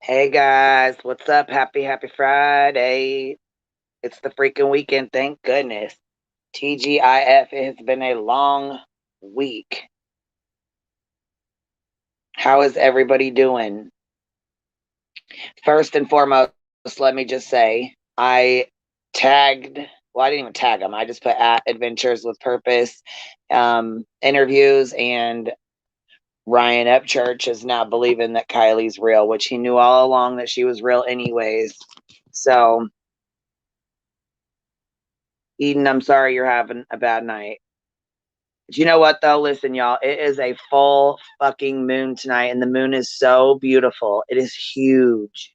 Hey guys, what's up? Happy Friday. It's the freaking weekend, thank goodness. TGIF, it has been a long week. How is everybody doing? First and foremost, let me just say I tagged, well, I didn't even tag them. I just put at Adventures with Purpose interviews, and Ryan Upchurch is now believing that Kylie's real, which he knew all along that she was real anyways. So Eden, I'm sorry you're having a bad night. But you know what, though? Listen, y'all, it is a full fucking moon tonight, and the moon is so beautiful. It is huge.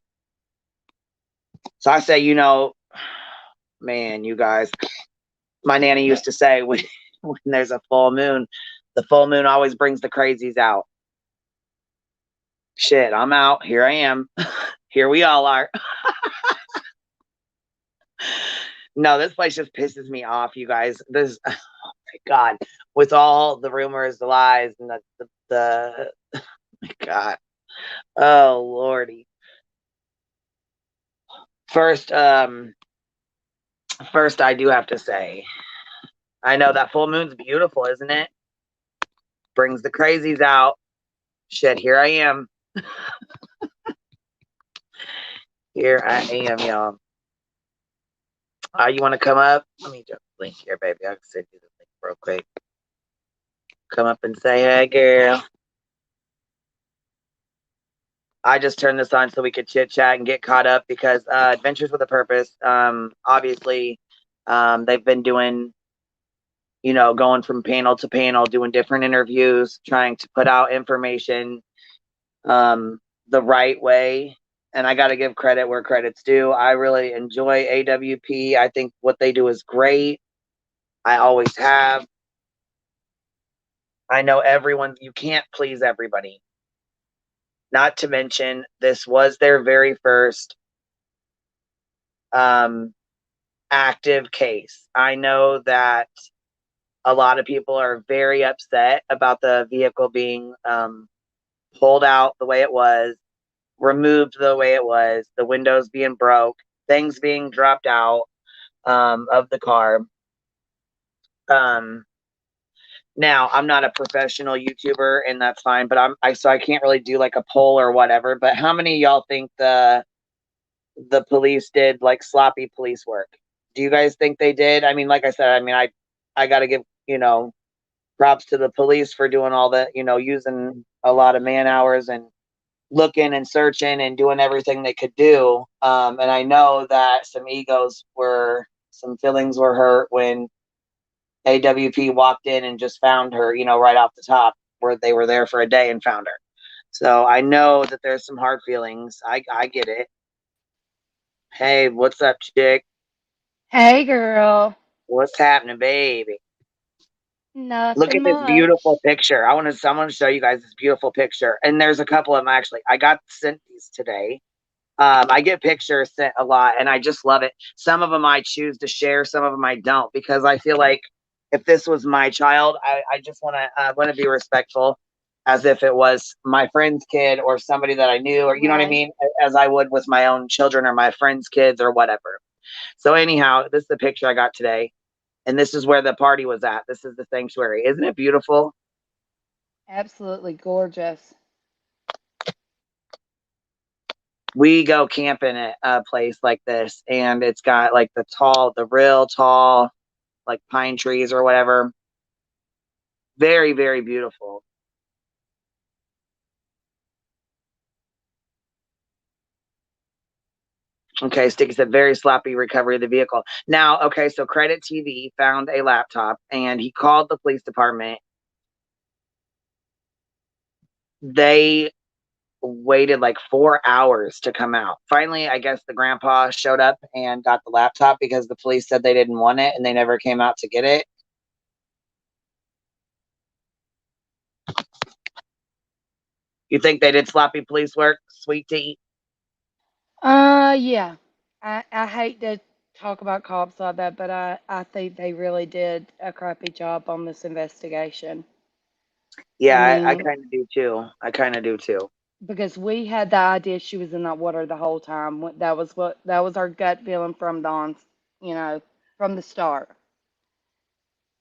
So I say, man, you guys, my nanny used to say when there's a full moon, the full moon always brings the crazies out. Shit, I'm out. Here I am. Here we all are. No, this place just pisses me off, you guys. This, oh my God, with all the rumors, the lies, and the oh my God. Oh Lordy. First, first I do have to say, I know that full moon's beautiful, isn't it? Brings the crazies out. Shit, here I am. Here I am, y'all. You want to come up? Let me just link here, baby. I can send you the link real quick. Come up and say, hey, girl. I just turned this on so we could chit chat and get caught up because Adventures with a Purpose, obviously, they've been doing, going from panel to panel, doing different interviews, trying to put out information the right way. And I got to give credit where credit's due. I really enjoy AWP. I think what they do is great. I always have. I know you can't please everybody. Not to mention, this was their very first active case. I know that a lot of people are very upset about the vehicle being pulled out the way it was, removed the way it was, the windows being broke, things being dropped out of the car. Now I'm not a professional YouTuber, and that's fine, but so I can't really do like a poll or whatever. But how many of y'all think the police did like sloppy police work? Do you guys think they did? I mean, like I said, I got to give props to the police for doing all that, using a lot of man hours and looking and searching and doing everything they could do. And I know that some feelings were hurt when AWP walked in and just found her, right off the top, where they were there for a day and found her. So I know that there's some hard feelings. I get it. Hey, what's up, chick? Hey girl. What's happening, baby? Look Nothing at this much. beautiful picture. I want to show you guys this beautiful picture. And there's a couple of them actually. I got sent these today. I get pictures sent a lot, and I just love it. Some of them I choose to share, some of them I don't, because I feel like if this was my child, I just want to be respectful, as if it was my friend's kid or somebody that I knew, or you know what I Right. mean, as I would with my own children or my friends' kids or whatever. So anyhow, this is the picture I got today, and this is where the party was at. This is the sanctuary. Isn't it beautiful? Absolutely gorgeous. We go camping at a place like this, and it's got like the real tall, like pine trees or whatever. Very, very beautiful. Okay, Sticky said very sloppy recovery of the vehicle. Now, okay, so Credit TV found a laptop and he called the police department. They waited like 4 hours to come out. Finally, I guess the grandpa showed up and got the laptop because the police said they didn't want it and they never came out to get it. You think they did sloppy police work? Sweet tea. Yeah. I hate to talk about cops like that, but I think they really did a crappy job on this investigation. Yeah, I I mean, kind of do too. I kind of do too. because we had the idea she was in that water the whole time. That was our gut feeling from Dawn's, you know, from the start.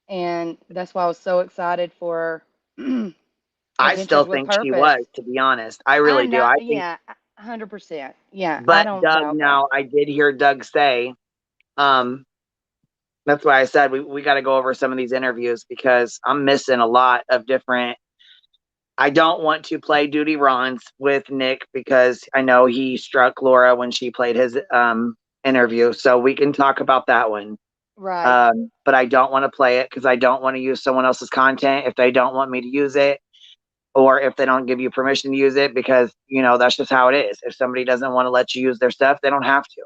And that's why I was so excited for I still Adventures with think she was, Purpose. to be honest. I I really do. know, I think, yeah, 100%. Yeah, I but don't Doug, doubt that. now I did hear Doug say, um, that's why I said we got to go over some of these interviews because I'm missing a lot of different. I don't want to play duty runs with Nick because I know he struck Laura when she played his interview. So we can talk about that one. Right, But I don't want to play it because I don't want to use someone else's content if they don't want me to use it or if they don't give you permission to use it because, you know, that's just how it is. If somebody doesn't want to let you use their stuff, they don't have to.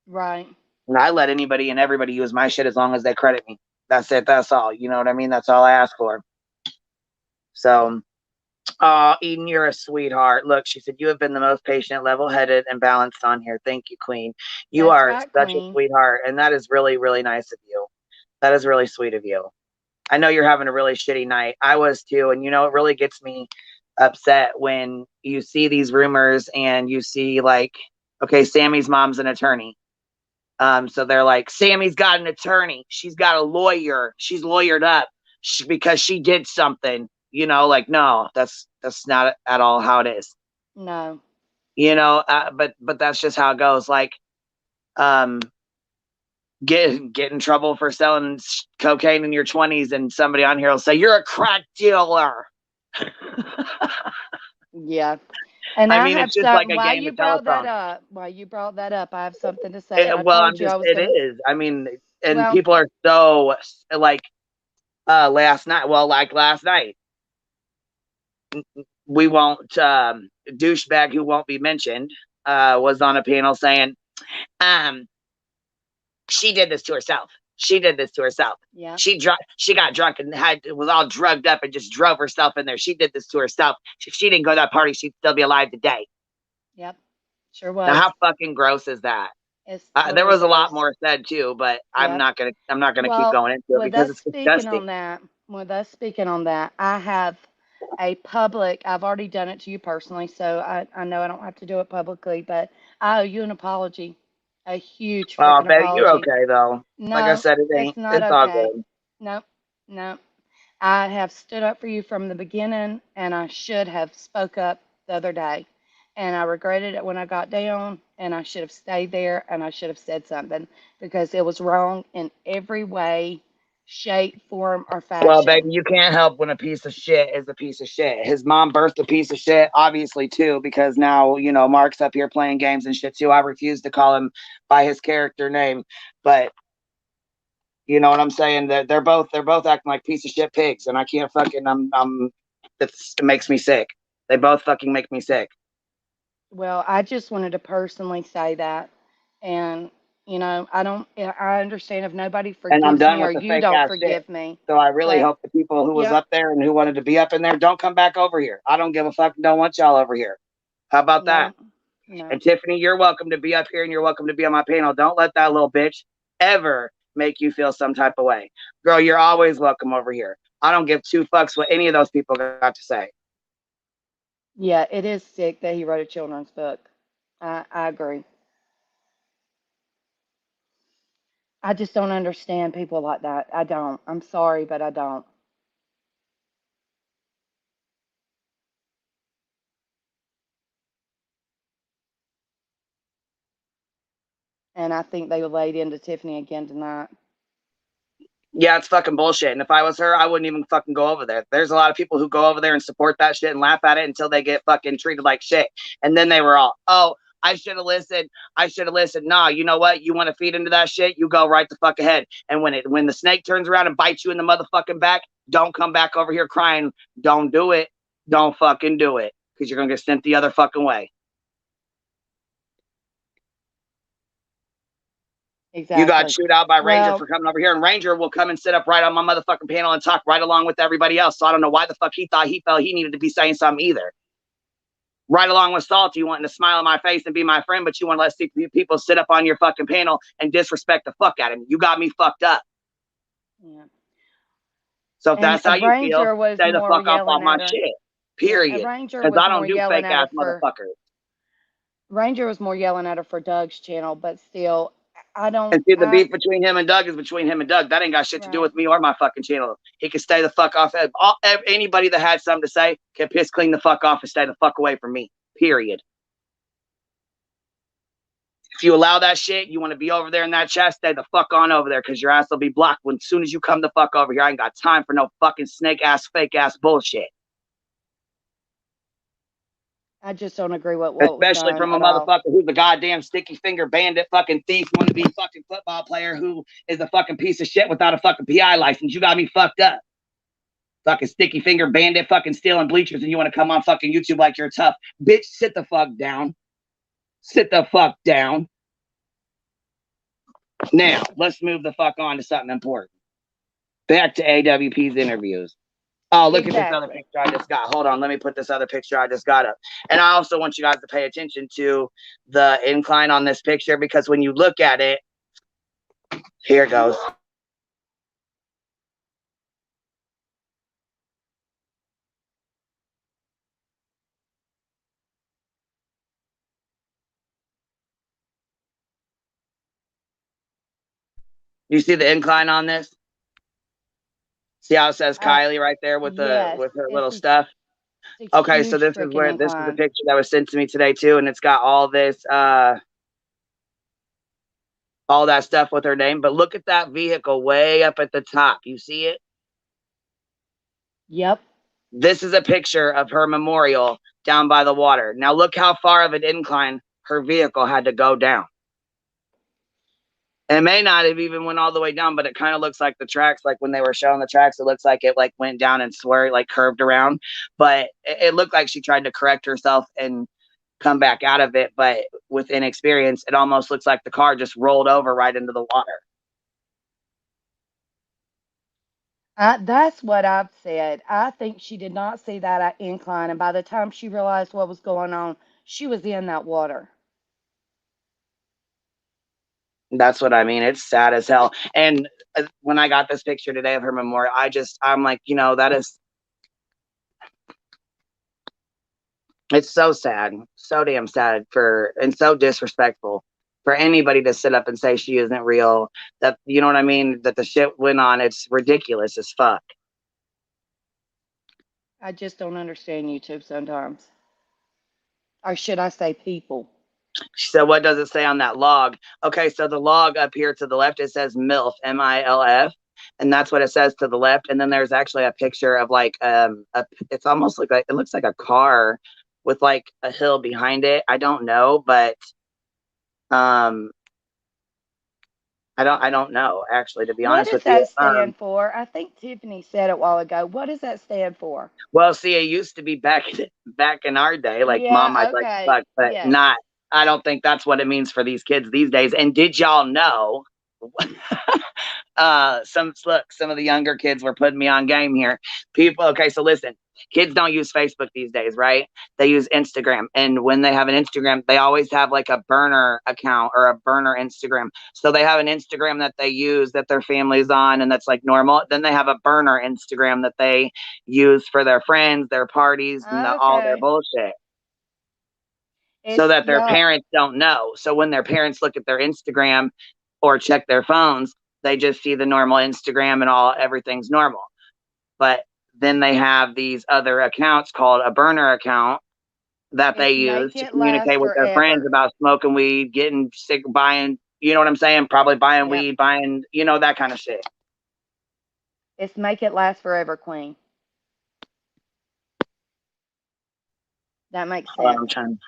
right. And I let anybody and everybody use my shit as long as they credit me. That's it. That's all. You know what I mean? That's all I ask for. So, Eden, you're a sweetheart. Look, she said, you have been the most patient, level headed, and balanced on here. Thank you, Queen. You That's are right, such a Queen. sweetheart. And that is really, really nice of you. That is really sweet of you. I know you're having a really shitty night. I was too. And, you know, it really gets me upset when you see these rumors and you see, like, okay, Sammy's mom's an attorney. So they're like, Sammy's got an attorney. She's got a lawyer. She's lawyered up because she did something. You know, like no, that's not at all how it is. No, You know, but that's just how it goes. Like, um, get in trouble for selling cocaine in your 20s, and somebody on here will say you're a crack dealer. yeah. And I I mean, have it's just like something. a game of telephone. While you brought that up, I have something to say. I Well, told you I was it gonna. is. I mean, and Well, people are so like last night. Well, like last night we won't douchebag who won't be mentioned was on a panel saying um she did this to herself, she did this to herself, yeah, she got drunk and was all drugged up and just drove herself in there, she did this to herself, if she didn't go to that party she'd still be alive today. yep, sure Now was. how fucking gross is that? It's There totally was a lot gross. more said too, but Yep. I'm not gonna keep Well, going into it because it's disgusting. with us speaking on that, I have a public, I've already done it to you personally, so I know I don't have to do it publicly, but I owe you an apology, a huge Oh, freaking Betty, you're apology. okay though. Like I No, said, it it's ain't, not it's all okay. good. No, no. I have stood up for you from the beginning, and I should have spoke up the other day. And I regretted it when I got down, and I should have stayed there, and I should have said something because it was wrong in every way, shape, form, or Well, fashion. baby, you can't help when a piece of shit is a piece of shit. His mom birthed a piece of shit, obviously, too, because now, you know, Mark's up here playing games and shit, too. I refuse to call him by his character name, but you know what I'm saying? That they're both acting like piece of shit pigs, and I can't fucking, it makes me sick. They both fucking make me sick. Well, I just wanted to personally say that. And, I understand if nobody And I'm forgives done me or with the you fake don't ass shit. forgive me. So I really But, hope the people who was yep, up there and who wanted to be up in there don't come back over here. I don't give a fuck. Don't want y'all over here. How about that? no, no. And Tiffany, you're welcome to be up here and you're welcome to be on my panel. Don't let that little bitch ever make you feel some type of way. Girl, you're always welcome over here. I don't give two fucks what any of those people got to say. Yeah, it is sick that he wrote a children's book. I agree. I just don't understand people like that. I don't. I'm sorry, but I don't. And I think they laid into Tiffany again tonight. Yeah, it's fucking bullshit. And if I was her, I wouldn't even fucking go over there. There's a lot of people who go over there and support that shit and laugh at it until they get fucking treated like shit. And then they were all, oh, I should have listened. I should have listened. Nah, you know what? You want to feed into that shit? You go right the fuck ahead. And when the snake turns around and bites you in the motherfucking back, don't come back over here crying. Don't do it. Don't fucking do it. Because you're gonna get sent the other fucking way. You got Exactly. chewed out by Ranger Well, for coming over here, and Ranger will come and sit up right on my motherfucking panel and talk right along with everybody else. So I don't know why the fuck he thought he felt he needed to be saying something either. Right along with Salty, wanting to smile in my face and be my friend, but you want to let people sit up on your fucking panel and disrespect the fuck out of me. You got me fucked up. yeah. So if And that's a how you feel, ranger was stay the more fuck off all yelling my at her. shit. Yeah, a Period. ranger Because was I more don't do yelling fake at ass her for motherfuckers. Ranger was more yelling at her for Doug's channel, but still, I don't. And see, the beef between him and Doug is between him and Doug. That ain't got shit to do Right. with me or my fucking channel. He can stay the fuck off. Anybody that had something to say can piss clean the fuck off and stay the fuck away from me. Period. If you allow that shit, you want to be over there in that chat, stay the fuck on over there, because your ass will be blocked when soon as you come the fuck over here. I ain't got time for no fucking snake ass, fake ass bullshit. I just don't agree with what was Especially done from a at all. motherfucker who's a goddamn sticky finger bandit, fucking thief, wannabe fucking football player who is a fucking piece of shit without a fucking PI license. You got me fucked up. Fucking sticky finger bandit, fucking stealing bleachers, and you want to come on fucking YouTube like you're tough. Bitch, sit the fuck down. Sit the fuck down. Now, let's move the fuck on to something important. Back to AWP's interviews. Oh, look at this other Exactly. picture I just got. Hold on, let me put this other picture I just got up. And I also want you guys to pay attention to the incline on this picture, because when you look at it, here it goes. You see the incline on this? See how it says Kylie right there with Yes, her little it's stuff? a Okay, so huge this is freaking a incline. picture that was sent to me today too, and it's got all this all that stuff with her name. But look at that vehicle way up at the top. You see it? Yep. This is a picture of her memorial down by the water. Now look how far of an incline her vehicle had to go down. It may not have even went all the way down, but it kind of looks like the tracks, like when they were showing the tracks, it looks like it like went down and swerved, like curved around. But it looked like she tried to correct herself and come back out of it. But with inexperience, it almost looks like the car just rolled over right into the water. That's what I've said. I think she did not see that incline, and by the time she realized what was going on, she was in that water. That's what I mean. It's sad as hell. And when I got this picture today of her memorial, I'm like, that is, it's so sad, so damn sad and so disrespectful for anybody to sit up and say she isn't real. That, you know what I mean? That the shit went on. It's ridiculous as fuck. I just don't understand YouTube sometimes. Or should I say people? So what does it say on that log? Okay, so the log up here to the left, it says MILF, MILF, and that's what it says to the left. And then there's actually a picture of like it's almost like it looks like a car with like a hill behind it. I don't know, but um I don't know actually, to be What honest does with you. that stand for? I think Tiffany said it a while ago. What does that stand for? Well, see, it used to be back in our day, like mom Yeah, I'd like to okay. fuck, but Yes. not. I don't think that's what it means for these kids these days. And did y'all know some of the younger kids were putting me on game here. People, okay, so listen, kids don't use Facebook these days, right? They use Instagram, and when they have an Instagram, they always have like a burner account or a burner Instagram. So they have an Instagram that they use that their family's on, and that's like normal. Then they have a burner Instagram that they use for their friends, their parties, and all their Okay. bullshit, so It's that their y'all. parents don't know. So when their parents look at their Instagram or check their phones, they just see the normal Instagram and everything's normal. But then they have these other accounts called a burner account that they It's use make to it last communicate with their friends forever. about smoking weed, getting sick, buying, you know what I'm saying? Probably buying Yep. weed, buying, that kind of shit. It's make it last forever, Queen. That makes Hold on, sense. I'm trying.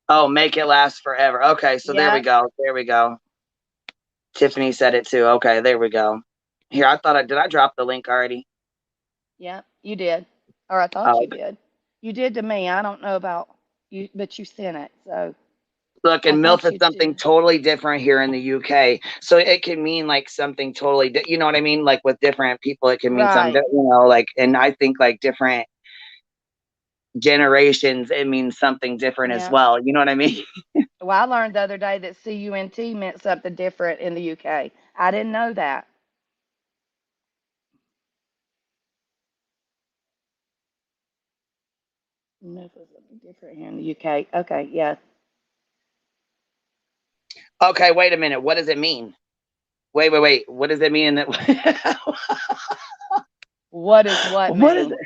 Oh, make it last forever. Okay, so there we Yep. go. There we go. Tiffany said it too. Okay, there we go. Here, did I drop the link already? Yep. You did. Or I thought Oh, you did. You did to me. I don't know about you, but you sent it. So look, I and MILF thought is you something did. totally different here in the UK. So it can mean like something totally, you know what I mean? Like with different people, it can mean something, Right. like, and I think like different generations, it means something different as Yeah. well. You know what I mean? Well, I learned the other day that CUNT meant something different in the UK. I didn't know that. No, it's something different here in the UK. Okay, yeah. Okay, wait a minute. What does it mean? Wait. What does it mean that What does what what is mean? it?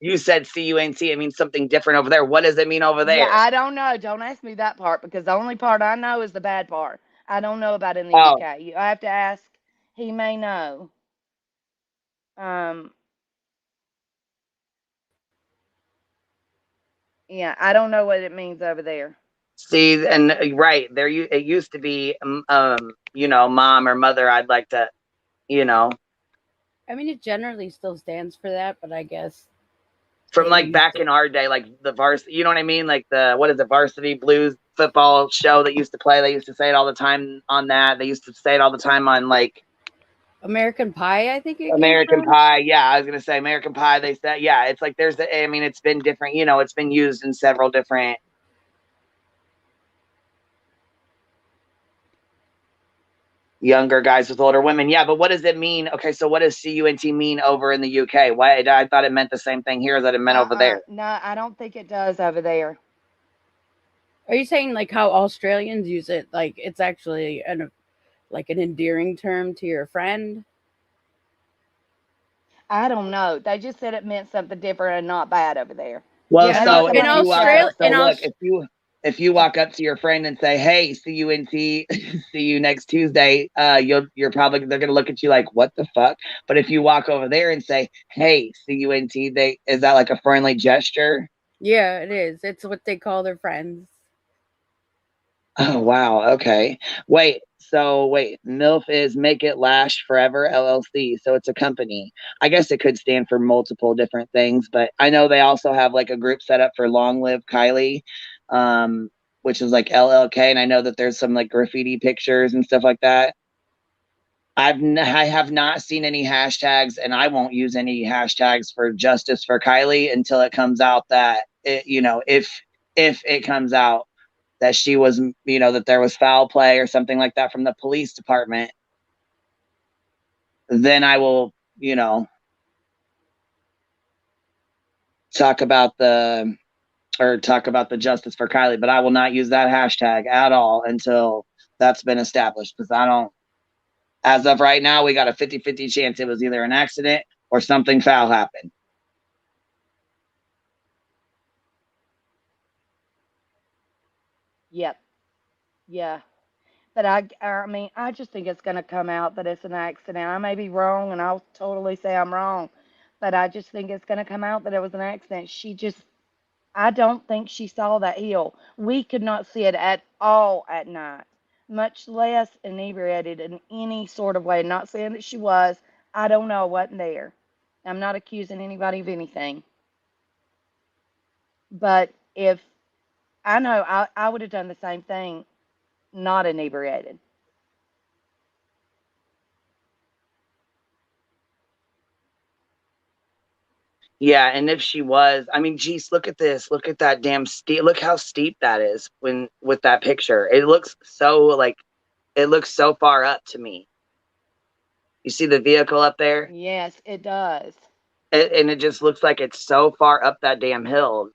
You said CUNT, it means something different over there. What does it mean over Yeah, there? I don't know. Don't ask me that part because the only part I know is the bad part. I don't know about in the Oh, UK. I have to ask. He may know. Um, yeah, I don't know what it means over there. see, and right there, it used to be, mom or mother. I'd like to, you know, I mean, it generally still stands for that, but I guess from they like use back it. in our day, like the varsity, you know what I mean? Like the what is the varsity blues football show that used to play? They used to say it all the time on that. They used to say it all the time on like American Pie, I think it came American from. Pie. Yeah, I was gonna say American Pie. They said, yeah, it's like I mean, it's been different. It's been used in several different younger guys with older women. Yeah, but what does it mean? Okay, so what does CUNT mean over in the UK? Why I thought it meant the same thing here that it meant over there. No, I don't think it does over there. Are you saying like how Australians use it? Like it's actually an endearing term to your friend? I don't know. They just said it meant something different and not bad over there. Well, Yeah, Maybe so in if somebody you walk up, Australia, said, so look, if you walk up to your friend and say, "Hey, CUNT, see you next Tuesday," you're probably they're gonna look at you like, "What the fuck?" But if you walk over there and say, "Hey, CUNT," is that like a friendly gesture? yeah, it is. It's what they call their friends. Oh wow, okay. Wait, MILF is Make It Last Forever LLC. So it's a company. I guess it could stand for multiple different things, but I know they also have like a group set up for Long Live Kylie, um, which is like LLK, and I know that there's some like graffiti pictures and stuff like that. I have not seen any hashtags, and I won't use any hashtags for justice for Kylie until it comes out that if it comes out that she was, that there was foul play or something like that from the police department, then I will, talk about the talk about the justice for Kylie, but I will not use that hashtag at all until that's been established because I don't, as of right now, we got a 50-50 chance it was either an accident or something foul happened. yep, yeah. But I mean, I just think it's going to come out that it's an accident. I may be wrong, and I'll totally say I'm wrong, but I just think it's going to come out that it was an accident. I don't think she saw that hill. We could not see it at all at night, much less inebriated in any sort of way. Not saying that she was. I don't know. I wasn't there. I'm not accusing anybody of anything. But if I know, I would have done the same thing, not inebriated. Yeah, and if she was, I mean, geez, look at this. Look at that damn steep. Look how steep that is when with that picture. It looks so far up to me. You see the vehicle up there? Yes, it does. And it just looks like it's so far up that damn hill.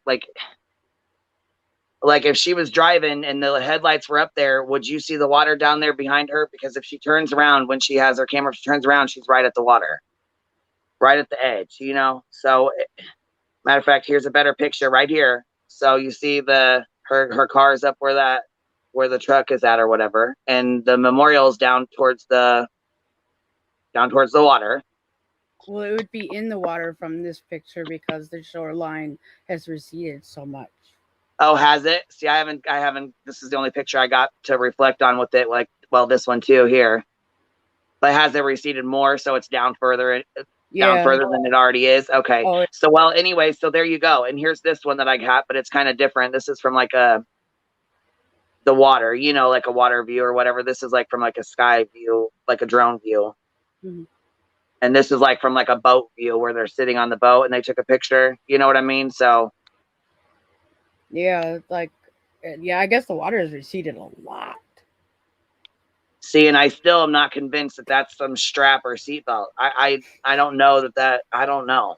Like if she was driving and the headlights were up there, would you see the water down there behind her? Because if she turns around when she has her camera, if she turns around, she's right at the water, right at the edge. So matter of fact, here's a better picture right here. So you see her car's up where the truck is at or whatever, and the memorial's down towards the water. Well, it would be in the water from this picture because the shoreline has receded so much. Oh, has it? See, I haven't. This is the only picture I got to reflect on with it. Like, well, this one too here, but has it receded more? So it's down Yeah. further than it already is. Okay. Oh, So, well, anyway, so there you go. And here's this one that I got, but it's kind of different. This is from like the water, like a water view or whatever. This is like from like a sky view, like a drone view. mhm. And this is like from like a boat view where they're sitting on the boat and they took a picture. You know what I mean? So, Yeah. Yeah. I guess the water has receded a lot. see, and I still am not convinced that that's some strap or seatbelt. I don't know I don't know.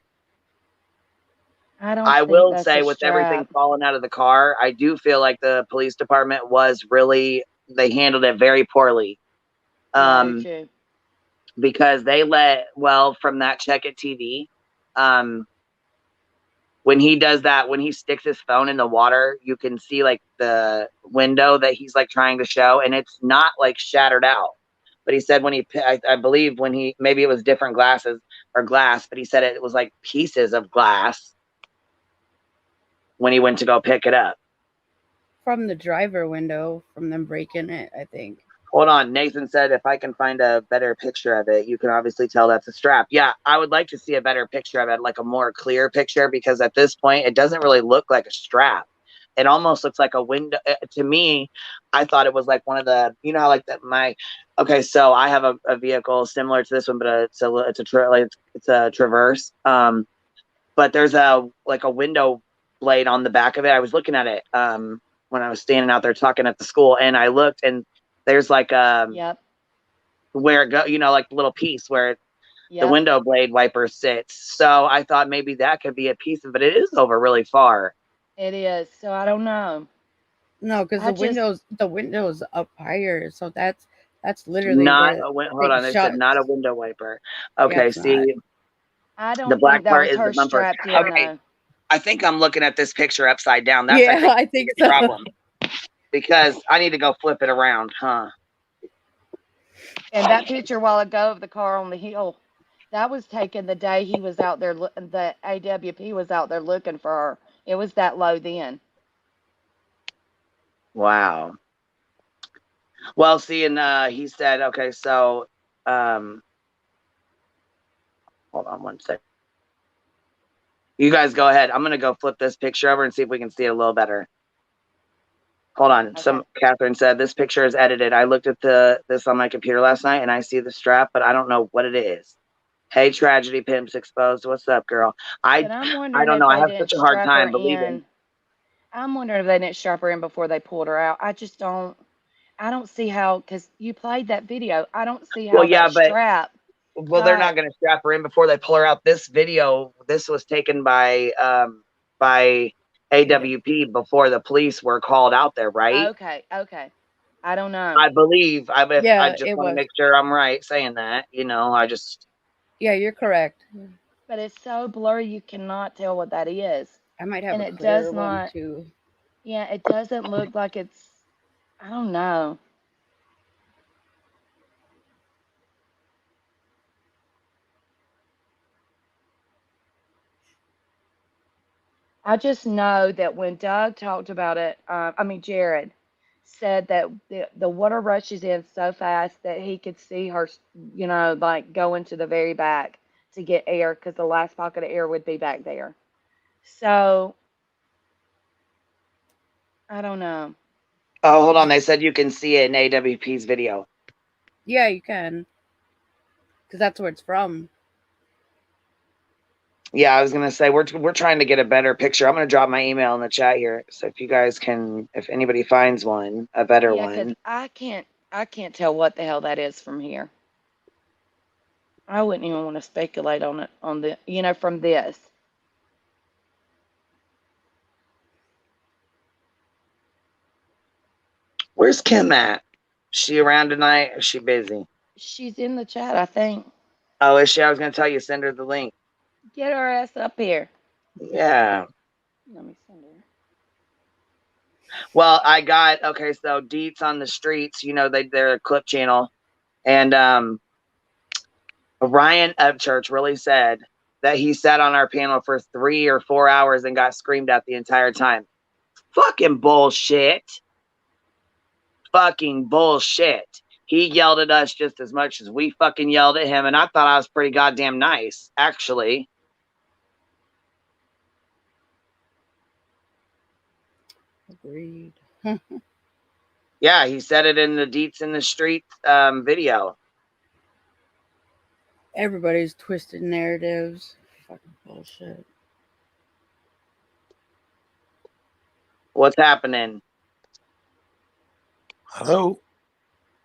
I don't I think will that's say, a with everything strap. falling out of the car, I do feel like the police department was really, they handled it very poorly. Yeah, I do too. Because they from that check at TV, when he does that, when he sticks his phone in the water, you can see like the window that he's like trying to show, and it's not like shattered out. But he said when I believe when he, maybe it was different glasses or glass, but he said it was like pieces of glass when he went to go pick it up. From the driver window, from them breaking it, I think. Hold on. Nathan said if I can find a better picture of it, you can obviously tell that's a strap. Yeah, I would like to see a better picture of it, like a more clear picture, because at this point, it doesn't really look like a strap. It almost looks like a window. To me, I thought it was like one of the, you know how like that okay, so I have a vehicle similar to this one, but it's a Traverse. But there's like a window blade on the back of it. I was looking at it when I was standing out there talking at the school, and I looked, and there's like Yep. where it go, like the little piece where the Yep. window blade wiper sits. So I thought maybe that could be a piece of it. It is over really far. It is. So I don't know. No, because I just the windows up higher, so that's literally Not where a hold they on. They said shut. not a window wiper. Yeah, Okay, it's not. see, I the don't think black that part was is the her bumper. strapped in Okay, though. I think I'm looking at this picture upside down. That's, I Yeah, think, I think the so. problem, because I need to go flip it around, huh? And that picture a while ago of the car on the hill, that was taken the day he was out there. The AWP was out there looking for her. It was that low then. Wow. Well, see, and he said, okay, so hold on one second. You guys go ahead. I'm gonna go flip this picture over and see if we can see it a little better. Hold on. Okay. Catherine said this picture is edited. I looked at this on my computer last night, and I see the strap, but I don't know what it is. Hey, tragedy pimps exposed. What's up, girl? But I'm I wondering don't if know. I they have didn't such a hard strap her time believing. in. I'm wondering if they didn't strap her in before they pulled her out. I just don't. I don't see how, because you played that video. I don't see Well, how that yeah, but strap they're got. not going to strap her in before they pull her out. This video, this was taken by AWP before the police were called out there, right? Okay, okay. I don't know. I believe. I Yeah, just it want to was. make sure I'm right saying that. I just. Yeah, you're correct. But it's so blurry you cannot tell what that is. I might have And a it does clearer one not, too. yeah, it doesn't look like it's, I don't know. I just know that when Doug talked about it, Jared said that the water rushes in so fast that he could see her, like going to the very back to get air because the last pocket of air would be back there. So I don't know. Oh, hold on. They said you can see it in AWP's video. Yeah, you can, because that's where it's from. Yeah, I was gonna say we're trying to get a better picture. I'm gonna drop my email in the chat here, so if you guys can, if anybody finds a better Yeah, because one. I can't tell what the hell that is from here. I wouldn't even want to speculate on it from this. Where's Kim at? She around tonight? Or is she busy? She's in the chat, I think. Oh, is she? I was gonna tell you, send her the link. Get her ass up here. Yeah. Let me send her. Well, I got okay. So Deets on the Streets, they're a clip channel, and Ryan Upchurch really said that he sat on our panel for 3 or 4 hours and got screamed at the entire time. Fucking bullshit. Fucking bullshit. He yelled at us just as much as we fucking yelled at him, and I thought I was pretty goddamn nice, actually. Agreed. Yeah, he said it in the Deets in the Street video. Everybody's twisted narratives. Fucking bullshit. What's happening? Hello.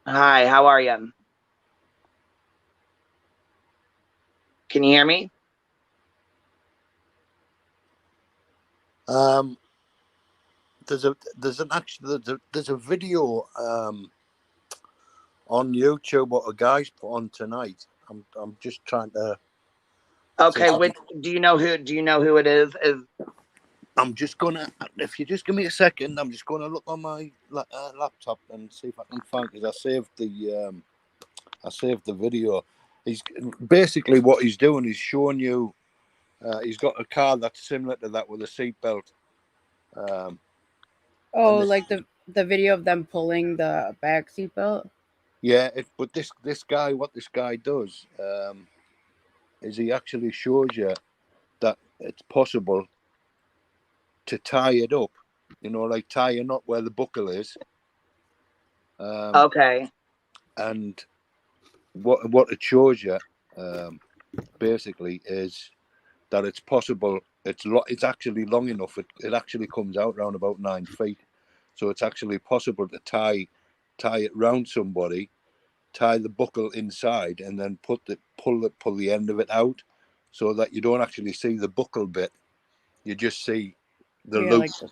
Hi, how are you? Can you hear me? Um, there's a video on YouTube what a guy's put on tonight. I'm just trying to. Okay, which do you know who it is? I'm just gonna. If you just give me a second, I'm just gonna look on my laptop and see if I can find, because I saved the video. He's basically, what he's doing is showing you. He's got a car that's similar to that with a seatbelt. Oh, And like the video of them pulling the back seatbelt. yeah, but this guy, what this guy does, is he actually shows you that it's possible to tie it up. You know, like tie a knot where the buckle is. Okay. And what it shows you, basically, is that it's possible. It's actually long enough. It actually comes out around about 9 feet, so it's actually possible to tie it round somebody, tie the buckle inside, and then pull the end of it out, so that you don't actually see the buckle bit. You just see the Yeah, loop. like the,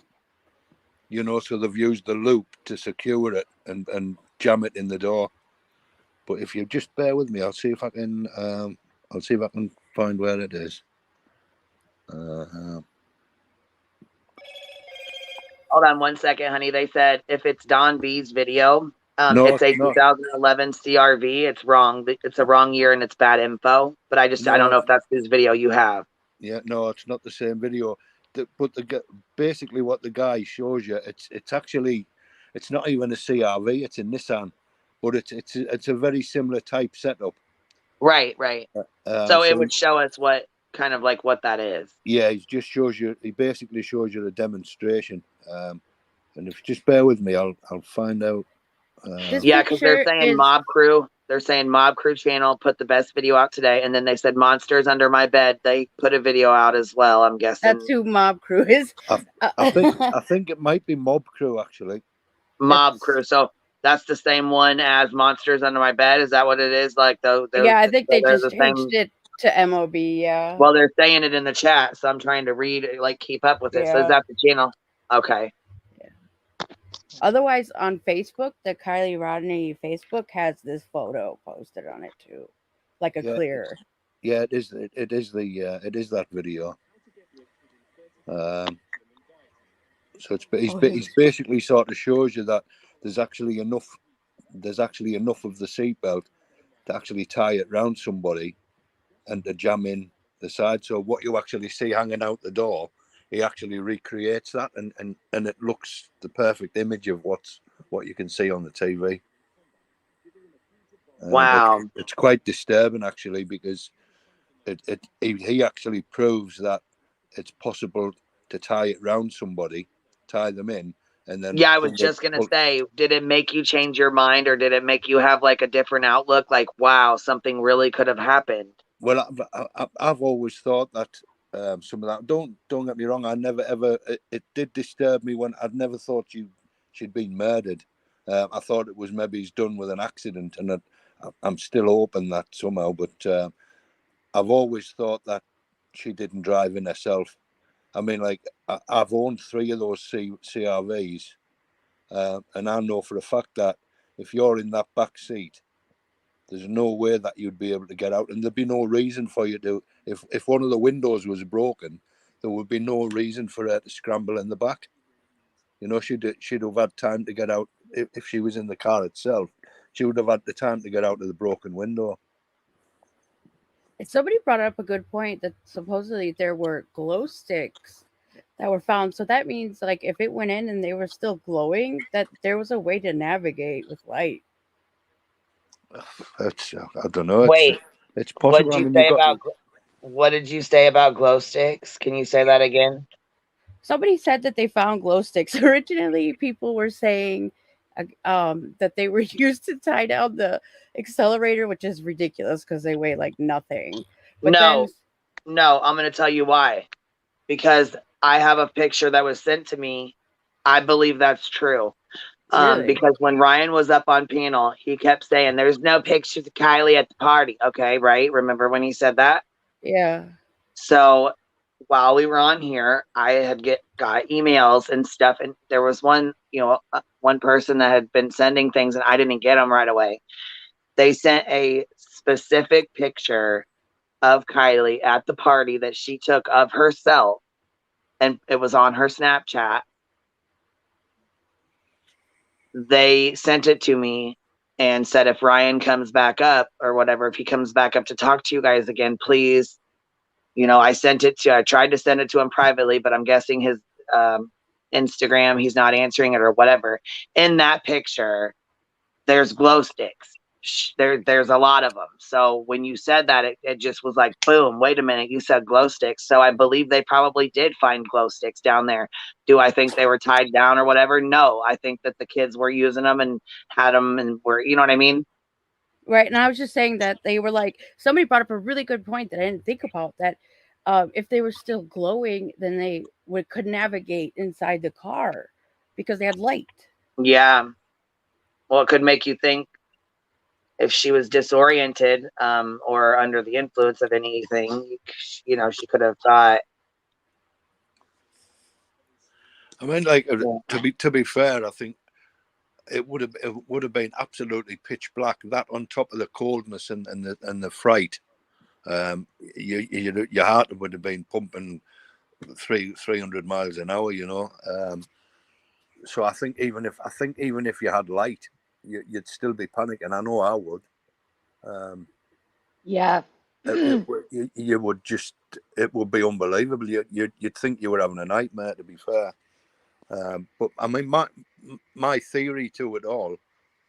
You know, so they've used the loop to secure it and jam it in the door. But if you just bear with me, I'll see if I can. I'll see if I can find where it is. Hold on 1 second, honey. They said if it's Don B's video, No, it's a it's not. 2011 CRV. It's wrong. It's a wrong year and it's bad info. But I don't No, know if that's whose video you have. yeah, no, it's not the same video. But basically what the guy shows you, it's actually, it's not even a CRV. It's a Nissan, but it's a very similar type setup. Right. So it So would show us what kind of like what that is. yeah, he just shows you. He basically shows you the demonstration. And if you just bear with me, I'll find out. this Yeah, because they're picture saying is Mob Crew. They're saying Mob Crew channel put the best video out today, and then they said Monsters Under My Bed. They put a video out as well. I'm guessing that's who Mob Crew is. I think it might be Mob Crew actually. Mob That's Crew. So that's the same one as Monsters Under My Bed. Is that what it is? Like yeah, I think they they're just the changed same. it to MOB. Yeah, Well, they're saying it in the chat, so I'm trying to read, like keep up with it. So is yeah. that the channel? Okay. Otherwise, on Facebook, the Kylie Rodney Facebook has this photo posted on it too, like a Yeah, clear. yeah, it is. It is that video. So he's basically sort of shows you that there's actually enough of the seatbelt to actually tie it round somebody and to jam in the side. So what you actually see hanging out the door, he actually recreates that, and it looks the perfect image of what you can see on the TV. Wow. It's quite disturbing actually, because he actually proves that it's possible to tie it round somebody, tie them in, and then Yeah, I was just gonna say, did it make you change your mind, or did it make you have like a different outlook? Like, wow, something really could have happened. Well, I've always thought that some of that. Don't get me wrong. I never ever. It did disturb me when I'd never thought she'd been murdered. I thought it was maybe he's done with an accident, and I'm still hoping that somehow. But I've always thought that she didn't drive in herself. I mean, like I've owned 3 of those CRVs, and I know for a fact that if you're in that back seat, there's no way that you'd be able to get out, and there'd be no reason for you to. If one of the windows was broken, there would be no reason for her to scramble in the back. You know, she'd have had time to get out if she was in the car itself. She would have had the time to get out of the broken window. Somebody brought up a good point that supposedly there were glow sticks that were found. So that means, like, if it went in and they were still glowing, that there was a way to navigate with light. It's I don't know. Wait, It's what possible. did I you mean, say about what did you say about glow sticks? Can you say that again? Somebody said that they found glow sticks. Originally, people were saying that they were used to tie down the accelerator, which is ridiculous because they weigh like nothing. But then, No, I'm going to tell you why. Because I have a picture that was sent to me. I believe that's true. really, Because when Ryan was up on panel, he kept saying, "There's no pictures of Kylie at the party." Okay, right? Remember when he said that? yeah, So while we were on here, I had got emails and stuff, and there was one, one person that had been sending things, and I didn't get them right away. They sent a specific picture of Kylie at the party that she took of herself, and it was on her Snapchat. They sent it to me and said, if Ryan comes back up or whatever, if he comes back up to talk to you guys again, please. I tried to send it to him privately, but I'm guessing his Instagram, he's not answering it or whatever. In that picture, there's glow sticks. There's a lot of them. So when you said that, it just was like, boom, wait a minute, you said glow sticks. So I believe they probably did find glow sticks down there. Do I think they were tied down or whatever? No, I think that the kids were using them and had them and were, you know what I mean? Right. And I was just saying that they were like, somebody brought up a really good point that I didn't think about, that if they were still glowing, then they could navigate inside the car because they had light. Yeah. Well, it could make you think if she was disoriented or under the influence of anything, she could have thought. I mean, like, to be fair, I think it would have been absolutely pitch black. That on top of the coldness and the fright, your heart would have been pumping 300 miles an hour. So I think even if you had light, you'd still be panicking. I know I would. Yeah. You would just, it would be unbelievable. You'd think you were having a nightmare, to be fair. But I mean, my theory to it all,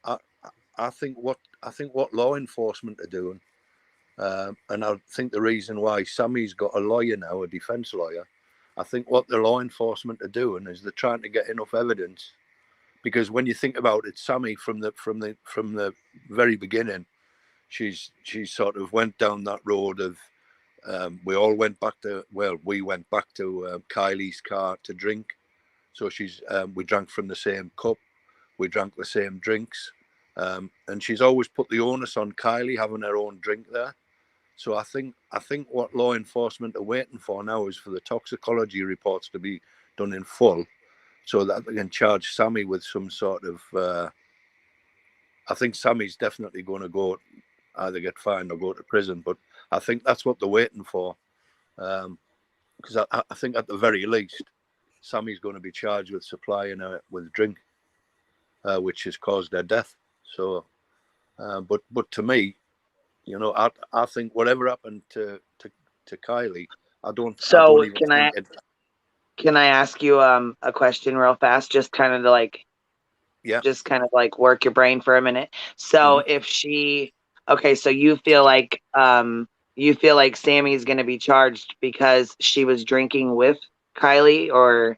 I think what law enforcement are doing, and I think the reason why Sammy's got a lawyer now, a defense lawyer, I think what the law enforcement are doing is they're trying to get enough evidence, because when you think about it, Sammy from the very beginning, she's sort of went down that road of we went back to Kylie's car to drink. So we drank from the same cup, we drank the same drinks, and she's always put the onus on Kylie having her own drink there. So I think what law enforcement are waiting for now is for the toxicology reports to be done in full, so that they can charge Sammy with some sort of. I think Sammy's definitely going to go either get fined or go to prison, but I think that's what they're waiting for, because I think at the very least, Sammy's going to be charged with supplying her with drink, which has caused her death. So, but to me, I think whatever happened to Kylie, I don't So even think it. Can I ask you a question real fast, just kind of to just kind of work your brain for a minute. So if she, okay, so you feel like Sammy's going to be charged because she was drinking with Kylie, or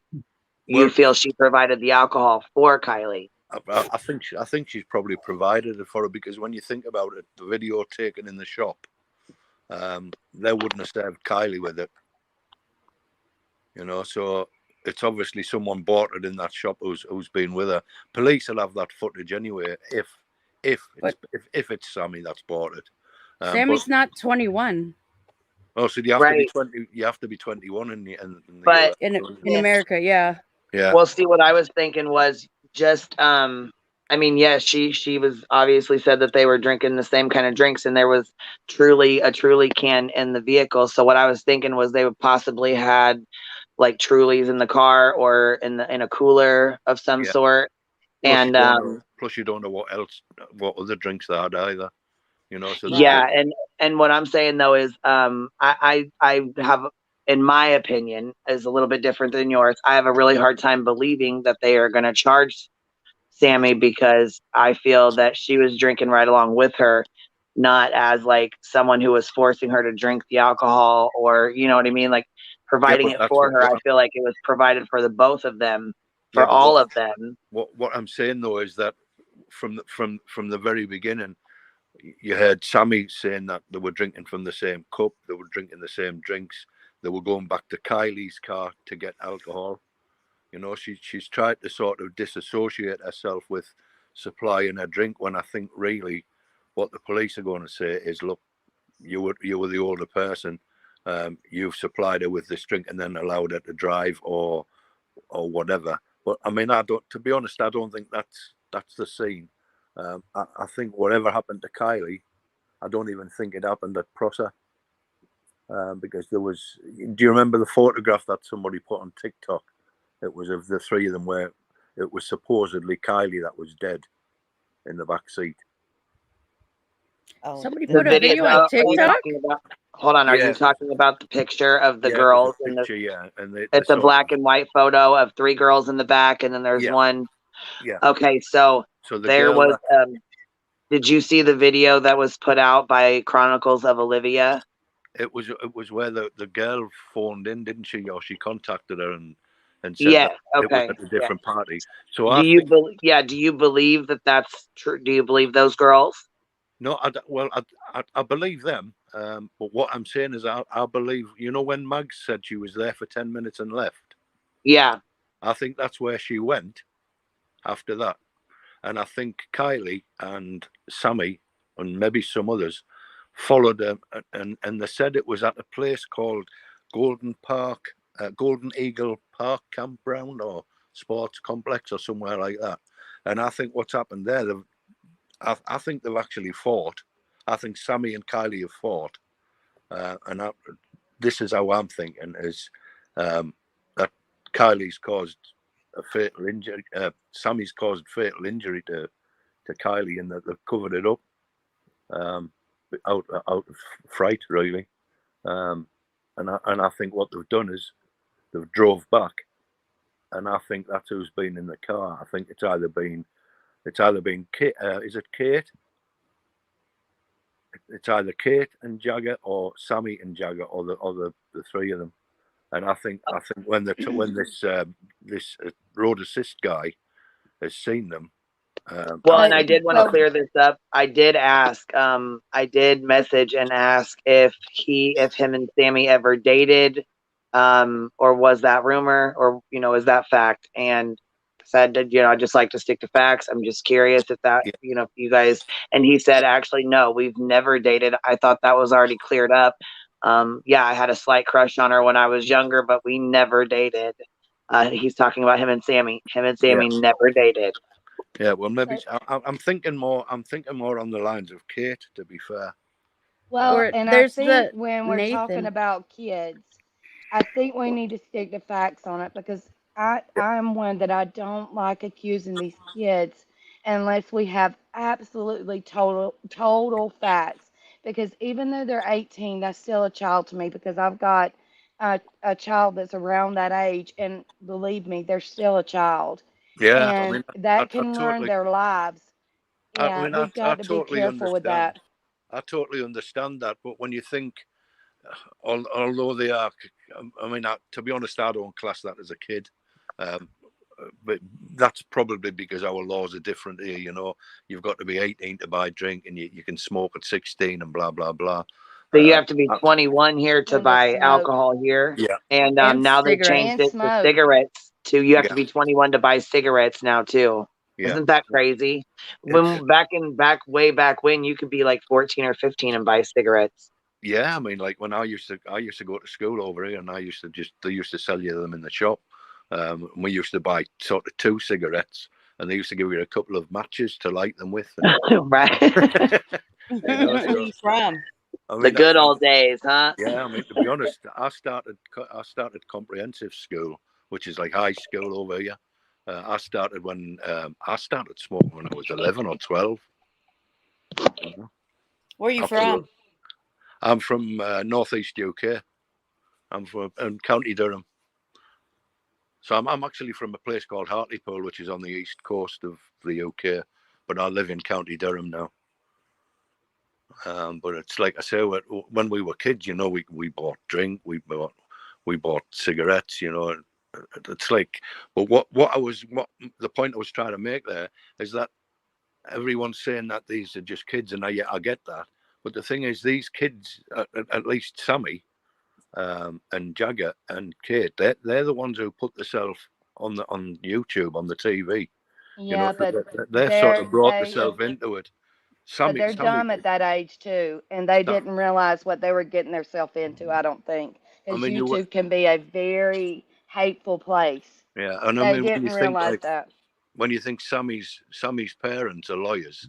you feel she provided the alcohol for Kylie? I think she's probably provided it for her, because when you think about it, the video taken in the shop, they wouldn't have served Kylie with it. So it's obviously someone bought it in that shop who's been with her. Police will have that footage anyway if it's Sammy that's bought it. Sammy's not 21. Oh, so you have to be 20. You have to be 21 in the but in America, yeah. Yeah. Well, see, what I was thinking was just I mean, yes, she was obviously said that they were drinking the same kind of drinks, and there was a Truly can in the vehicle. So what I was thinking was they would possibly had like Trulies in the car or in a cooler of some sort. Plus And plus you don't know what other drinks they had either. So yeah, and what I'm saying though is I have, in my opinion, is a little bit different than yours. I have a really hard time believing that they are going to charge Sammy, because I feel that she was drinking right along with her, not as like someone who was forcing her to drink the alcohol, or you know what I mean, like providing it for her. I feel like it was provided for the both of them, for all of them. What I'm saying though is that from the very beginning, you heard Sammy saying that they were drinking from the same cup, they were drinking the same drinks, they were going back to Kylie's car to get alcohol. She's tried to sort of disassociate herself with supplying a drink, when I think really what the police are going to say is, look, you were the older person, you've supplied her with this drink and then allowed her to drive or whatever. But I mean, to be honest, I don't think that's the scene. I think whatever happened to Kylie, I don't even think it happened at Prosser. Because there was, do you remember the photograph that somebody put on TikTok? It was of the three of them where it was supposedly Kylie that was dead in the back seat. Oh. Somebody The put a video video on TikTok? Hold on, are Yeah. you talking about the picture of the Yeah, girls? the picture, yeah, and it's a black and white photo of 3 girls in the back, and then there's one. Yeah. Okay, so the there girl was. Did you see the video that was put out by Chronicles of Olivia? It was where the girl phoned in, didn't she? Or she contacted her and said that it was at a different party. So do you believe that that's true? Do you believe those girls? No, I believe them. But what I'm saying is, I believe, you know, when Mags said she was there for 10 minutes and left. Yeah. I think that's where she went after that. And I think Kylie and Sammy and maybe some others followed them. And they said it was at a place called Golden Eagle Park Campground or Sports Complex or somewhere like that. And I think what's happened there, I think they've actually fought. I think Sammy and Kylie have fought. This is how I'm thinking, is that Kylie's caused a fatal injury. Sammy's caused fatal injury to Kylie, and that they've covered it up out of fright, really. And I think what they've done is they've drove back, and I think that's who's been in the car. I think it's either been Kate. Is it Kate? It's either Kate and Jagger or Sammy and Jagger or the three of them. And I think when this road assist guy has seen them. And I did want to clear this up. I did ask. I did message and ask if him and Sammy ever dated, or was that rumor, or is that fact? And said, I just like to stick to facts. I'm just curious if that, if you guys. And he said, actually, no, we've never dated. I thought that was already cleared up. Yeah, I had a slight crush on her when I was younger, but we never dated. He's talking about him and Sammy. Him and Sammy never dated. Yeah, well, maybe I'm thinking more. I'm thinking more on the lines of Kate, to be fair. Well, and I think when we're talking about kids, I think we need to stick to facts on it, because I'm one that I don't like accusing these kids unless we have absolutely total facts. Because even though they're 18, that's still a child to me, because I've got a child that's around that age, and believe me, they're still a child. Yeah, And I mean, that can ruin their lives. Yeah, we've got to be careful with that. I totally understand that, but when you think, although they are, I mean, to be honest, I don't class that as a kid. But that's probably because our laws are different here. You've got to be 18 to buy drink, and you can smoke at 16 and blah blah blah. So you have to be 21 here to buy alcohol here. Yeah. And now they changed it to cigarettes too. You have to be 21 to buy cigarettes now too. Yeah. Isn't that crazy? When way back when, you could be like 14 or 15 and buy cigarettes. Yeah, I mean, like when I used to go to school over here, and they used to sell you them in the shop. We used to buy sort of 2 cigarettes, and they used to give you a couple of matches to light them with. Right. Where are you from? I mean, the good old days, huh? Yeah, I mean, to be honest, I started comprehensive school, which is like high school over here. I started smoking when I was 11 or 12. Where are you from? I'm from northeast UK. I'm from County Durham. So I'm actually from a place called Hartlepool, which is on the east coast of the UK, but I live in County Durham now. But it's like I say, when we were kids, we bought drink, we bought cigarettes, It's like, but what the point I was trying to make there is that everyone's saying that these are just kids, and I get that. But the thing is, these kids, at least Sammy, and Jagger and Kate, they're the ones who put themselves on YouTube, on the TV. Yeah, but they've sort of brought themselves into it. But they're Sammy, dumb at that age too, and they Sa- didn't realize what they were getting themselves into, I don't think. I Because mean, YouTube can be a very hateful place. yeah, and I They mean, when you didn't think realize like that. when you think Sammy's parents are lawyers,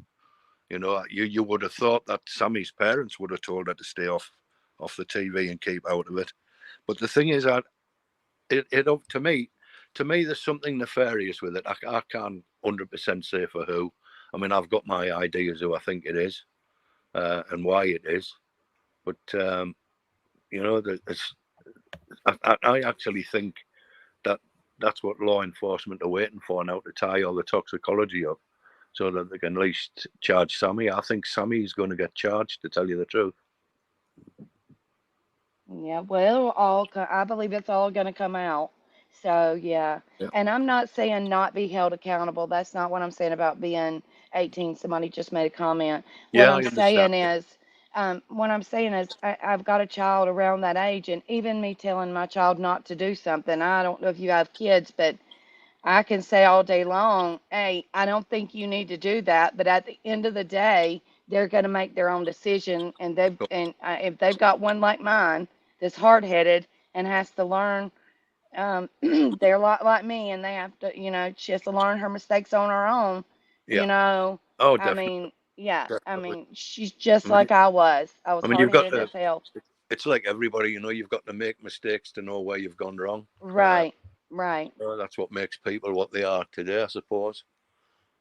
you know, you would have thought that Sammy's parents would have told her to stay off the TV and keep out of it. But the thing is that it to me there's something nefarious with it. I can't 100% say for who. I mean, I've got my ideas who I think it is and why it is. But you know, I actually think that that's what law enforcement are waiting for now, to tie all the toxicology up so that they can at least charge Sammy. I think Sammy is going to get charged, to tell you the truth. Yeah, well, I believe it's all going to come out. So, yeah. Yeah, And I'm not saying not be held accountable. That's not what I'm saying about being 18. Somebody just made a comment. yeah, I understand. What I'm saying is, I've got a child around that age, and even me telling my child not to do something, I don't know if you have kids, but I can say all day long, hey, I don't think you need to do that. But at the end of the day, they're going to make their own decision. If they've got one like mine that's hard headed and has to learn, they're a lot like me and they have to, she has to learn her mistakes on her own, Yeah. you know. Oh, I definitely, mean, yeah, I definitely. mean, she's just I mean, like I was. I was I mean, hard you've got headed to. as hell. It's like everybody, you know. You've got to make mistakes to know where you've gone wrong. Right, right. That's what makes people what they are today, I suppose.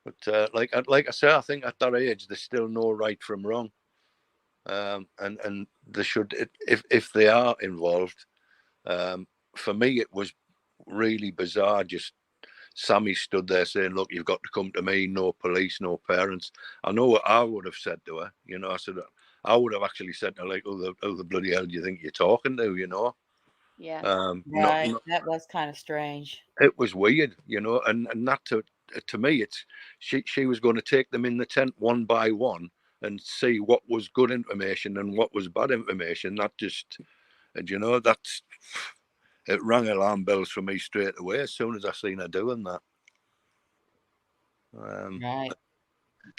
But like I say, I think at that age, there's still no right from wrong. And they should, if they are involved. For me, it was really bizarre. Just Sammy stood there saying, "Look, you've got to come to me. No police, no parents." I know what I would have said to her. You know, I said I would have actually said to her, like, "Who the bloody hell do you think you're talking to?" You know, Yeah. not, Right. That was kind of strange. it was weird. You know, and that to me, it's she was going to take them in the tent one by one and see what was good information and what was bad information. Not just, and you know, that's it rang alarm bells for me straight away as soon as I seen her doing that. Right.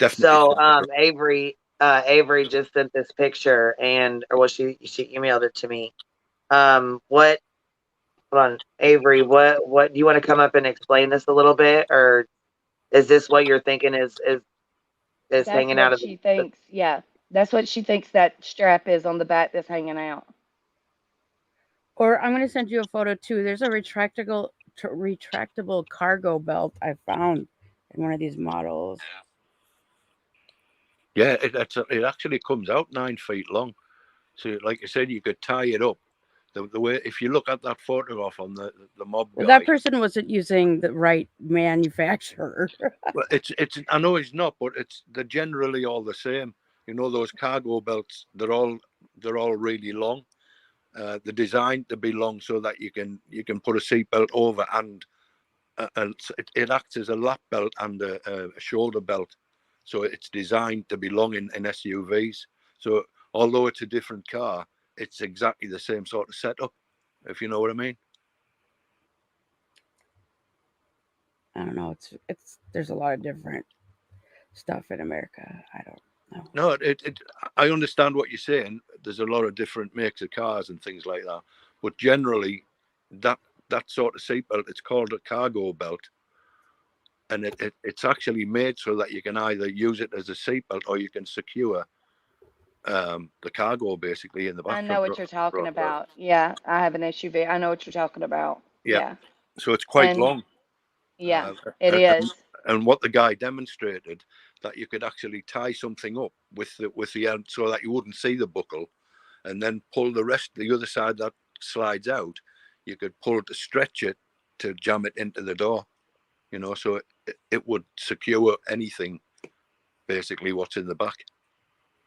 Definitely. So Avery just sent this picture, and or well, she emailed it to me. What hold on, Avery, what do you want to come up and explain this a little bit, or is this what you're thinking is That's hanging out what of she the thinks. Yeah. That's what she thinks that strap is on the back that's hanging out. Or I'm going to send you a photo too. There's a retractable cargo belt I found in one of these models. Yeah, it actually comes out 9 feet long. So, like I said, you could tie it up. The way, if you look at that photograph on the mob Well, that guy, person wasn't using the right manufacturer. well, it's I know he's not, but they're generally all the same. You know, those cargo belts, they're all really long. They're designed to be long so that you can put a seatbelt over, and it acts as a lap belt and a shoulder belt. So it's designed to be long in SUVs. So although it's a different car, it's exactly the same sort of setup, if you know what I mean. I don't know. It's there's a lot of different stuff in America. I don't know. No, I understand what you're saying. There's a lot of different makes of cars and things like that, but generally, that that sort of seatbelt, it's called a cargo belt, and it's actually made so that you can either use it as a seatbelt or you can secure the cargo basically in the I back know from what you're talking row. about. Yeah, I have an SUV. I know what you're talking about. Yeah, Yeah. so it's quite And long. yeah, Uh, it and, is. and what the guy demonstrated, that you could actually tie something up with the end so that you wouldn't see the buckle, and then pull the other side that slides out. You could pull to stretch it to jam it into the door. You know, so it would secure anything basically what's in the back.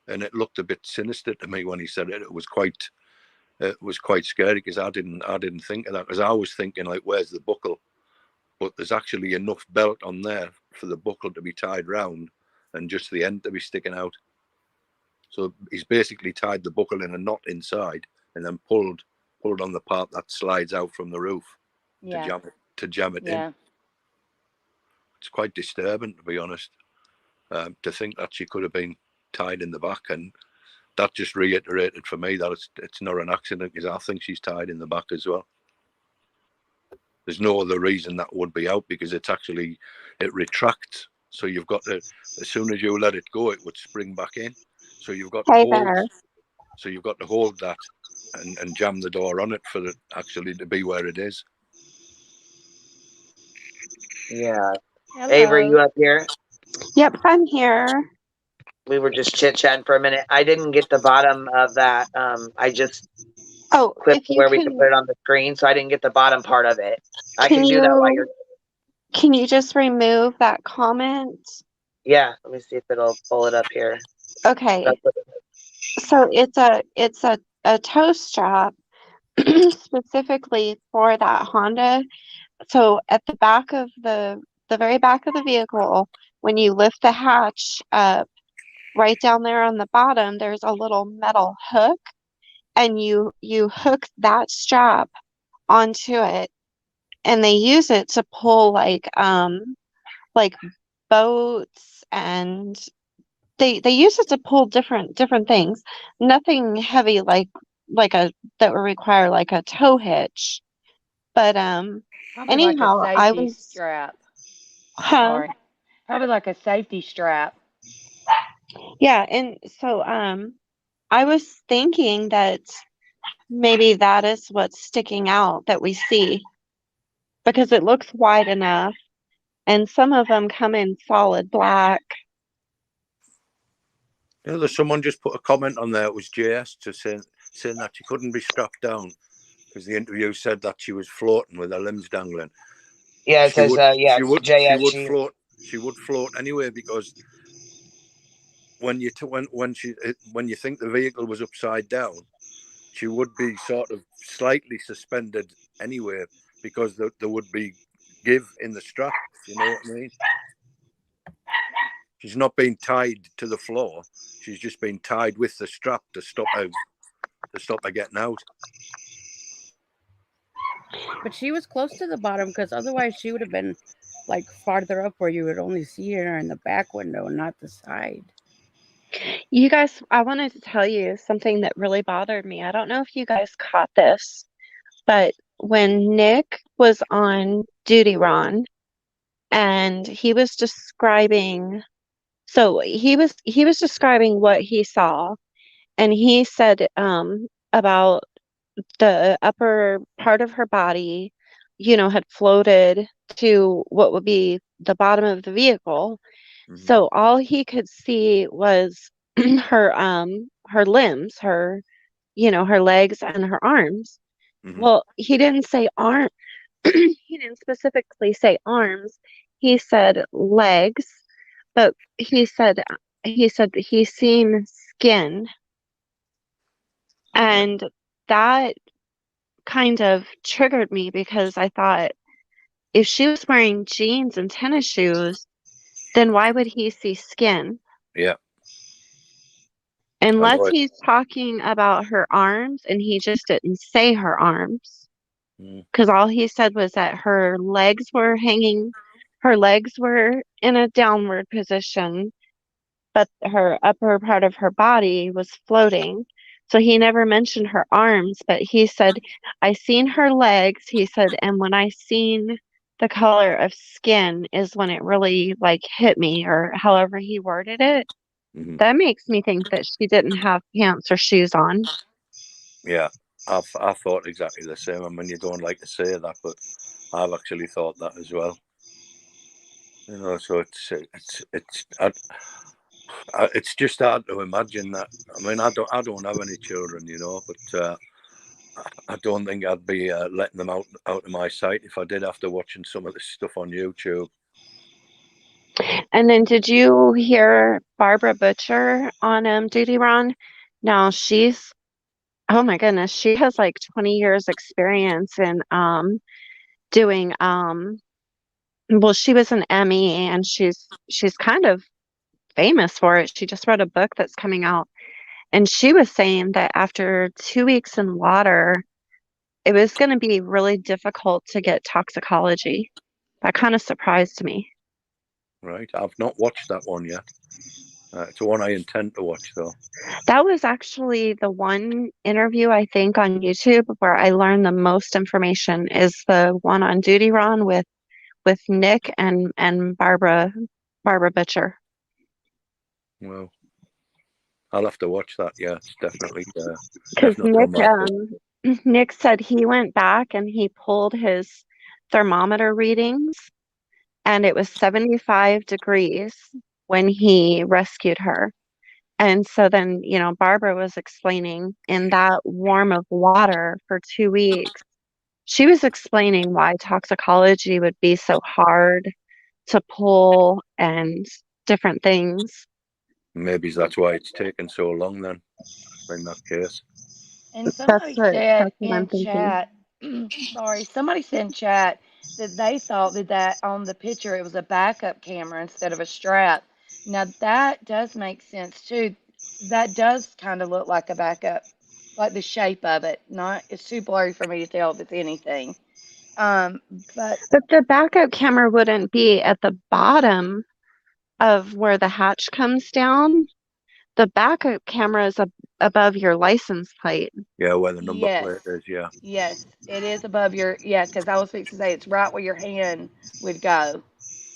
And it looked a bit sinister to me when he said it. It was quite scary because I didn't think of that, because I was thinking like, where's the buckle? But there's actually enough belt on there for the buckle to be tied round and just the end to be sticking out. So he's basically tied the buckle in a knot inside and then pulled on the part that slides out from the roof to Yeah. jam it in. Yeah. It's quite disturbing, to be honest, to think that she could have been tied in the back, and that just reiterated for me that it's not an accident, because I think she's tied in the back as well. There's no other reason that would be out, because it retracts. So you've got to, as soon as you let it go, it would spring back in. So you've got to hold that and jam the door on it for it actually to be where it is. Yeah. Hello. Avery, you up here? Yep, I'm here. We were just chit-chatting for a minute. I didn't get the bottom of that. I just clipped If you where we can put it on the screen, so I didn't get the bottom part of it. I can can do that while you're... Can you just remove that comment? Yeah, let me see if it'll pull it up here. Okay. That's what So it's a toe strap specifically for that Honda. So at the back of the very back of the vehicle, when you lift the hatch up, right down there on the bottom, there's a little metal hook, and you hook that strap onto it, and they use it to pull like boats, and they use it to pull different things. Nothing heavy like a that would require like a tow hitch. But Probably like a anyhow, I safety was strap. huh? Sorry. Probably like a safety strap. Yeah, and so I was thinking that maybe that is what's sticking out that we see, because it looks wide enough, and some of them come in solid black. You know, there's someone just put a comment on there. It was JS to saying that she couldn't be strapped down because the interview said that she was floating with her limbs dangling. Yeah, it says she would JS. float. She would float anyway, because when you think the vehicle was upside down, she would be sort of slightly suspended anyway, because there would be give in the strap. You know what I mean? She's not being tied to the floor. She's just been tied with the strap to stop her getting out. But she was close to the bottom, because otherwise she would have been like farther up where you would only see her in the back window, not the side. You guys, I wanted to tell you something that really bothered me. I don't know if you guys caught this, but when Nick was on duty, Ron, and he was describing, so he was describing what he saw, and he said about the upper part of her body, had floated to what would be the bottom of the vehicle. Mm-hmm. So all he could see was her limbs, her her legs and her arms. Mm-hmm. Well, he didn't say arm he didn't specifically say arms. He said legs, but he said that he's seen skin. And that kind of triggered me, because I thought, if she was wearing jeans and tennis shoes, then why would he see skin? Yeah. Unless he's talking about her arms and he just didn't say her arms. Because all he said was that her legs were hanging, her legs were in a downward position, but her upper part of her body was floating. So he never mentioned her arms, but he said, I seen her legs, he said, and when I seen the color of skin is when it really like hit me, or however he worded it. Mm-hmm. That makes me think that she didn't have pants or shoes on. Yeah, I thought exactly the same. I mean, you don't like to say that, but I've actually thought that as well. So it's just hard to imagine that. I mean, I don't have any children, but I don't think I'd be letting them out of my sight if I did, after watching some of this stuff on YouTube. And then, did you hear Barbara Butcher on Duty Ron? Now she's, oh my goodness, she has like 20 years experience in doing well, she was an Emmy, and she's kind of famous for it. She just wrote a book that's coming out, and she was saying that after 2 weeks in water, it was going to be really difficult to get toxicology. That kind of surprised me. Right, I've not watched that one yet. It's one I intend to watch, though. That was actually the one interview I think on YouTube where I learned the most information is the one on Duty Ron with Nick and Barbara Butcher. Well, I'll have to watch that. Yeah, it's definitely Because on my list. Nick said he went back and he pulled his thermometer readings and it was 75 degrees when he rescued her. And so then, Barbara was explaining in that warm of water for 2 weeks, she was explaining why toxicology would be so hard to pull and different things. Maybe that's why it's taken so long then, in that case. And somebody said That's what I'm in thinking. chat, sorry, somebody said in chat that they thought that on the picture it was a backup camera instead of a strap. Now that does make sense too. That does kind of look like a backup, like the shape of it. Not, it's too blurry for me to tell if it's anything. Um, but But the backup camera wouldn't be at the bottom of where the hatch comes down. The backup camera is above your license plate. Yeah, where the number yes, plate is, yeah. yes, it is above your, yeah, because I was fixing to say it's right where your hand would go.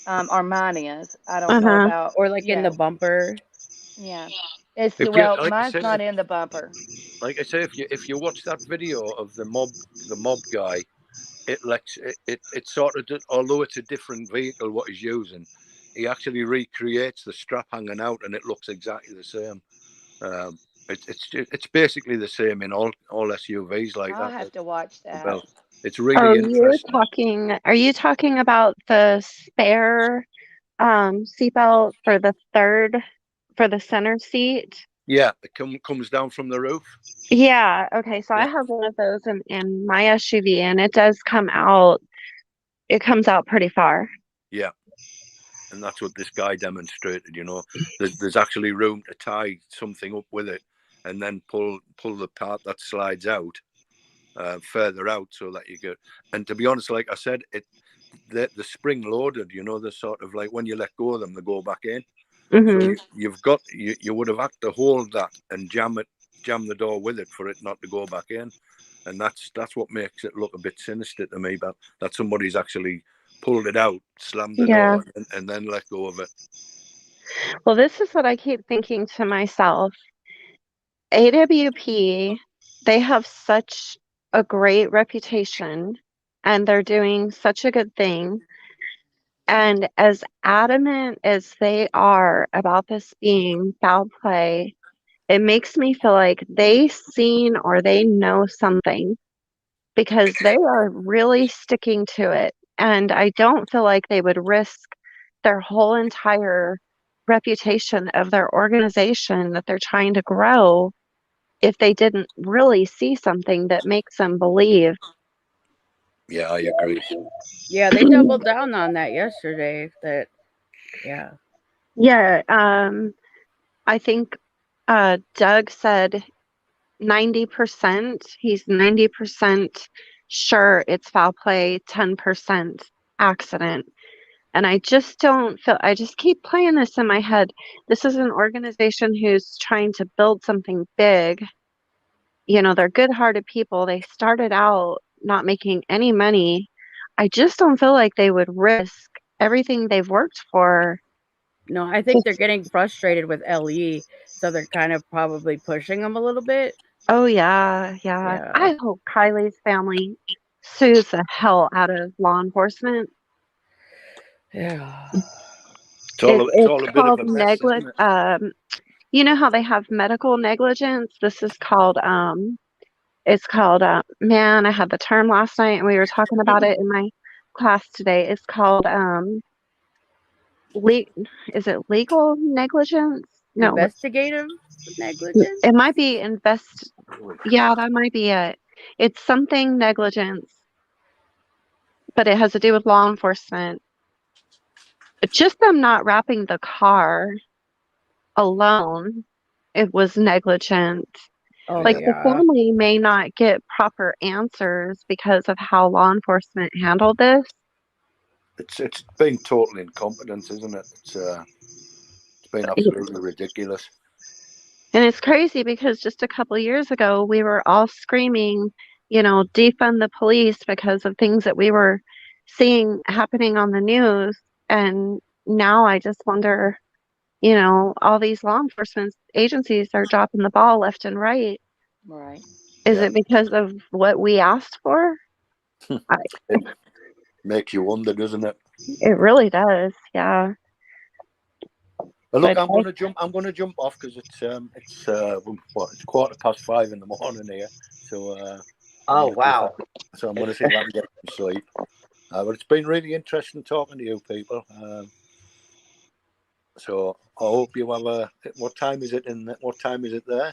Or mine is. I don't know Uh-huh. about, Or like in the yeah, bumper. yeah. It's If you well, like I mine's say, not in the bumper. if you watch that video of the mob guy, it sort of although it's a different vehicle what he's using, he actually recreates the strap hanging out and it looks exactly the same. It's basically the same in all SUVs like I'll that. have to watch that. Well, it's really Oh, interesting. are you talking about the spare seatbelt for the center seat? Yeah, it comes down from the roof. Yeah, okay. So I Yeah, have one of those in my SUV and it comes out pretty far. yeah, and that's what this guy demonstrated. There's actually room to tie something up with it, and then pull the part that slides out further out so that you get. And to be honest, like I said, the spring loaded. The sort of like when you let go of them, they go back in. So Hmm. you would have had to hold that and jam the door with it for it not to go back in, and that's what makes it look a bit sinister to me. But that somebody's actually pulled it out, slammed the Yeah. door, and then let go of it. Well, this is what I keep thinking to myself. AWP, they have such a great reputation and they're doing such a good thing. And as adamant as they are about this being foul play, it makes me feel like they seen or they know something because they are really sticking to it. And I don't feel like they would risk their whole entire reputation of their organization that they're trying to grow if they didn't really see something that makes them believe. Yeah, I agree. Yeah, they doubled down on that yesterday. That yeah. Yeah, I think Doug said 90%. He's 90% sure it's foul play, 10% accident. And I just don't feel, I just keep playing this in my head. This is an organization who's trying to build something big. They're good-hearted people. They started out not making any money. I just don't feel like they would risk everything they've worked for. No, I think they're getting frustrated with LE, so they're kind of probably pushing them a little bit. Oh, yeah, yeah. Yeah. I hope Kylie's family sues the hell out of law enforcement. Yeah. It's It's all a bit of called a mess, isn't it? you know how they have medical negligence? This is called, it's called, man, I had the term last night and we were talking about it in my class today. It's called, le is it legal negligence? No, Investigative negligence. it might be yeah, that might be it. It's something negligence, but it has to do with law enforcement. Just them not wrapping the car alone, it was negligent. Oh Like the yeah. family may not get proper answers because of how law enforcement handled this. It's been total incompetence, isn't it? It's been absolutely ridiculous. And it's crazy because just a couple years ago, we were all screaming, defund the police because of things that we were seeing happening on the news. And now I just wonder, all these law enforcement agencies are dropping the ball left and right. Right. Is Yeah. it because of what we asked for? It makes you wonder, doesn't it? It really does. Yeah. But look, But I'm gonna jump off because it's 5:15 in the morning here. So Oh, wow. So I'm gonna see if I can get some sleep. But it's been really interesting talking to you people. So I hope you have a. What time is it there?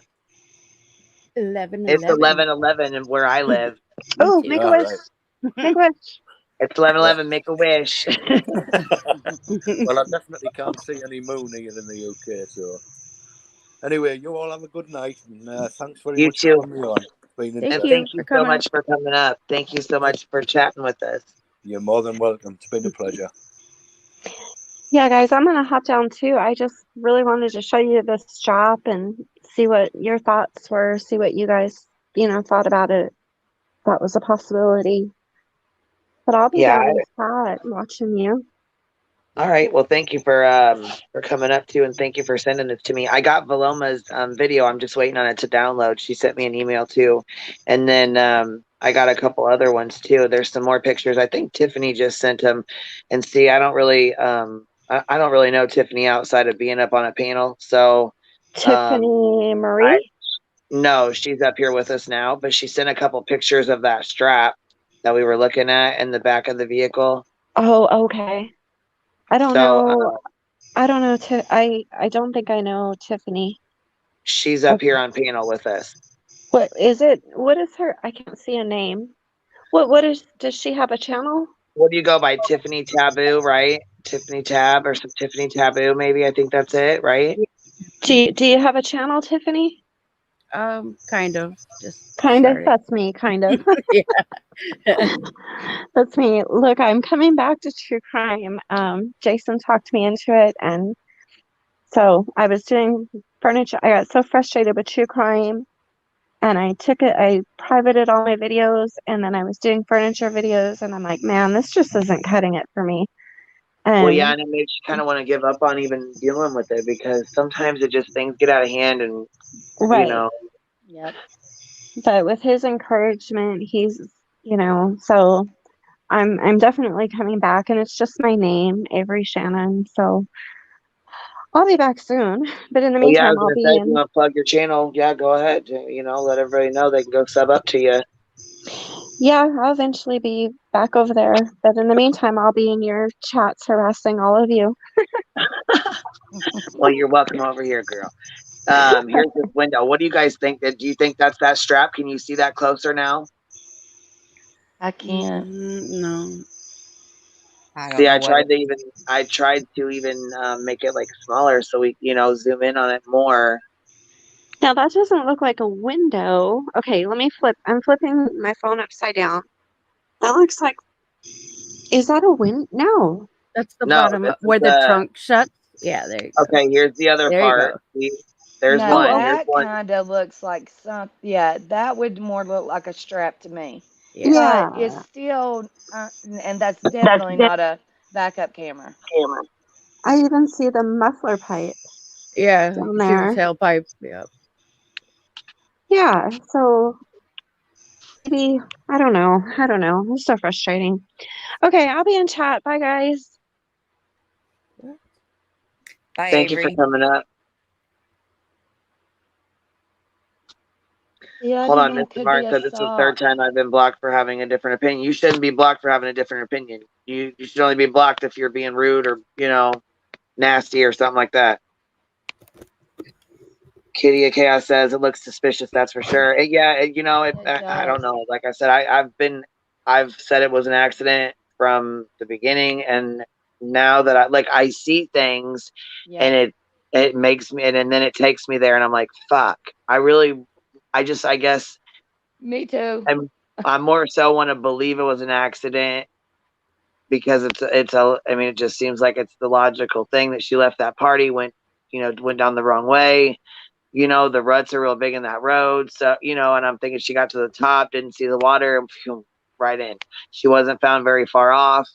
11, It's 11. 11:11 and where I live. Me oh, too. make a All wish. right. Make a wish. It's 11:11. Make a wish. Well, I definitely can't see any moon here in the UK. So anyway, you all have a good night, and thanks very You much for too. having me on. It's been Thank And interesting. you thank you for so coming up. much for coming up. Thank you so much for chatting with us. You're more than welcome. It's been a pleasure. Yeah, guys, I'm gonna hop down too. I just really wanted to show you this shop and see what your thoughts were, see what you guys, thought about it. That was a possibility. But I'll be Yeah. down in the chat watching you. All right. Well, thank you for coming up too, and thank you for sending this to me. I got Valoma's video. I'm just waiting on it to download. She sent me an email too, and then I got a couple other ones too. There's some more pictures. I think Tiffany just sent them. And see, I don't really I don't really know Tiffany outside of being up on a panel. So Tiffany I Marie? no, she's up here with us now. But she sent a couple pictures of that strap that we were looking at in the back of the vehicle. Oh, okay. I don't So know. I don't know. I don't think I know Tiffany. she's up here Okay. on panel with us. What is it? What is her? I can't see a name. Does she have a channel? What do you go by? Tiffany Taboo, right? Tiffany Tab or some Tiffany Taboo, maybe. I think that's it, right? Do you have a channel, Tiffany? Kind of. Just Kind of. started. That's me, kind of. Yeah. That's me. Look, I'm coming back to true crime. Jason talked me into it, and so I was doing furniture. I got so frustrated with true crime, and I privated all my videos, and then I was doing furniture videos, and I'm like, man, this just isn't cutting it for me. Well, yeah, And and it makes you kind of want to give up on even dealing with it because sometimes it just things get out of hand, and you right, know, Yep. but with his encouragement, so I'm definitely coming back, and it's just my name, Avery Shannon. So I'll be back soon. But in the well, yeah, I meantime, was I'll gonna be say if you in. want to plug your channel, yeah, go ahead. Let everybody know they can go sub up to you. Yeah, I'll eventually be back over there. But in the meantime, I'll be in your chats harassing all of you. Well, you're welcome over here, girl. Here's this window. What do you guys think? Do you think that's that strap? Can you see that closer now? I can't. No. I don't See, know what it I tried to even make it like smaller so we, zoom in on it more. Now that doesn't look like a window. Okay, let me flip. I'm flipping my phone upside down. That looks like. Is that a win? No. That's the No, bottom this is where the trunk shuts. Yeah, there you go. okay. Here's the other There you part. go. See, there's No, Oh, one. oh, Here's that one. kind of looks like yeah, that would more look like a strap to me. Yeah. But it's yeah. still, and that's That's definitely the not a backup camera. camera. I even see the muffler pipe Yeah. down You see the there. tailpipe. Yeah. Yeah, so maybe, I don't know. I don't know. It's so frustrating. Okay, I'll be in chat. Bye, guys. Bye, Thank you for Avery. coming up. Yeah, I Hold think on, it Mr. could be Mark a said this is the third sock. time I've been blocked for having a different opinion. You shouldn't be blocked for having a different opinion. You should only be blocked if you're being rude or nasty or something like that. Kitty of Chaos says it looks suspicious. That's for sure. It I don't does. know. Like I said, I've said it was an accident from the beginning, and now that I see things, and Yep. it makes me, and then it takes me there, and I'm like, fuck. I guess Me too. I'm more so want to believe it was an accident because I mean, it just seems like it's the logical thing that she left that party, went went down the wrong way. The ruts are real big in that road. So, and I'm thinking she got to the top, didn't see the water, and right in. She wasn't found very far off.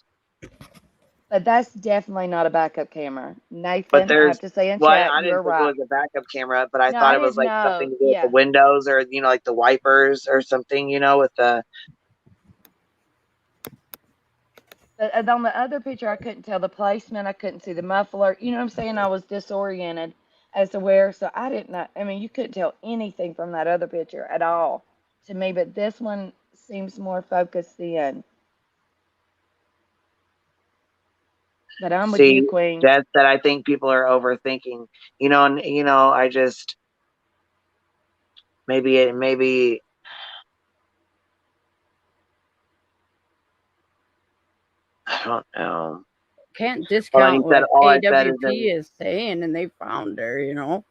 But that's definitely not a backup camera. But Nathan, I have there's, to say in well, chat, I you're didn't think it right. was a backup camera, but I No, thought I it was didn't like know. something to do with the Yeah. windows or, like the wipers or something, with the. But on the other picture, I couldn't tell the placement. I couldn't see the muffler. You know what I'm saying? I was disoriented as to where. So I didn't know. I mean, you couldn't tell anything from that other picture at all to me. But this one seems more focused in. But I'm with you, See, Queen. that's that I think people are overthinking, and, I just, maybe. I don't know. Can't Hold on, discount he said, what all I said is AWP is saying, and they found her.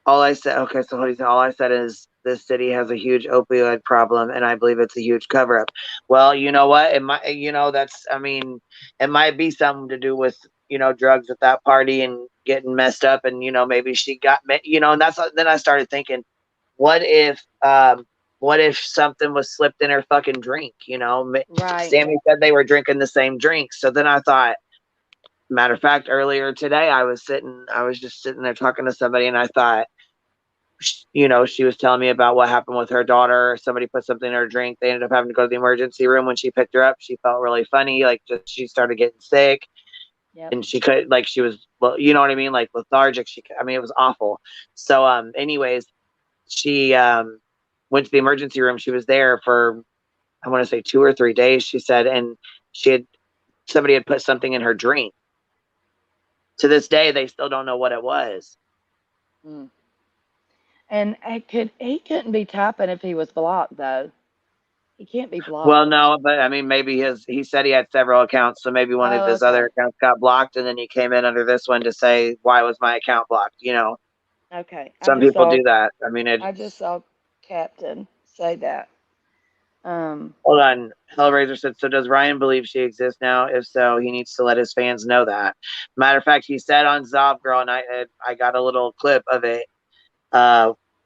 all I said, okay, so what he said, all I said is this city has a huge opioid problem, and I believe it's a huge cover up. Well, you know what? It might, it might be something to do with, drugs at that party and getting messed up, and, maybe she got, and then I started thinking, what if, something was slipped in her fucking drink, Right. Sammy said they were drinking the same drink. So then I thought, matter of fact, earlier today, I was just sitting there talking to somebody, and I thought, she was telling me about what happened with her daughter. Somebody put something in her drink. They ended up having to go to the emergency room. When she picked her up, she felt really funny. Like, just she started getting sick, Yep. and she could, like, she was, well, you know what I mean, like lethargic. It was awful. So, anyways, she went to the emergency room. She was there for, I want to say 2 or 3 days. She said, and somebody had put something in her drink. To this day, they still don't know what it was. Mm. And he couldn't be typing if he was blocked though. He can't be blocked. Well, no, but I mean, maybe he said he had several accounts, so maybe one of his other accounts got blocked, and then he came in under this one to say, why was my account blocked? Okay. Some people do that. I mean, I just saw Captain say that. Hold on. Hellraiser said, so does Ryan believe she exists now? If so, he needs to let his fans know that. Matter of fact, he said on Zob Girl, and I got a little clip of it.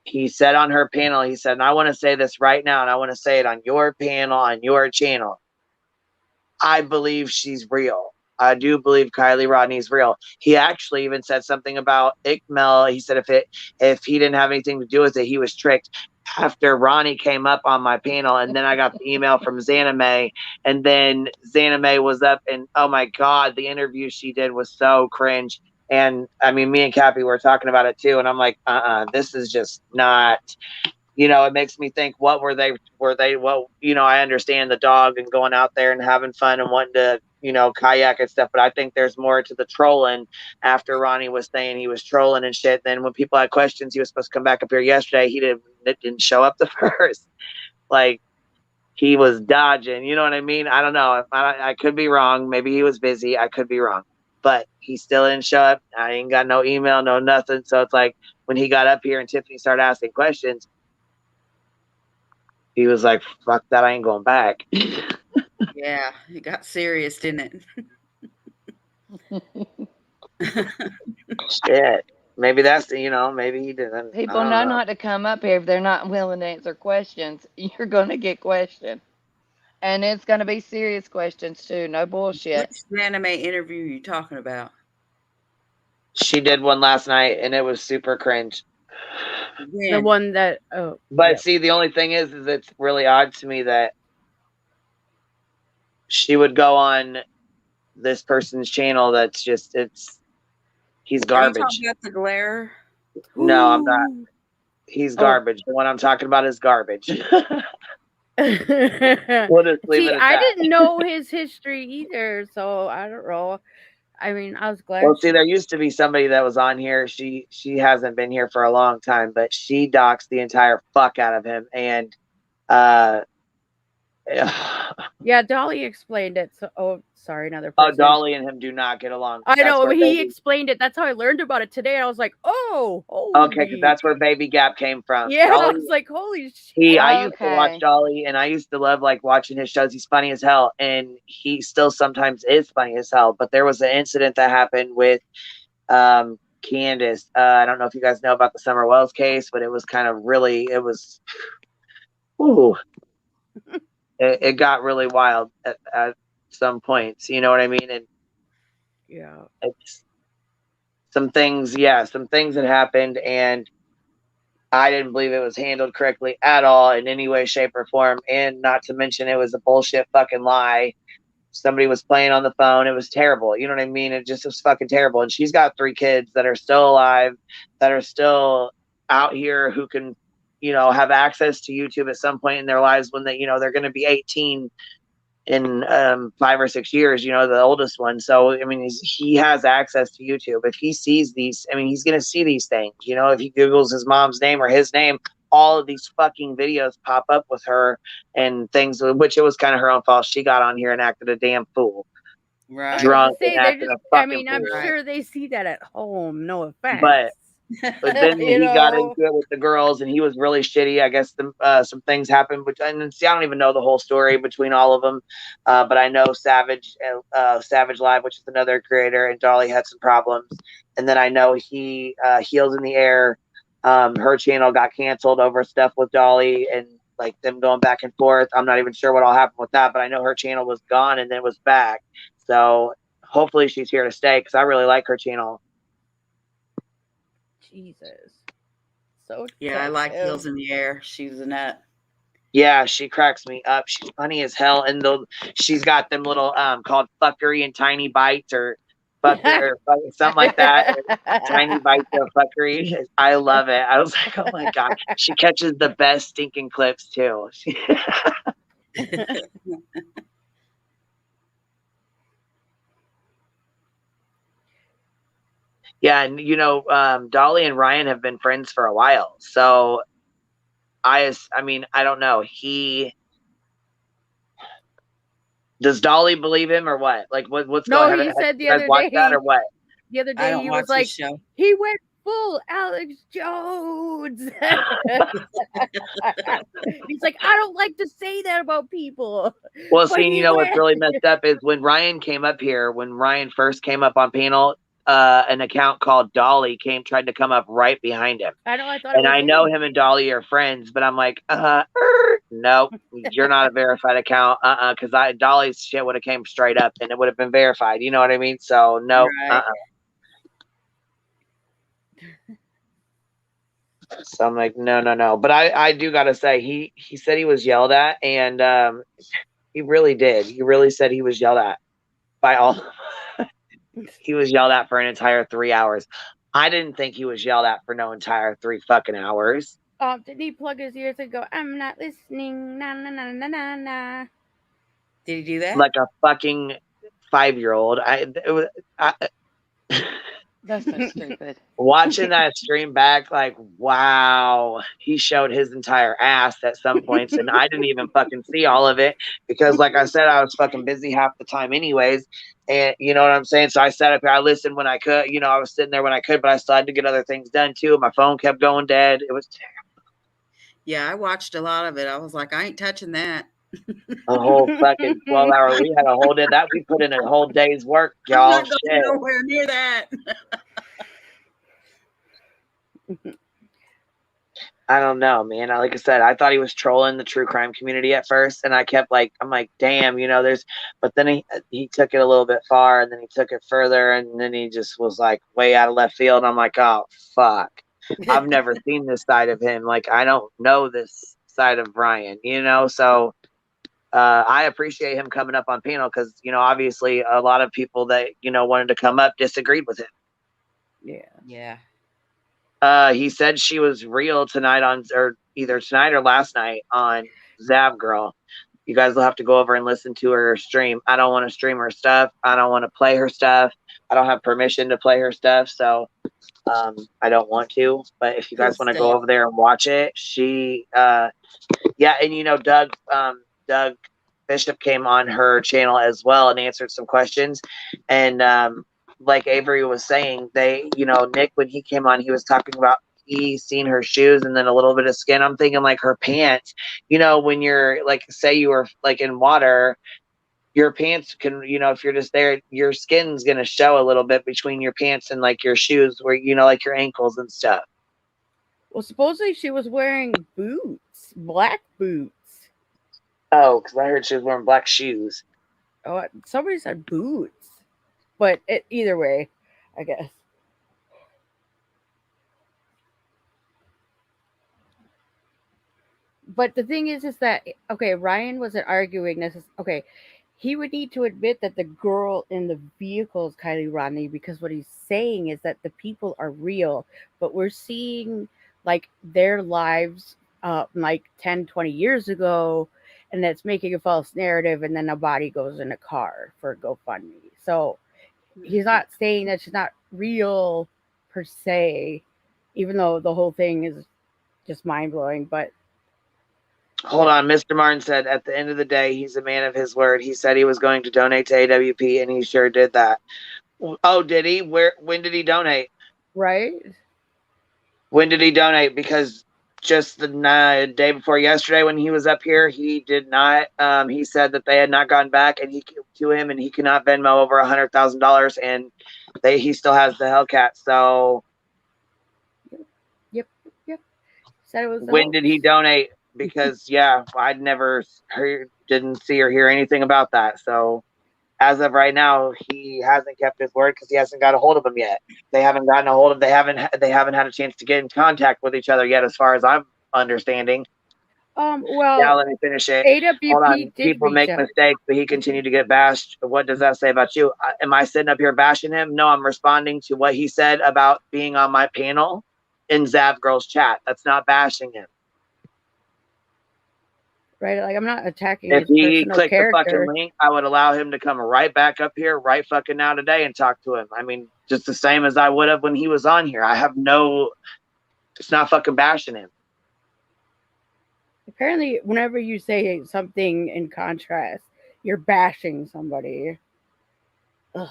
He said on her panel, he said, and I want to say this right now, and I want to say it on your panel, on your channel. I believe she's real. I do believe Kylie Rodney's real. He actually even said something about Ikmel. He said if he didn't have anything to do with it, he was tricked. After Ronnie came up on my panel, and then I got the email from Xana May, and then Xana May was up, and oh my God, the interview she did was so cringe. And I mean, me and Cappy were talking about it too, and I'm like, this is just not. It makes me think, what were they, well, I understand the dog and going out there and having fun and wanting to, kayak and stuff, but I think there's more to the trolling. After Ronnie was saying he was trolling and shit, then when people had questions, he was supposed to come back up here yesterday. He didn't show up the first. Like, he was dodging, you know what I mean? I don't know. I could be wrong. Maybe he was busy. I could be wrong. But he still didn't show up. I ain't got no email, no nothing. So it's like, when he got up here and Tiffany started asking questions, he was like, fuck that, I ain't going back. Yeah, it got serious, didn't it? Shit. Maybe that's, maybe he didn't. People know not to come up here if they're not willing to answer questions. You're going to get questioned. And it's going to be serious questions too. No bullshit. Which anime interview are you talking about? She did one last night, and it was super cringe. The one that, but see, the only thing is it's really odd to me that she would go on this person's channel that's just, he's garbage. Are you talking about the glare? No, I'm not. He's garbage. The one I'm talking about is garbage. We'll just leave it at I that. didn't know his history either, so I don't know. I mean, I was glad. Well, see, there used to be somebody that was on here. She hasn't been here for a long time, but she doxed the entire fuck out of him. And yeah, Dolly explained it. So, sorry, another person. Oh, Dolly and him do not get along. I know. He explained it. That's how I learned about it today. I was like, oh, holy. Okay, because that's where Baby Gap came from. Yeah, Dolly, I was like, holy shit. I used to watch Dolly, and I used to love watching his shows. He's funny as hell, and he still sometimes is funny as hell. But there was an incident that happened with Candace. I don't know if you guys know about the Summer Wells case, but it was kind of really, it was, ooh, it got really wild at some points. You know what I mean? And Yeah. it's some things had happened, and I didn't believe it was handled correctly at all in any way, shape, or form. And not to mention, it was a bullshit fucking lie. Somebody was playing on the phone. It was terrible. You know what I mean? It just was fucking terrible. And she's got 3 kids that are still alive, that are still out here, who can, have access to YouTube at some point in their lives when they're going to be 18 in 5 or 6 years, the oldest one. So, I mean, he has access to YouTube. If he sees these, I mean, he's going to see these things. If he Googles his mom's name or his name, all of these fucking videos pop up with her and things, which it was kind of her own fault. She got on here and acted a damn fool. Right. I was Drunk say, and they're acting just, a I fucking mean, I'm fool. sure they see that at home. No offense. But then You he got know? into it with the girls, and he was really shitty. I guess some things happened, and see, I don't even know the whole story between all of them, but I know Savage Live, which is another creator, and Dolly had some problems, and then I know he Heels in the Air. Her channel got canceled over stuff with Dolly and like them going back and forth. I'm not even sure what all happened with that, but I know her channel was gone and then was back. So hopefully she's here to stay, because I really like her channel. Jesus. So Yeah, I like excessive. Heels in the Air. She's a nut. Yeah, she cracks me up. She's funny as hell, and she's got them little called fuckery and tiny bites, or fucker or something like that. Tiny bites of fuckery. I love it. I was like, oh my god, she catches the best stinking clips too. Yeah, and Dolly and Ryan have been friends for a while, so I mean, I don't know. Does Dolly believe him or what? Like, what's No, going on? he Have said you the guys other watched that day. or what? The other I day don't he watch was the like, show. he went full Alex Jones. He's like, I don't like to say that about people. Well, But see, he what's went. really messed up is when Ryan came up here, when Ryan first came up on panel, an account called Dolly tried to come up right behind him. I know, I thought it And was I know him. him and Dolly are friends, but I'm like, nope, you're not a verified account. Because Dolly's shit would have came straight up and it would have been verified. You know what I mean? So no, Right. So I'm like, no. But I do gotta say, he said he was yelled at, and he really did. He really said he was yelled at by all. He was yelled at for an entire 3 hours. I didn't think he was yelled at for no entire 3 fucking hours. Did he plug his ears and go, I'm not listening, na na na na na na? Did he do that? Like a fucking 5-year-old. That's so stupid. Watching that stream back, like, wow, he showed his entire ass at some points, and I didn't even fucking see all of it because, like I said, I was fucking busy half the time, anyways. And you know what I'm saying? So I sat up here, I listened when I could, I was sitting there when I could, but I still had to get other things done too. My phone kept going dead. It was Yeah, I watched a lot of it. I was like, I ain't touching that. a whole fucking 12-hour. We had a whole day that we put in a whole day's work, I'm y'all. not going Shit. nowhere near that. I don't know, man. Like I said, I thought he was trolling the true crime community at first, and I kept I'm like, damn, but then he took it a little bit far, and then he took it further, and then he just was like way out of left field. I'm like, oh fuck, I've never seen this side of him. Like, I don't know this side of Brian, So I appreciate him coming up on panel because obviously a lot of people that wanted to come up disagreed with him. Yeah. He said she was real tonight or either tonight or last night on Zab Girl. You guys will have to go over and listen to her stream. I don't want to stream her stuff. I don't want to play her stuff. I don't have permission to play her stuff, so I don't want to. But if you guys want to go over there and watch it, she, yeah, and Doug Bishop came on her channel as well and answered some questions, and like Avery was saying, Nick, when he came on, he was talking about he seen her shoes and then a little bit of skin. I'm thinking like her pants, when you're like, say you were like in water your pants can, if you're just there, your skin's gonna show a little bit between your pants and like your shoes, where like your ankles and stuff. Well, supposedly she was wearing boots, black boots. Oh, because I heard she was wearing black shoes. Oh, somebody said boots, but either way, I guess. But the thing is that okay, Ryan wasn't arguing this. Okay, he would need to admit that the girl in the vehicle is Kylie Rodney, because what he's saying is that the people are real, but we're seeing like their lives like 10, 20 years ago, and that's making a false narrative, and then a body goes in a car for GoFundMe. So he's not saying that she's not real per se, even though the whole thing is just mind blowing. But Hold on. Mr. Martin said at the end of the day, he's a man of his word. He said he was going to donate to AWP, and he sure did that. Oh, did he? When did he donate? right? When did he donate? Because just the day before yesterday, when he was up here, he did not. He said that they had not gone back, and he cannot Venmo over $100,000, and he still has the Hellcat. So Yep, yep. Said it was a when did he hoax. donate? Because I'd never didn't see or hear anything about that. So as of right now, he hasn't kept his word because he hasn't got a hold of them yet. They haven't gotten a hold of. They haven't had a chance to get in contact with each other yet, as far as I'm understanding. Now Well, let me finish it. Hold AWP on. did People reach make out. mistakes, but he continued to get bashed. What does that say about you? Am I sitting up here bashing him? No, I'm responding to what he said about being on my panel in Zav Girl's chat. That's not bashing him. Right? Like I'm not attacking If his he personal clicked the fucking character. link, I would allow him to come right back up here right fucking now today and talk to him. I mean, just the same as I would have when he was on here. It's not fucking bashing him. Apparently, whenever you say something in contrast, you're bashing somebody. Ugh,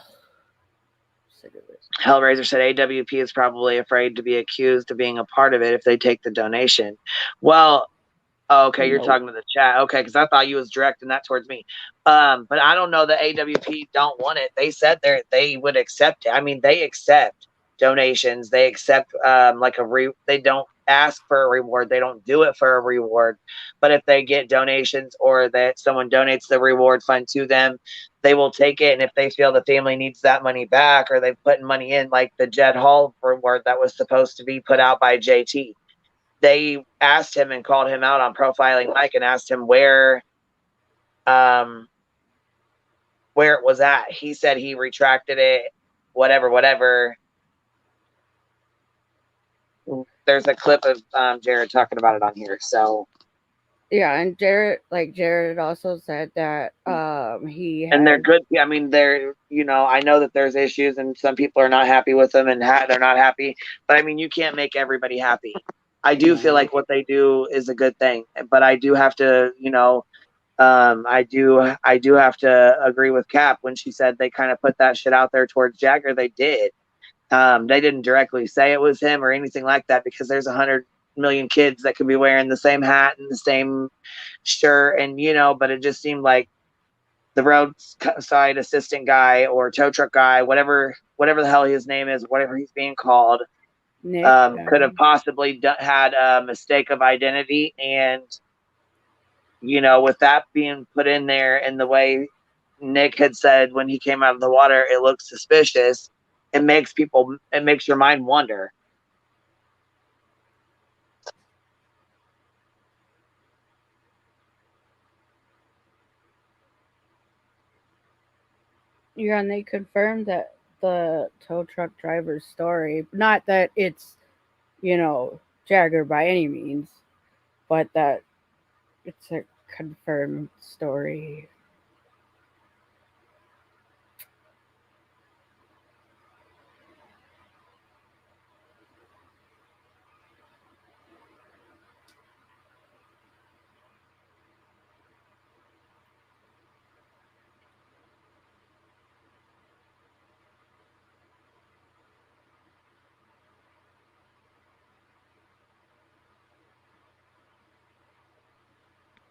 sick of it. Hellraiser said AWP is probably afraid to be accused of being a part of it if they take the donation. Well, oh, okay, you're Nope. talking to the chat. Okay, because I thought you was directing that towards me. But I don't know that AWP don't want it. They said they would accept it. I mean, they accept donations. They accept they don't ask for a reward. They don't do it for a reward. But if they get donations or that someone donates the reward fund to them, they will take it. And if they feel the family needs that money back, or they've put money in, like the Jed Hall reward that was supposed to be put out by JT, they asked him and called him out on Profiling Mike and asked him um where it was at. He said he retracted it, whatever. There's a clip of Jared talking about it on here. So Yeah, and Jared also said that he and they're had good. I mean, I know that there's issues and some people are not happy with them and they're not happy. But I mean, you can't make everybody happy. I do feel no. like what they do is a good thing, but I do have to, I do have to agree with Cap when she said they kind of put that shit out there towards Jagger. They did. They didn't directly say it was him or anything like that, because there's 100 million kids that could be wearing the same hat and the same shirt, and but it just seemed like the roadside assistant guy or tow truck guy, whatever the hell his name is, whatever he's being called, Nick. could have possibly had a mistake of identity. And with that being put in there and the way Nick had said when he came out of the water, it looks suspicious. It makes your mind wonder. Yeah, and they confirmed that the tow truck driver's story, not that it's, Jagger by any means, but that it's a confirmed story.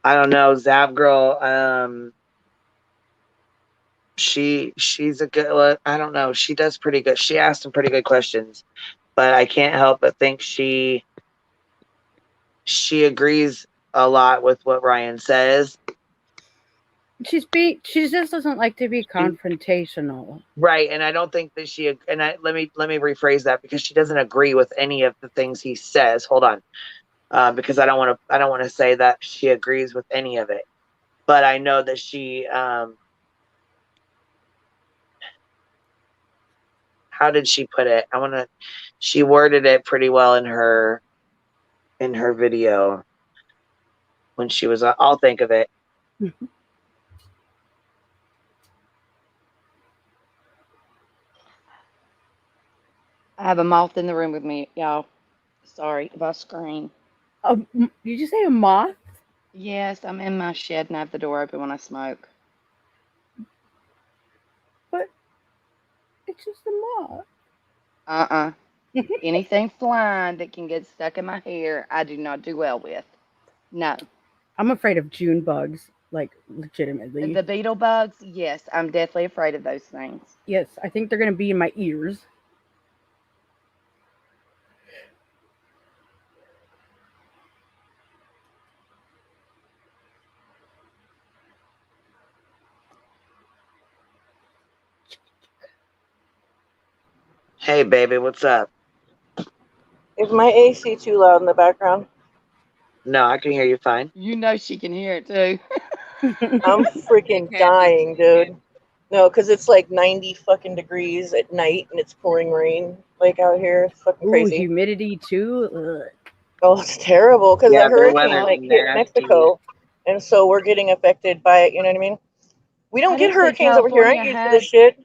I don't know, Zav Girl. she's a good. Well, I don't know. She does pretty good. She asked some pretty good questions, but I can't help but think she agrees a lot with what Ryan says. She just doesn't like to be confrontational. Right, and I don't think that let me rephrase that, because she doesn't agree with any of the things he says. Hold on. Because I don't want to say that she agrees with any of it. But I know that she how did she put it? She worded it pretty well in her video when she was I'll think of it. I have a moth in the room with me, y'all. Sorry if I scream. Did you say a moth? Yes, I'm in my shed and I have the door open when I smoke. But it's just a moth. Anything flying that can get stuck in my hair, I do not do well with. No. I'm afraid of June bugs, like legitimately. The beetle bugs, yes, I'm deathly afraid of those things. Yes, I think they're gonna be in my ears. Hey baby, what's up? Is my AC too loud in the background? No, I can hear you fine. You know she can hear it too. I'm freaking dying, dude. No, because it's like 90 fucking degrees at night and it's pouring rain like out here. It's fucking Ooh, crazy. humidity too. Ugh. Oh, it's terrible because Yeah, the their hurricane weather's like hit nasty. Mexico, and so we're getting affected by it. You know what I mean? We don't I get didn't think hurricanes over here. I ain't California used to had. this shit.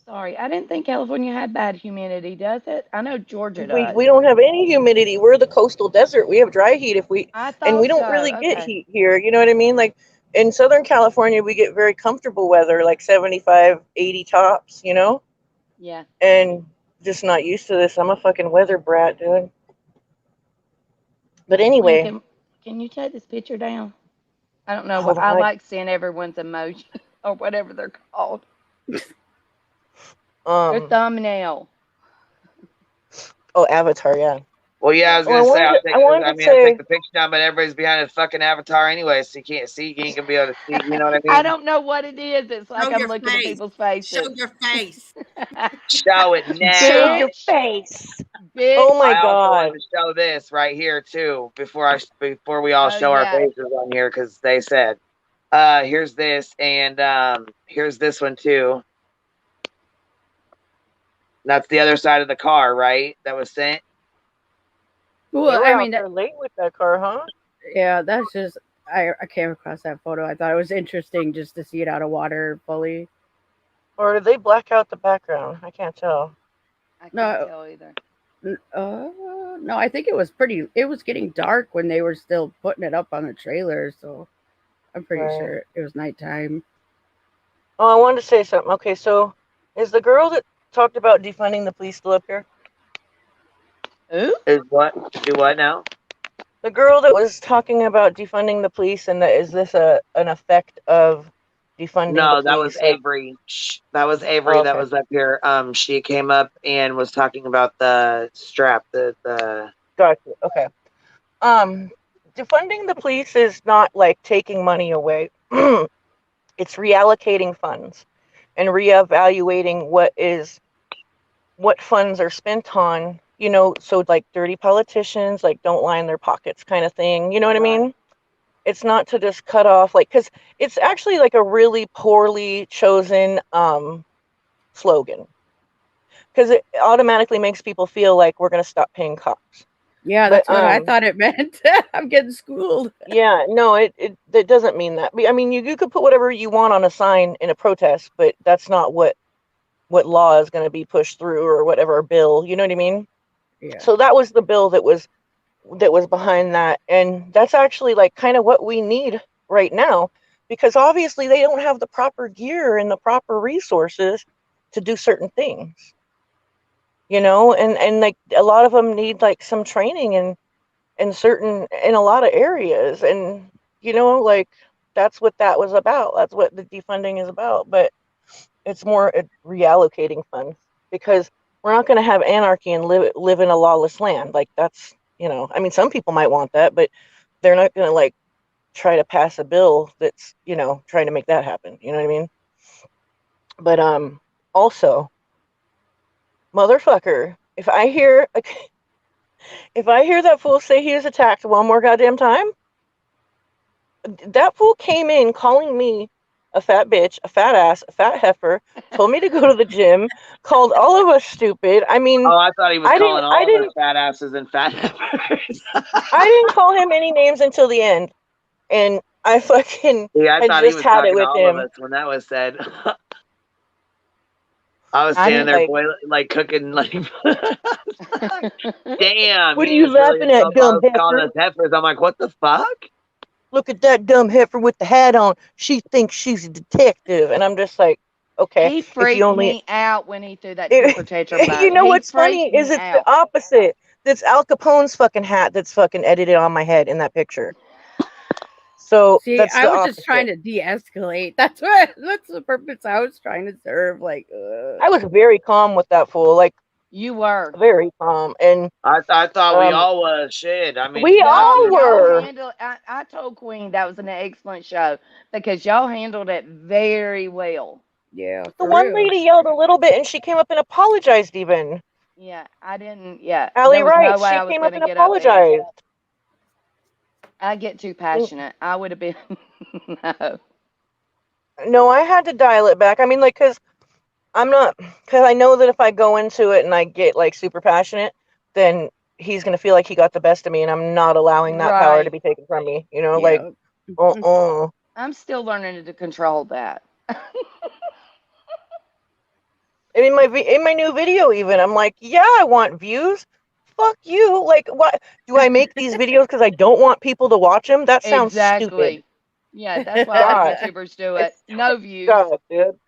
Sorry, I didn't think California had bad humidity, does it? I know Georgia does. We don't have any humidity. We're the coastal desert. We have dry heat I and we thought don't so. really get Okay. heat here. You know what I mean? Like in Southern California, we get very comfortable weather, like 75, 80 tops, you know? Yeah. And just not used to this. I'm a fucking weather brat, dude. But Queen, anyway, can you take this picture down? I don't know what hold on. I like seeing everyone's emoji or whatever they're called. Their thumbnail. Oh, Avatar, yeah. Well, yeah, I was gonna say I wanted I to mean, I'll take say, the picture down, but everybody's behind a fucking avatar anyway, so you can't see. You ain't gonna be able to see. You know what I I mean? don't know what it is. It's like Show I'm your looking at face. people's faces. Show your face. Show it show now. your face. Bitch. Oh my I also god. wanted to show this right here too before we all Oh, show our yeah. faces on here, because they said, here's this, and here's this one too. That's the other side of the car, right? That was sent. They Well, were I out mean, there late with that car, huh? yeah, that's just I came across that photo. I thought it was interesting just to see it out of water fully. Or did they black out the background? I can't tell. I can't No, tell either. no, I think it was pretty. It was getting dark when they were still putting it up on the trailer, so I'm pretty Right. sure it was nighttime. Oh, I wanted to say something. Okay, so is the girl that talked about defunding the police still up here? Ooh. Is what? Do what now? The girl that was talking about defunding the police, and that is this an effect of defunding the No, that was police? Like, Avery. That was Avery. oh, That okay. was up here. She came up and was talking about the strap. The Gotcha. Okay. Defunding the police is not like taking money away. It's reallocating funds and reevaluating what funds are spent on, so like dirty politicians, like don't line their pockets kind of thing. You know what I Right. mean? It's not to just cut off, like, because it's actually like a really poorly chosen slogan, because it automatically makes people feel like we're going to stop paying cops. Yeah, But that's what I thought it meant. I'm getting schooled. yeah, no, it doesn't mean that. I mean, you could put whatever you want on a sign in a protest, but that's not what law is going to be pushed through, or whatever bill. You know what I mean? Yeah. So that was the bill that was behind that, and that's actually like kind of what we need right now, because obviously they don't have the proper gear and the proper resources to do certain things. And like a lot of them need like some training in a lot of areas, and like that's what that was about. That's what the defunding is about. But It's more reallocating funds, because we're not going to have anarchy and live in a lawless land. Like, that's, I mean, some people might want that, but they're not going to like try to pass a bill that's, trying to make that happen. You know what I mean? But also, motherfucker, if I hear that fool say he was attacked one more goddamn time, that fool came in calling me a fat bitch, a fat ass, a fat heifer, told me to go to the gym, called all of us stupid. I mean, Oh, I thought he was I calling didn't, I all of us didn't, fat asses and fat heifers. I didn't call him any names until the end, and I fucking Yeah, I had thought he just was had it talking to with all of him. us when that was said. I was I standing didn't there Like, boiling, like cooking, like, damn, what are he you just really laughing at, dumb calling heifer? us heifers. I'm like, what the fuck? Look at that dumb heifer with the hat on. She thinks she's a detective, and I'm just like, okay, He if you freaked only me out when he threw that temper tantrum you back. know He what's freaked funny is me it's the out. opposite. That's Al Capone's fucking hat that's fucking edited on my head in that picture. So See, that's I the was just trying opposite. to de-escalate. That's the purpose I was trying to serve. Like, I was very calm with that fool, like You were. very calm, and I thought we um, all was. Shit. I mean, we fuck all it. Y'all were. handled. I told Queen that was an excellent show because y'all handled it very well. yeah, The for one real. lady yelled a little bit, and she came up and apologized. Even Yeah, I didn't. Yeah, Allie there was Wright, no way she I was came going up to and get up there. apologized. I get too passionate. I would have been. No. No, I had to dial it back. I mean, like, because I know that if I go into it and I get like super passionate, then he's gonna feel like he got the best of me, and I'm not allowing that power to Right. be taken from me. Like, Yeah. I'm still learning to control that. And in my new video, even I'm like, yeah, I want views. Fuck you. Like, what do I make these videos because I don't want people to watch them? That sounds stupid. Exactly. Yeah, that's why all the God, YouTubers do it. it's No views. God, dude.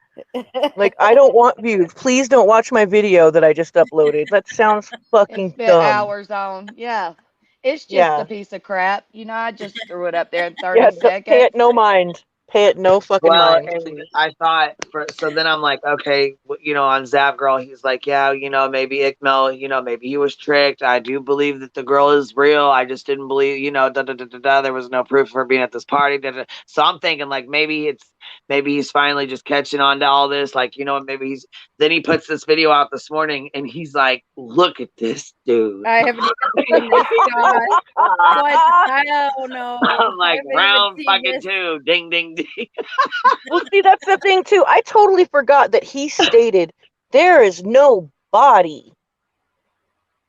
Like, I don't want views. Please don't watch my video that I just uploaded. That sounds And fucking spent dumb. hours on. Yeah. It's just a Yeah, piece of crap. I just threw it up there in 30 yeah. Pay it seconds. no mind. Pay it no fucking Well, mind, and please. I thought so then I'm like, okay, on Zap Girl, he's like, yeah, maybe Ickmel, maybe he was tricked. I do believe that the girl is real. I just didn't believe, da da da da da. There was no proof of her being at this party. Da, da. So I'm thinking like maybe he's finally just catching on to all this. Like, maybe then he puts this video out this morning and he's like, look at this dude. I haven't even seen this guy. What? Hell no. I'm I like, haven't even round seen fucking this. two, ding ding ding. Well, see, that's the thing too. I totally forgot that he stated there is no body.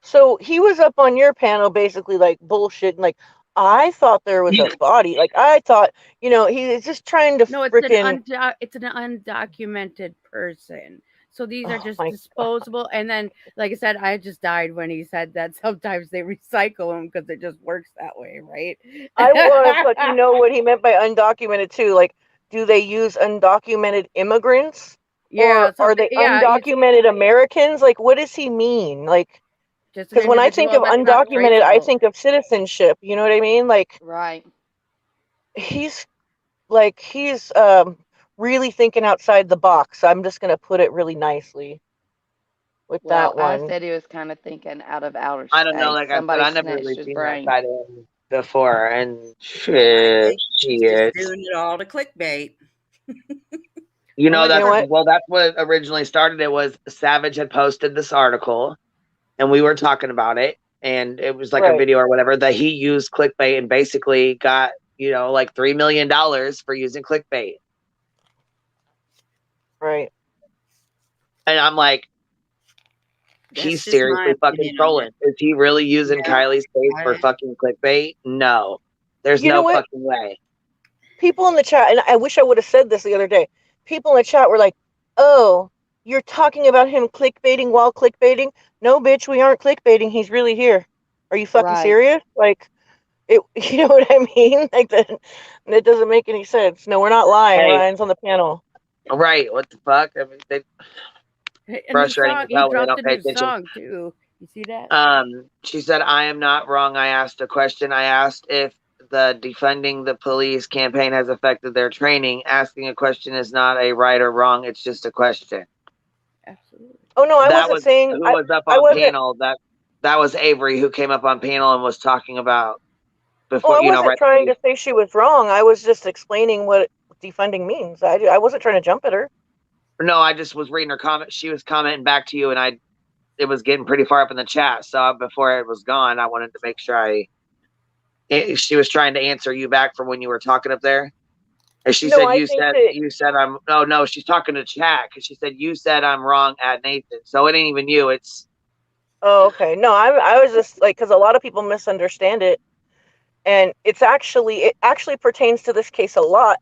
So he was up on your panel basically like bullshit, and like, I thought there was a body. Like, I thought, he's just trying to No, freaking. it's an undocumented person. So these are Oh just my God. disposable. And then, like I said, I just died when he said that sometimes they recycle them because it just works that way, right? I want to fucking know what he meant by undocumented too. Like, do they use undocumented immigrants? Yeah, Or so are they it's undocumented Americans? Like, what does he mean? Like, just an because when I think individual of that's not undocumented, I traceable. think of citizenship. You know what I mean? Like, Right. he's he's really thinking outside the box. I'm just gonna put it really nicely with Well, that I one. said he was kind of thinking out of outer I don't know. space. Like I said, Somebody I never snatched really his seen that brain. side of him before, and I shit, think he's just shit. doing it all to clickbait. Well, You know what? That's what originally started it. Was Savage had posted this article, and we were talking about it, and it was like a Right, video or whatever that he used clickbait and basically got like $3 million for using clickbait, right. and I'm like, That's he's just my seriously fucking opinion on trolling. it. Is he really using Yeah, Kylie's face for I, fucking clickbait? No, there's You know no what? fucking way. People in the chat, and I wish I would have said this the other day. People in the chat were like, "Oh, you're talking about him clickbaiting while clickbaiting." No, bitch, we aren't clickbaiting. He's really here. Are you fucking right. serious? Like, it. You know what I mean? Like that doesn't make any sense. No, we're not lying. Hey, Ryan's on the panel. right? What the fuck? I mean, they A new frustrating song. as He hell when they dropped don't a pay new attention. song too. You see that? She said, I am not wrong. I asked a question. I asked if the defunding the police campaign has affected their training. Asking a question is not a right or wrong. It's just a question. Absolutely. Oh no, I That wasn't was saying who was up I on wasn't. panel. That was Avery who came up on panel and was talking about Oh, before, I you know, wasn't right. trying to say she was wrong. I was just explaining what defunding means. I wasn't trying to jump at her. No, I just was reading her comment. She was commenting back to you, and it was getting pretty far up in the chat. So before it was gone, I wanted to make sure she was trying to answer you back from when you were talking up there. And she No, said, I think that you said I'm, no, she's talking to chat because she said, you said I'm wrong at Nathan. So it ain't even you. It's, Oh, okay. No, I was just like, because a lot of people misunderstand it, and it actually pertains to this case a lot,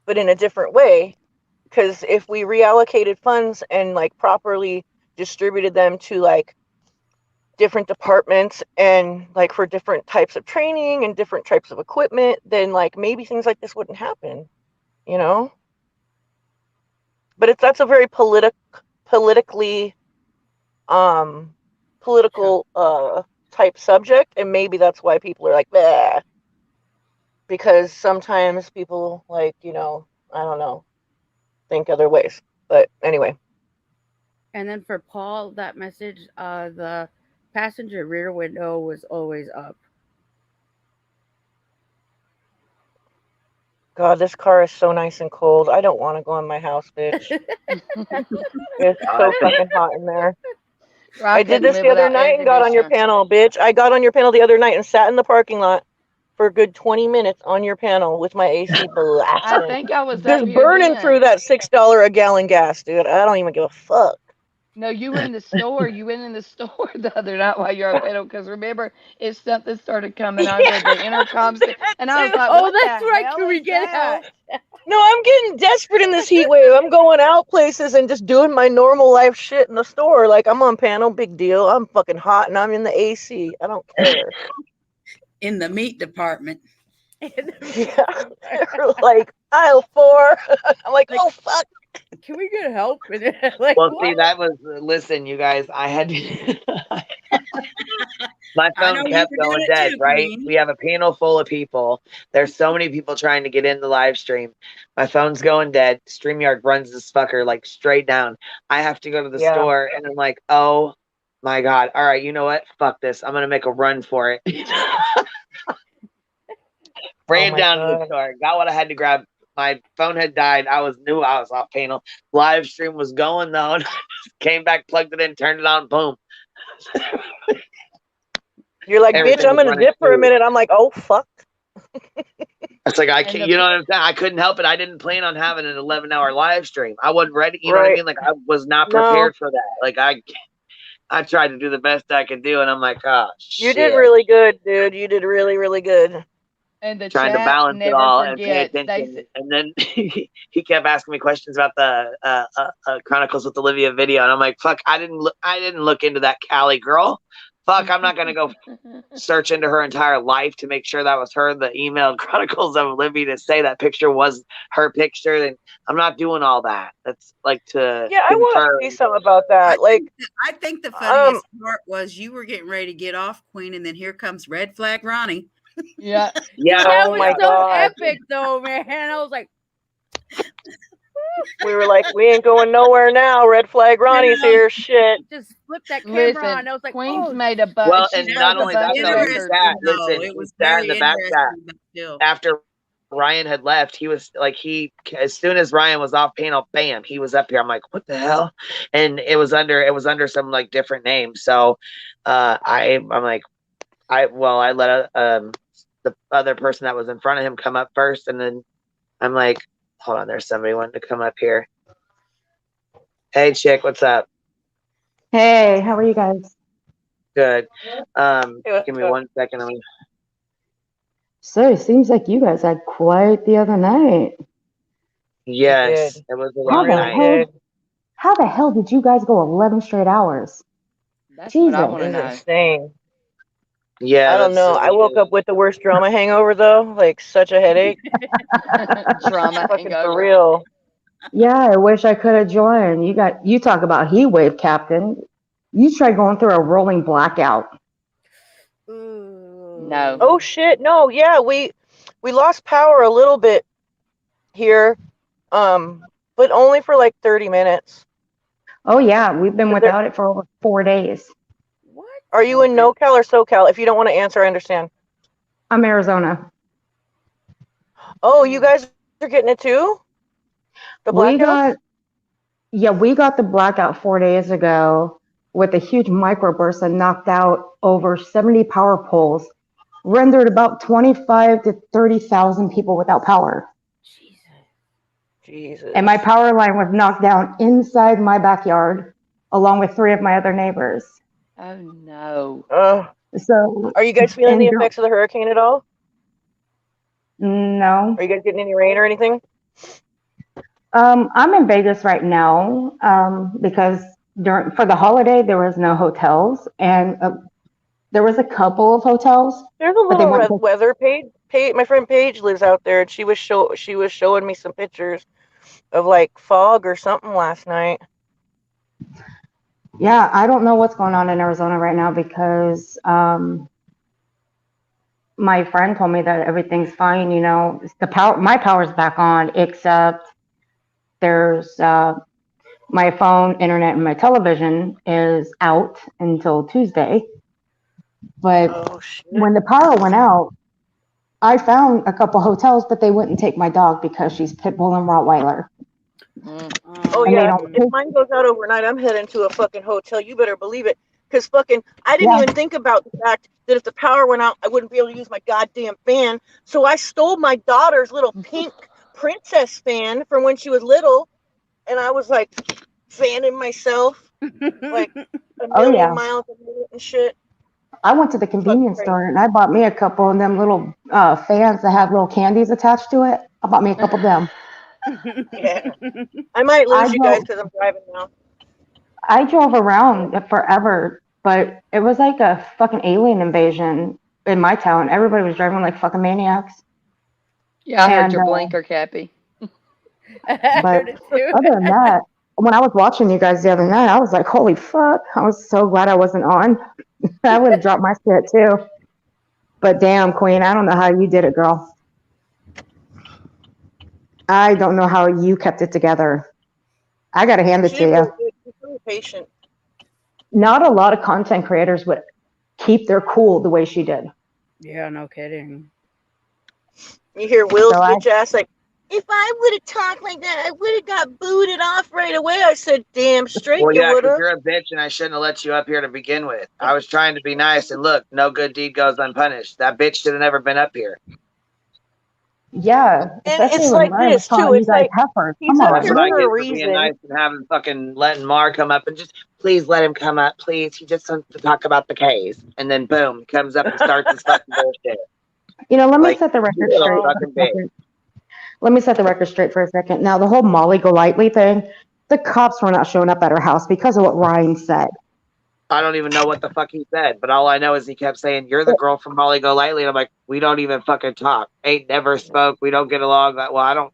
but in a different way. Because if we reallocated funds and like properly distributed them to like different departments and like for different types of training and different types of equipment, then like maybe things like this wouldn't happen, you know. But that's a very politically political type subject, and maybe that's why people are like, bah, because sometimes people like, you know, I don't know, think other ways. But anyway. And then for Paul, that message, the passenger rear window was always up. God, this car is so nice and cold. I don't want to go in my house, bitch. It's so fucking hot in there. I did this the other night and got on your panel, bitch. I got on your panel the other night and sat in the parking lot for a good 20 minutes on your panel with my AC blasting. I think I was just up here burning then. through that $6 a gallon gas, dude. I don't even give a fuck. No, you were in the store. You went in the store the other night while you were on panel because remember, if something started coming over the intercoms, and I was like, oh, "What that's the right. hell Can we is get that?" out? No, I'm getting desperate in this heat wave. I'm going out places and just doing my normal life shit in the store. Like, I'm on panel, big deal. I'm fucking hot and I'm in the AC. I don't care. In the meat department. Yeah. Like, aisle 4. I'm like, oh, fuck. Can we get help? Like, well, what? see, that was, listen, you guys, I had my phone kept going dead, too, right? Queen. We have a panel full of people. There's so many people trying to get in the live stream. My phone's going dead. StreamYard runs this fucker like straight down. I have to go to the store, and I'm like, oh my God. All right, you know what? Fuck this. I'm going to make a run for it. Ran down to the store, got what I had to grab. My phone had died. Knew I was off panel. Live stream was going though. Came back, plugged it in, turned it on, boom. You're like, bitch, I'm gonna dip for a minute. I'm like, oh fuck. It's like I can't, you know what I'm saying? I couldn't help it. I didn't plan on having an 11-hour live stream. I wasn't ready. You know what I mean? Like I was not prepared for that. Like I tried to do the best I could do, and I'm like, oh shit. You did really good, dude. You did really, really good. And the Trying to chat balance it never all and pay forgets. attention. And then he kept asking me questions about the Chronicles with Olivia video, and I'm like, fuck, I didn't look into that Cali girl. Fuck, I'm not gonna go search into her entire life to make sure that was her. The emailed Chronicles of Olivia to say that picture was her picture, and I'm not doing all that. That's like to I want to see something about that. I think the funniest part was you were getting ready to get off, Queen, and then here comes Red Flag Ronnie. Yeah. That was so epic, though, man. I was like, we were like, we ain't going nowhere now. Red Flag Ronnie's here. Shit. Just flip that camera on. I was like, Queen's oh, made a bunch. Well, and not only that, though, he sat. Listen, it was he sat in the back still. after Ryan had left. He was like, as soon as Ryan was off panel, bam, he was up here. I'm like, what the hell? And it was under some like different name. So, I'm like, I let the other person that was in front of him come up first, and then I'm like, hold on, there's somebody wanting to come up here. Hey, chick, what's up? Hey, how are you guys? Good. Give me 1 second. So it seems like you guys had quite the other night. Yes, it was a long night. How the hell did you guys go 11 straight hours? That's Jesus. what I want to know. Insane. Yeah, I don't know. I woke up with the worst drama hangover though, like such a headache. Drama fucking hangover. for real. Yeah, I wish I could have joined. You talk about heat wave, Captain. You tried going through a rolling blackout. No. Oh shit, no, yeah, We lost power a little bit here, but only for like 30 minutes. Oh yeah, we've been without it for over 4 days. What? Are you in NoCal or SoCal? If you don't want to answer, I understand. I'm Arizona. Oh, you guys are getting it too? The We blackouts? we got the blackout 4 days ago with a huge microburst that knocked out over 70 power poles, rendered about 25 to 30,000 people without power. Jesus. And my power line was knocked down inside my backyard, along with 3 of my other neighbors. Oh no. So, Are you guys feeling the and effects of the hurricane at all? no. Are you guys getting any rain or anything? I'm in Vegas right now because for the holiday there was no hotels, and there was a couple of hotels, There's a but they little went to, weather page. My friend Paige lives out there, and she was showing me some pictures of like fog or something last night. yeah, I don't know what's going on in Arizona right now because my friend told me that everything's fine. You know, my power's back on, except there's my phone, internet, and my television is out until Tuesday. But when the power went out, I found a couple hotels, but they wouldn't take my dog because she's pit bull and Rottweiler. Oh And they yeah, don't if mine goes out overnight, I'm heading to a fucking hotel. You better believe it. Because I didn't even think about the fact that if the power went out, I wouldn't be able to use my goddamn fan. So I stole my daughter's little pink princess fan from when she was little, and I was like fanning myself like a million miles a minute and shit. I went to the convenience store and I bought me a couple of them little fans that have little candies attached to it. I bought me a couple of them. Yeah, I might lose you guys because I'm driving now. I drove around forever, but it was like a fucking alien invasion in my town. Everybody was driving like fucking maniacs. Yeah, I heard your blinker, Cappy. But other than that, when I was watching you guys the other night, I was like, holy fuck. I was so glad I wasn't on. I would have dropped my shit too. But damn, Queen, I don't know how you did it, girl. I don't know how you kept it together. I got to hand it to you. She's really patient. Not a lot of content creators would keep their cool the way she did. Yeah, no kidding. You hear Will's bitch ass like, if I would have talked like that, I would have got booted off right away. I said, damn straight well, you yeah, would have. you're a bitch, and I shouldn't have let you up here to begin with. I was trying to be nice, and look, no good deed goes unpunished. That bitch should have never been up here. Yeah, and it's like this too. It's like he's up here for for a reason. Being nice and having letting Mar come up and just please let him come up, please. He just wants to talk about the case, and then boom, he comes up and starts his fucking bullshit. You know, let me set the record straight for a second. Let me set the record straight for a second. Now, the whole Molly Golightly thing, the cops were not showing up at her house because of what Ryan said. I don't even know what the fuck he said, but all I know is he kept saying, "You're the girl from Molly Golightly." And I'm like, we don't even fucking talk. Ain't never spoke. We don't get along. Well, I don't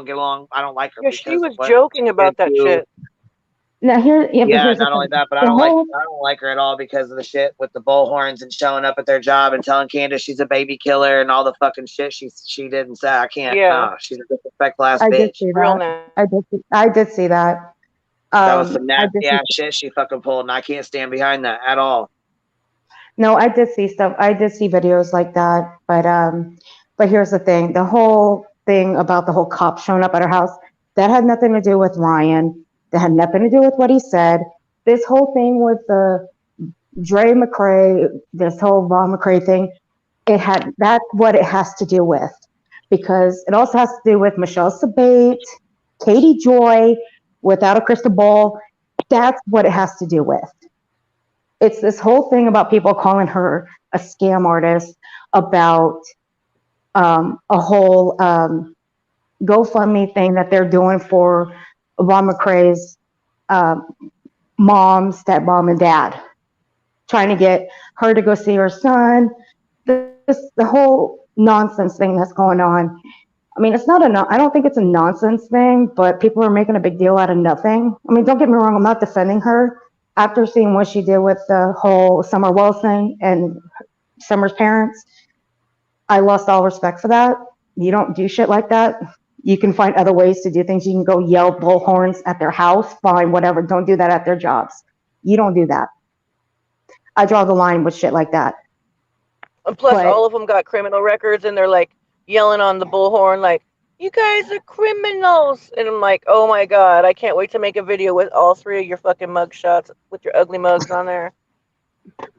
get along. I don't like her. Yeah, she was joking about that shit. Now here's not only that, but I don't like her at all because of the shit with the bullhorns and showing up at their job and telling Candace she's a baby killer and all the fucking shit she did and said. I can't. Yeah, she's a disrespectful ass bitch. Did see that. I did see that. That was some nasty ass shit she fucking pulled, and I can't stand behind that at all. No, I did see stuff. I did see videos like that, but here's the thing: the whole thing about the whole cop showing up at her house, that had nothing to do with Ryan. That had nothing to do with what he said. This whole thing with the Dre McCrae, this whole Ron McCrae thing, that's what it has to do with, because it also has to do with Michelle Sabate, Katie Joy, without a crystal ball. That's what it has to do with. It's this whole thing about people calling her a scam artist, about a whole GoFundMe thing that they're doing for Ron McCrae's mom, stepmom, and dad, trying to get her to go see her son. The whole nonsense thing that's going on. I mean, I don't think it's a nonsense thing, but people are making a big deal out of nothing. I mean, don't get me wrong, I'm not defending her. After seeing what she did with the whole Summer Wells thing and Summer's parents, I lost all respect for that. You don't do shit like that. You can find other ways to do things. You can go yell bullhorns at their house, fine, whatever. Don't do that at their jobs. You don't do that. I draw the line with shit like that. And plus, But all of them got criminal records, and they're like yelling on the bullhorn, like, "You guys are criminals!" And I'm like, "Oh my god, I can't wait to make a video with all 3 of your fucking mug shots with your ugly mugs on there."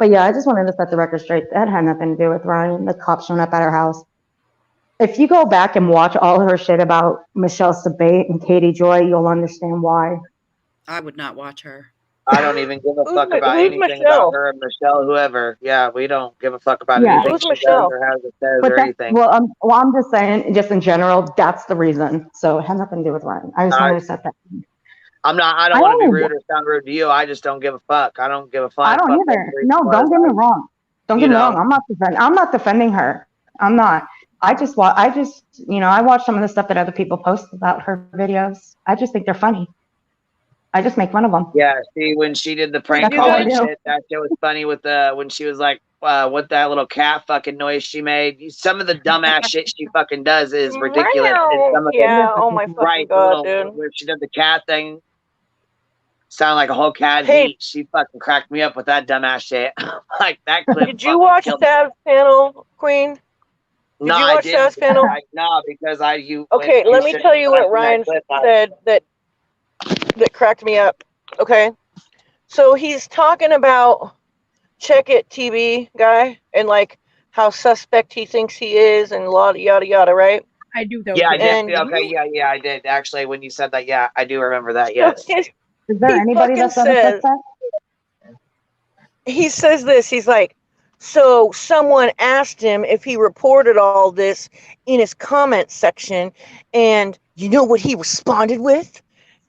yeah, I just wanted to set the record straight. That had nothing to do with Ryan. The cops showing up at her house. If you go back and watch all her shit about Michelle Sabate and Katie Joy, you'll understand why. I would not watch her. I don't even give a fuck about Who's anything about Michelle? her and Michelle, whoever. Yeah, we don't give a fuck about Yeah. anything Who's she does Michelle? or has or says But or that's, anything. well, I'm just saying, just in general, that's the reason. So it had nothing to do with Ryan. I just wanted to set that. I don't want to be rude or sound rude to you. I just don't give a fuck. I don't give a fuck. I don't either. No, don't get me wrong. Don't get me wrong. I'm not defending her. I'm not. I just, I watch some of the stuff that other people post about her videos. I just think they're funny. I just make fun of them. Yeah, see, when she did the prank call and shit, that shit was funny with when she was like, what that little cat fucking noise she made. Some of the dumbass shit she fucking does is ridiculous. And some of oh my fucking god, dude. Where she did the cat thing, sound like a whole cat heat. She fucking cracked me up with that dumbass shit. Like that clip. Did you watch Sav's panel, Queen? No, Did you watch Sav's panel? No, because Okay, let me tell you what Ryan said that cracked me up. Okay, so he's talking about Check It TV guy and like how suspect he thinks he is and yada yada, right? I do though. Yeah, I did. Okay, yeah, I did. Actually, when you said that, yeah, I do remember that. Yes. Is there anybody that's not a suspect? He says this. He's like, so someone asked him if he reported all this in his comment section, and you know what he responded with?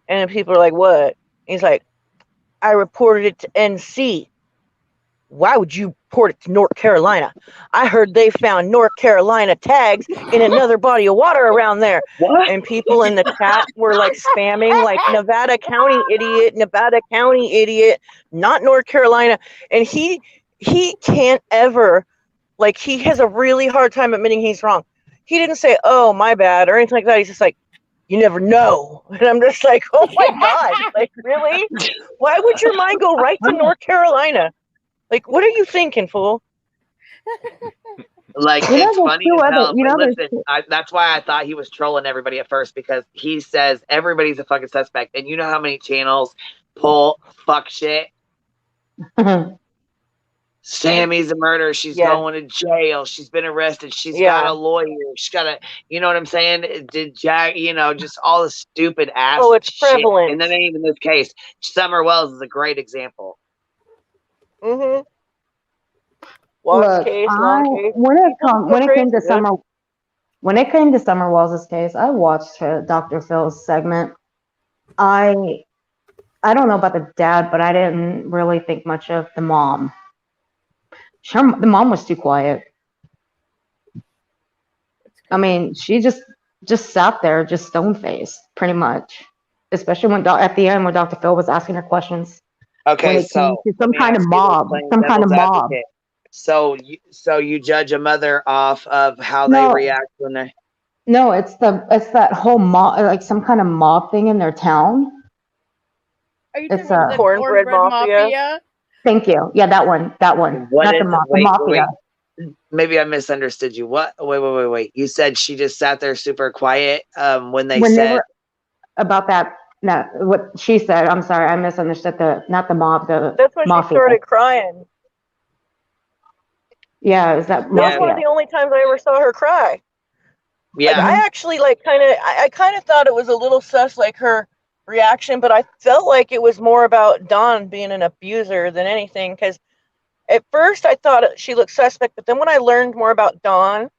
And people are like, what? He's like, I reported it to NC. Why would you report it to North Carolina? I heard they found North Carolina tags in another body of water around there. What? And people in the chat were like spamming, like, Nevada County idiot, Nevada County idiot, not North Carolina. And he can't ever, like, he has a really hard time admitting he's wrong. He didn't say, oh, my bad, or anything like that. He's just like, you never know. And I'm just like, oh my God, like, really? Why would your mind go right to North Carolina? Like, what are you thinking, fool? Like, it's funny as hell. Listen, that's why I thought he was trolling everybody at first, because he says everybody's a fucking suspect. And you know how many channels pull fuck shit? Sammy's a murderer. She's going to jail. She's been arrested. She's got a lawyer. She's got a, you know what I'm saying? Did Jack, just all the stupid ass it's shit. prevalent. And then even in this case, Summer Wells is a great example. Mm-hmm. Look, when it came to Summer Wells' case, I watched Dr. Phil's segment. I don't know about the dad, but I didn't really think much of the mom. The mom was too quiet. I mean, she just sat there, just stone-faced, pretty much. Especially when at the end when Dr. Phil was asking her questions. Okay, so some kind of mob. So you judge a mother off of how they react when they. No, it's that whole mob, like some kind of mob thing in their town. Are you talking about the cornbread mafia? Thank you. Yeah, that one. What Not the mafia. Maybe I misunderstood you. What? Wait. You said she just sat there super quiet when they said about that. No, what she said. I'm sorry, I misunderstood not the mob. That's when mafia. She started crying. Yeah, is that? That's one of the only times I ever saw her cry. Yeah, like, I actually I kind of thought it was a little sus, like her reaction, but I felt like it was more about Don being an abuser than anything. Because at first I thought she looked suspect, but then when I learned more about Don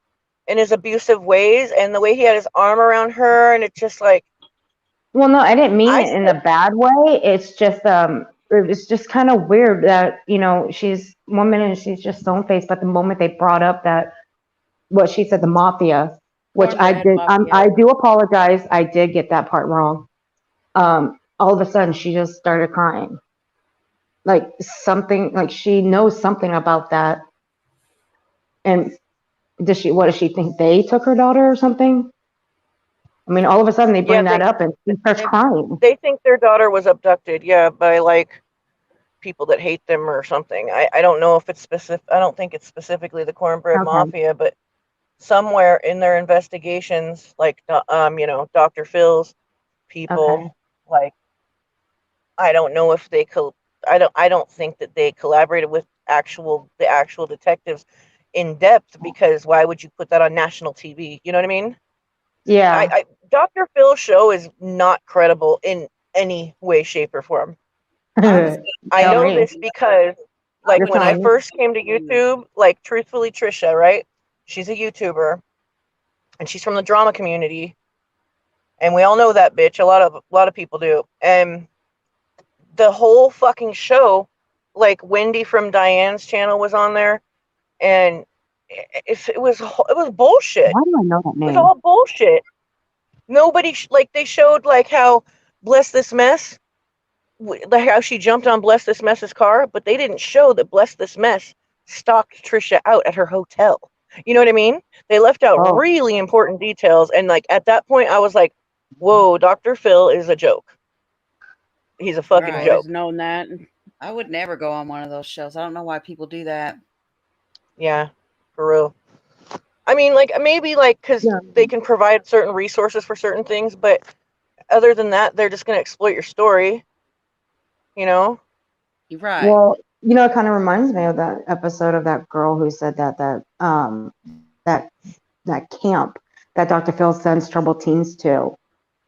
and his abusive ways and the way he had his arm around her, and it's just like. Well, no, I didn't mean it in a bad way. It's just it was just kind of weird that she's 1 minute and she's just stone-faced, but the moment they brought up that what she said, the mafia, which I did, I do apologize, I did get that part wrong. All of a sudden she just started crying, like something, like she knows something about that, and What does she think they took her daughter or something? I mean, all of a sudden they Yeah, bring that up and she starts crying. they think their daughter was abducted, yeah, by like people that hate them or something. I don't know if it's specific. I don't think it's specifically the Cornbread Okay. Mafia, but somewhere in their investigations, like Dr. Phil's people, Okay. like I don't know if I don't think that they collaborated with the actual detectives in depth, because why would you put that on national TV? You know what I mean? Yeah. Dr. Phil's show is not credible in any way, shape, or form. I was I Tell gonna know say, me. this because, like, You're when I telling me. first came to YouTube, like, truthfully, Trisha, right? She's a YouTuber, and she's from the drama community, and we all know that bitch. A lot of people do. And the whole fucking show, like, Wendy from Diane's channel was on there, and it was bullshit. Why do I know that It was name? all bullshit. Nobody like they showed like how Bless This Mess, like how she jumped on Bless This Mess's car, but they didn't show that Bless This Mess stalked Trisha out at her hotel. You know what I mean? They left out Oh, really important details, and like at that point, I was like, "Whoa, Dr. Phil is a joke. He's a I've fucking right. always joke." known that. I would never go on one of those shows. I don't know why people do that. Yeah, for real. I mean, like maybe like because yeah. they can provide certain resources for certain things, but other than that, they're just gonna exploit your story. You know? You're right. Well, it kind of reminds me of that episode of that girl who said that that camp that Dr. Phil sends troubled teens to,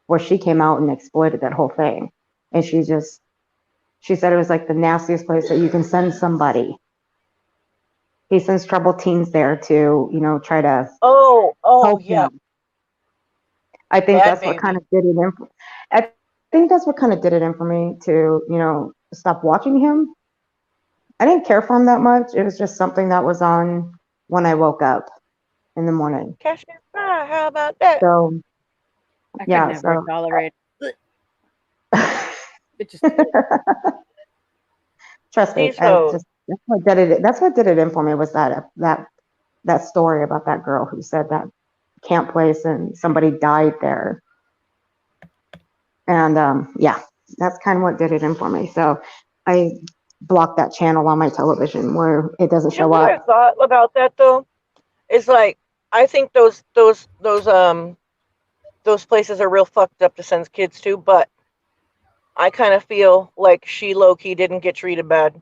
where she came out and exploited that whole thing. And she said it was like the nastiest place that you can send somebody. He sends troubled teens there to, try to Oh help yeah, him. I think Bad that's what kind Baby. of did it in. I think that's what kind of did it in for me to, stop watching him. I didn't care for him that much. It was just something that was on when I woke up in the morning. Cashmere Pie, how about that? So I could yeah, never so tolerate it. Just trust me, These hoes. that's what did it in for me was that story about that girl who said that camp place and somebody died there. And yeah, that's kind of what did it in for me. So I blocked that channel on my television where it doesn't You know show what I up. thought about that though? Is like I think those places are real fucked up to send kids to, but I kind of feel like she low key didn't get treated bad,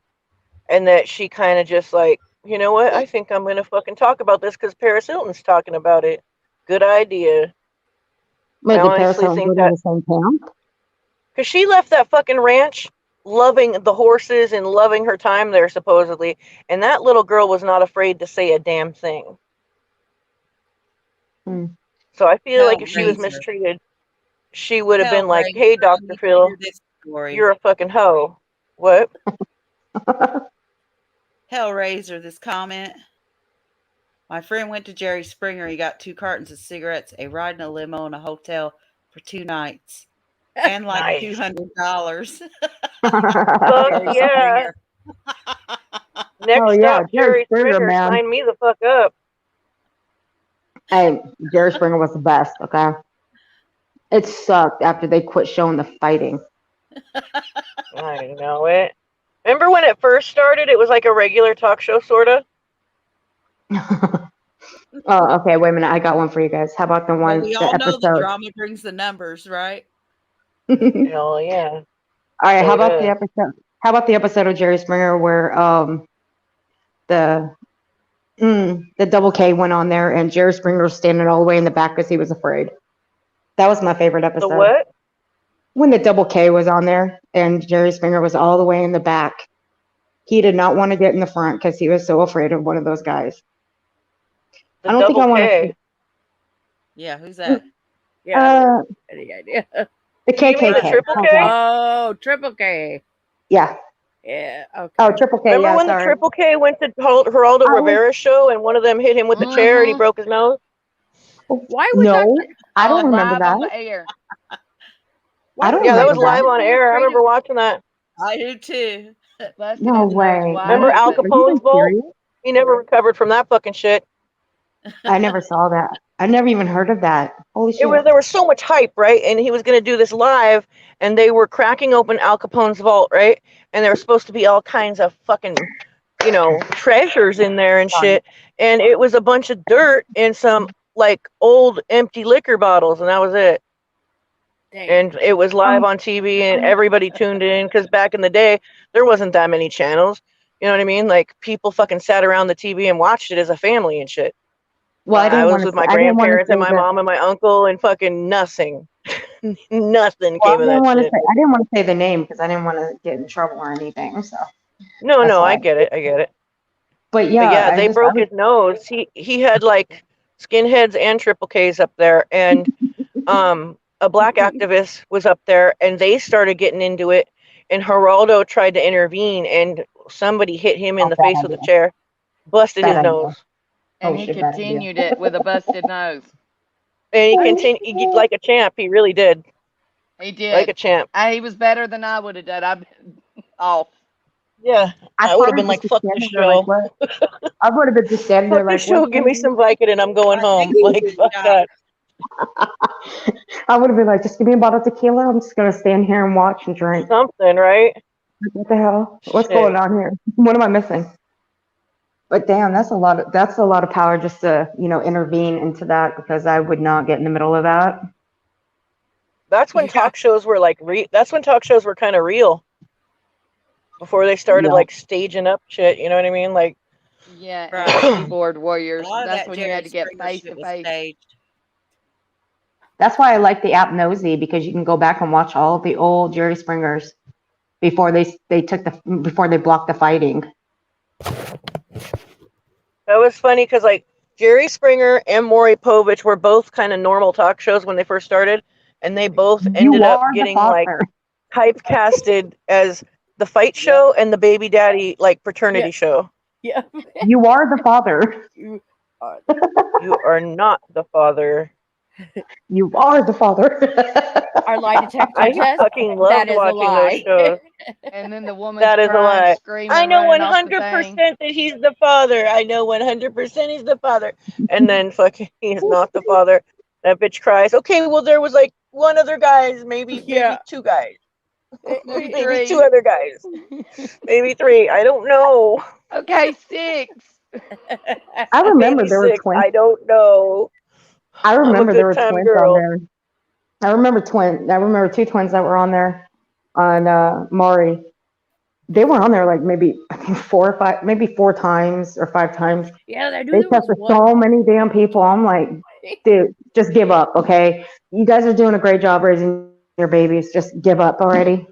and that she kind of just like, you know what? I think I'm gonna fucking talk about this because Paris Hilton's talking about it. Good idea. I Wait, did Paris honestly Hilton think go to that the same camp? because she left that fucking ranch loving the horses and loving her time there supposedly, and that little girl was not afraid to say a damn thing. Hmm. So I feel like if she was Hellraiser. mistreated, she would have been like, Hellraiser. "Hey, You Dr. need to hear Phil, this story. you're a fucking hoe." What? Hellraiser, this comment. My friend went to Jerry Springer. He got 2 cartons of cigarettes, a ride in a limo, and a hotel for 2 nights, and like Nice. $200. Fuck Jerry yeah. Springer. Oh Next yeah, up, Jerry Jerry Springer, Springer, man. sign me the fuck up. Hey, Jerry Springer was the best. Okay, it sucked after they quit showing the fighting. I know it. Remember when it first started? It was like a regular talk show, sorta. Oh, okay. Wait a minute. I got one for you guys. How about Well, we the all know the episode? drama brings the numbers, right? All Hell yeah. right. How So about the does. episode? How about the episode of Jerry Springer where the the double K went on there and Jerry Springer was standing all the way in the back because he was afraid. That was my favorite The episode. what? When the double K was on there and Jerry Springer was all the way in the back. He did not want to get in the front because he was so afraid of one of those guys. The I don't think double I want to. K. Yeah, who's that? yeah, I don't Uh, have any idea. the You mean the KKK. triple How's K? that? Oh, Triple K. Yeah. Yeah, Oh, okay. triple K. Remember Yeah. when the Sorry. triple K went to Geraldo I was Rivera's show and one of them hit him with the chair and he Mm-hmm. broke his nose? Why was that? no. I don't remember Live on that. the air. Why I don't was Yeah, that was remember Jerry that. live on Springer air. I afraid of? remember watching that. I do too. Busted No his nose way. wide Remember Al open. Are you Capone's being vault? serious? He never recovered from that fucking shit. I never saw that. I never even heard of that. Holy shit. There was so much hype, right? And he was going to do this live, and they were cracking open Al Capone's vault, right? And there were supposed to be all kinds of fucking, treasures in there and shit. And it was a bunch of dirt and some like old empty liquor bottles, and that was it. Dang. And it was live on TV, and everybody tuned in because back in the day there wasn't that many channels. You know what I mean? Like people fucking sat around the TV and watched it as a family and shit. Well, I I didn't was want to with say, my I didn't want to grandparents say and my that. mom and my uncle, and fucking nothing, nothing Well, came of that shit. I didn't want to say the name because I didn't want to get in trouble or anything. So No, that's no, I why. get it. But But yeah, yeah, I they just, I broke his nose. He had like skinheads and triple Ks up there, and a black activist was up there, and they started getting into it. And Geraldo tried to intervene, and somebody hit him in oh, the bad face with a idea. chair, busted Bad his idea. nose, And Oh he shit, bad idea. continued it with a busted nose. and he Oh continued shit. like a champ. He really did, He like a did. champ. He was better than I would have done. I've been off. Yeah, I I would have probably been just like, be "Fuck the standing there like, show, what? I would have been just standing there fuck the like, what? show. Give me some Vicodin. I'm going I think home." he Like, did fuck die. that. I would have been like, just give me a bottle of tequila. I'm just gonna stand here and watch and drink. Something, right? Like, what the hell? What's Shit. going on here? What am I missing? But damn, that's a lot of power just to, intervene into that because I would not get in the middle of that. That's when Yeah. talk shows were like that's when talk shows were kind of real before they started Yeah. like staging up shit, you know what I mean? Like Yeah, Right. and the keyboard A warriors. lot of That's that when you had Jerry to get Springer face shit to was face. staged. That's why I like the app Nosy because you can go back and watch all of the old Jerry Springers before before they blocked the fighting. that was funny cuz like Jerry Springer and Maury Povich were both kind of normal talk shows when they first started, and they both ended You up are the getting like father. typecasted as the fight show and the baby daddy like fraternity show. Yeah. You are the father. You are. You are not the father. You are the father. Our lie detector I test. fucking That loved is a watching those lie. shows. And then the woman's That is a crying, lie. screaming, I know running off the 100% thing. that he's the father. I know 100% he's the father. And then fucking he's not the father. That bitch cries. Okay, well there was like one other guys, maybe Yeah. two guys. Maybe Maybe two 3. other guys. Maybe 3. I don't know. Okay, 6. I remember Maybe there were 6. twins. I don't know. I I'm a remember there good were time twins on girl. there. I remember 2 twins that were on there on Maury. They were on there like maybe I think 4 or 5, maybe 4 times or 5 times. Yeah, I knew They there was tested one. so many damn people. I'm like, dude, just give up, okay? You guys are doing a great job raising your babies. Just give up already.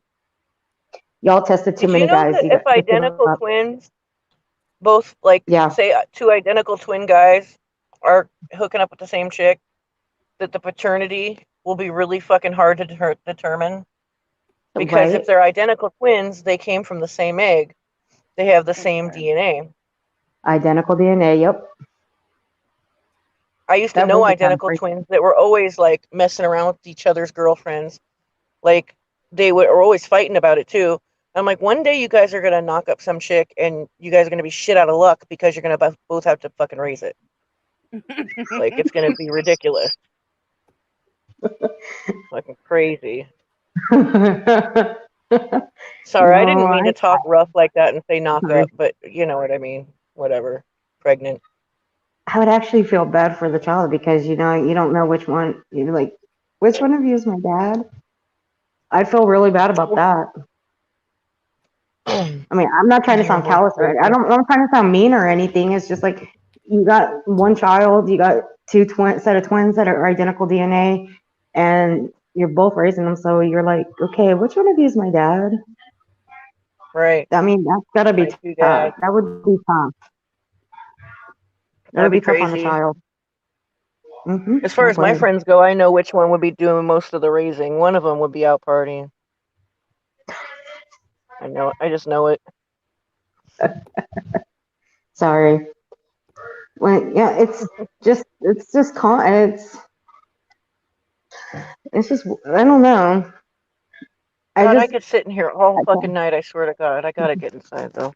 Y'all tested too Did you many know guys. that You if got just give identical up. twins, both like Yeah. say 2 identical twin guys are hooking up with the same chick, that the paternity will be really fucking hard to determine? Because if Right? they're identical twins, they came from the same egg. They have the same Okay. DNA. Identical DNA. Yep. I used to That know would be kind of identical freaky. twins that were always like messing around with each other's girlfriends. Like were always fighting about it too. I'm like, one day you guys are gonna knock up some chick, and you guys are gonna be shit out of luck because you're gonna both have to fucking raise it. Like it's gonna be ridiculous, fucking crazy. Sorry, I didn't No, mean to talk rough like that and say knock up, but you know what I mean. Whatever. Pregnant. I would actually feel bad for the child because you don't know which one. You're like, which one of you is my dad? I'd feel really bad about that. I mean, I'm not trying to sound That's callous, right? crazy. I'm not trying to sound mean or anything. It's just like you got one child, you got set of twins that are identical DNA, and you're both raising them. So you're like, okay, which one of you is my dad? Right. I mean, that's gotta be My two tough. dads. That would be tough. That That'd would be be tough on the crazy. child. As far That as my would. friends go, I know which one would be doing most of the raising. One of them would be out partying. I know it. I just know it. Sorry. Well, yeah, it's just it's just I don't know. God, I could sit in here all I fucking night. I swear to God, I gotta get inside though.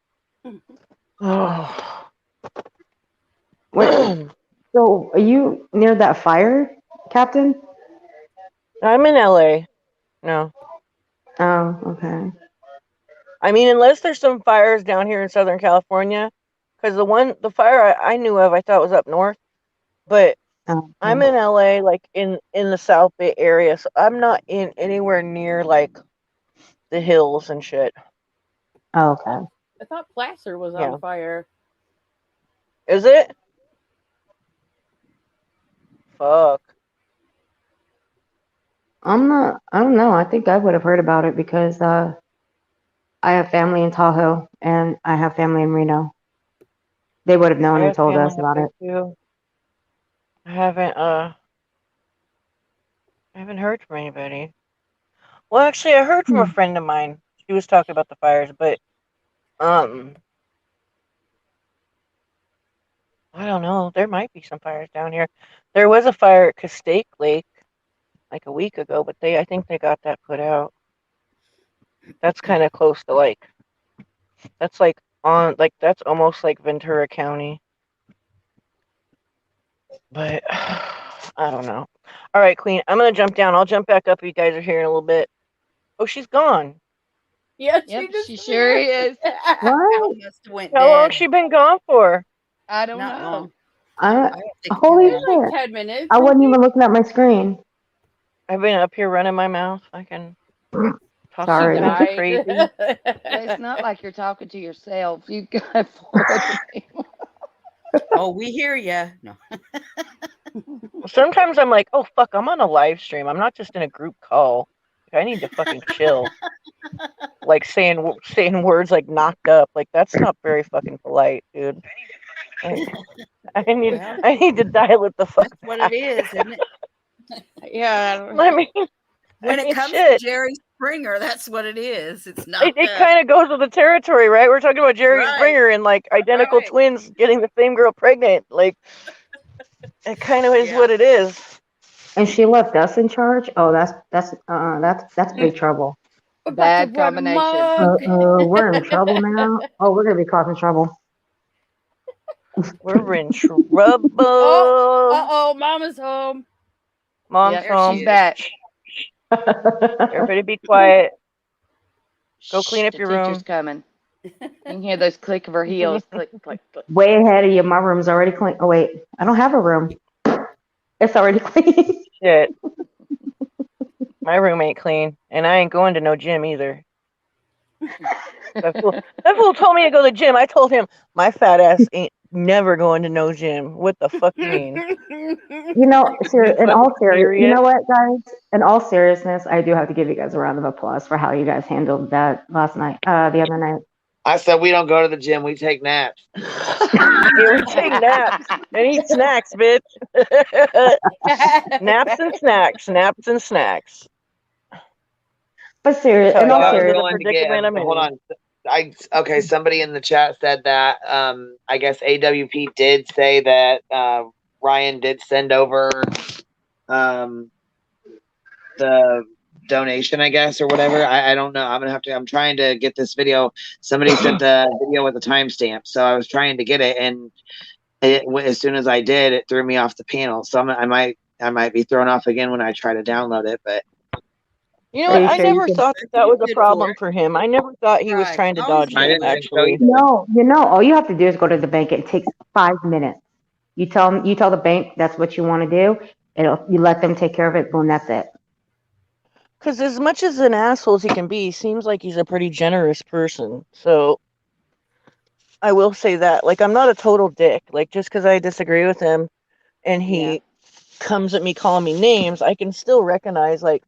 Oh. what So, are you near that fire, Captain? I'm in LA. No. Oh, okay. I mean, unless there's some fires down here in Southern California, because the fire I knew of, I thought was up north, but Oh, I'm okay. in LA, like in the South Bay area, so I'm not in anywhere near like the hills and shit. Oh, okay. I thought Placer was on Yeah. fire. Is it? Fuck. I'm not. I don't know. I think I would have heard about it because I have family in Tahoe and I have family in Reno. They would have I known and have told family us up about there it. too. I haven't heard from anybody. Well, actually, I heard from a Hmm. friend of mine. She was talking about the fires, but um, I don't know. There might be some fires down here. There was a fire at Castaic Lake like a week ago, but I think they got that put out. That's kind of close to that's like that's almost like Ventura County. But I don't know. All right, Queen, I'm gonna jump down. I'll jump back up if you guys are here in a little bit. Oh, she's gone. Yeah, Yep, she she sure disappeared. is. Al What? must have went How long dead. she been gone for? I don't Not know. long. I I don't think too Holy Maybe long. like shit! 10 minutes. I I wasn't think. even looking at my screen. I've been up here running my mouth. I can talk She Sorry. sometimes died. crazy. Well, it's not like you're talking to yourself. You got 4 other people. Oh, we hear ya. No. Sometimes I'm like, oh fuck, I'm on a live stream. I'm not just in a group call. Like, I need to fucking chill. Like saying words like knocked up. Like that's not very fucking polite, dude. I, I need Well, I need to dial it the fuck that's what it back. is, isn't it? Yeah. I mean, When it comes to shit. Jerry Springer, that's what it is. It's knocked It up. kind of goes with the territory, right? We're talking about Jerry Right. Springer and like identical Right. twins getting the same girl pregnant. Like it kind of is Yeah. what it is. And she left us in charge. Oh, that's big trouble. We're about to Bad run combination. amok. We're in trouble now. Oh, we're gonna be causing trouble. We're in Oh, trouble. oh, Mama's home. Mom's Yep, There she home. she's is. back. Everybody be quiet. Go clean Shh, up the your teacher's room. coming. You can hear those click of her heels. Click, click, click. Way ahead of you. My room's already clean. Oh wait, I don't have a room. It's already clean. Shit. My room ain't clean. And I ain't going to no gym either. That fool told me to go to the gym. I told him my fat ass ain't never going to no gym. What the fuck you mean? You know, You in fucking all serious, you serious? know what, guys? In all seriousness, I do have to give you guys a round of applause for how you guys handled that last night, the other night. I said we don't go to the gym. We take naps. Yeah, we take naps and eat snacks, bitch. Naps and snacks. Naps and snacks. But That's serious, how in I all got I'm into serious, the going to get. predicament I'm Hold in. on. Okay. Somebody in the chat said that. I guess AWP did say that Ryan did send over the donation, I guess, or whatever. I don't know. I'm gonna have to. I'm trying to get this video. Somebody sent the video with a timestamp, so I was trying to get it, and as soon as I did, it threw me off the panel. So I might be thrown off again when I try to download it. But You know are what? you I sure you never can? thought That's that what was a you're good for. problem for him. I never thought he was Right. trying to Always dodge good I that, didn't for. think so actually. either. No, all you have to do is go to the bank. It takes 5 minutes. You tell the bank that's what you want to do. You let them take care of it. Boom, that's it. Because as much as an asshole as he can be, he seems like he's a pretty generous person. So I will say that. Like, I'm not a total dick. Like, just because I disagree with him and Yeah. he comes at me calling me names, I can still recognize, like,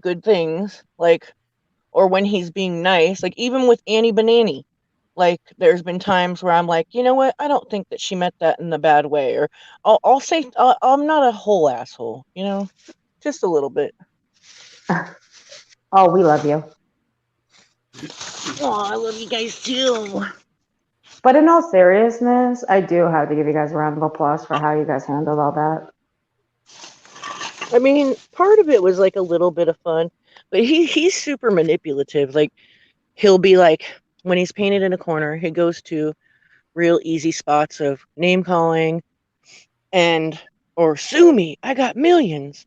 good things. Like, or when he's being nice. Like, even with Annie Banani. Like, there's been times where I'm like, you know what? I don't think that she meant that in a bad way. Or I'll say, I'm not a whole asshole, just a little bit. Oh, we love you. Oh, I love you guys too. But in all seriousness, I do have to give you guys a round of applause for how you guys handled all that. I mean, part of it was like a little bit of fun, but he's super manipulative. Like he'll be like when he's painted in a corner, he goes to real easy spots of name calling and or sue me, I got millions.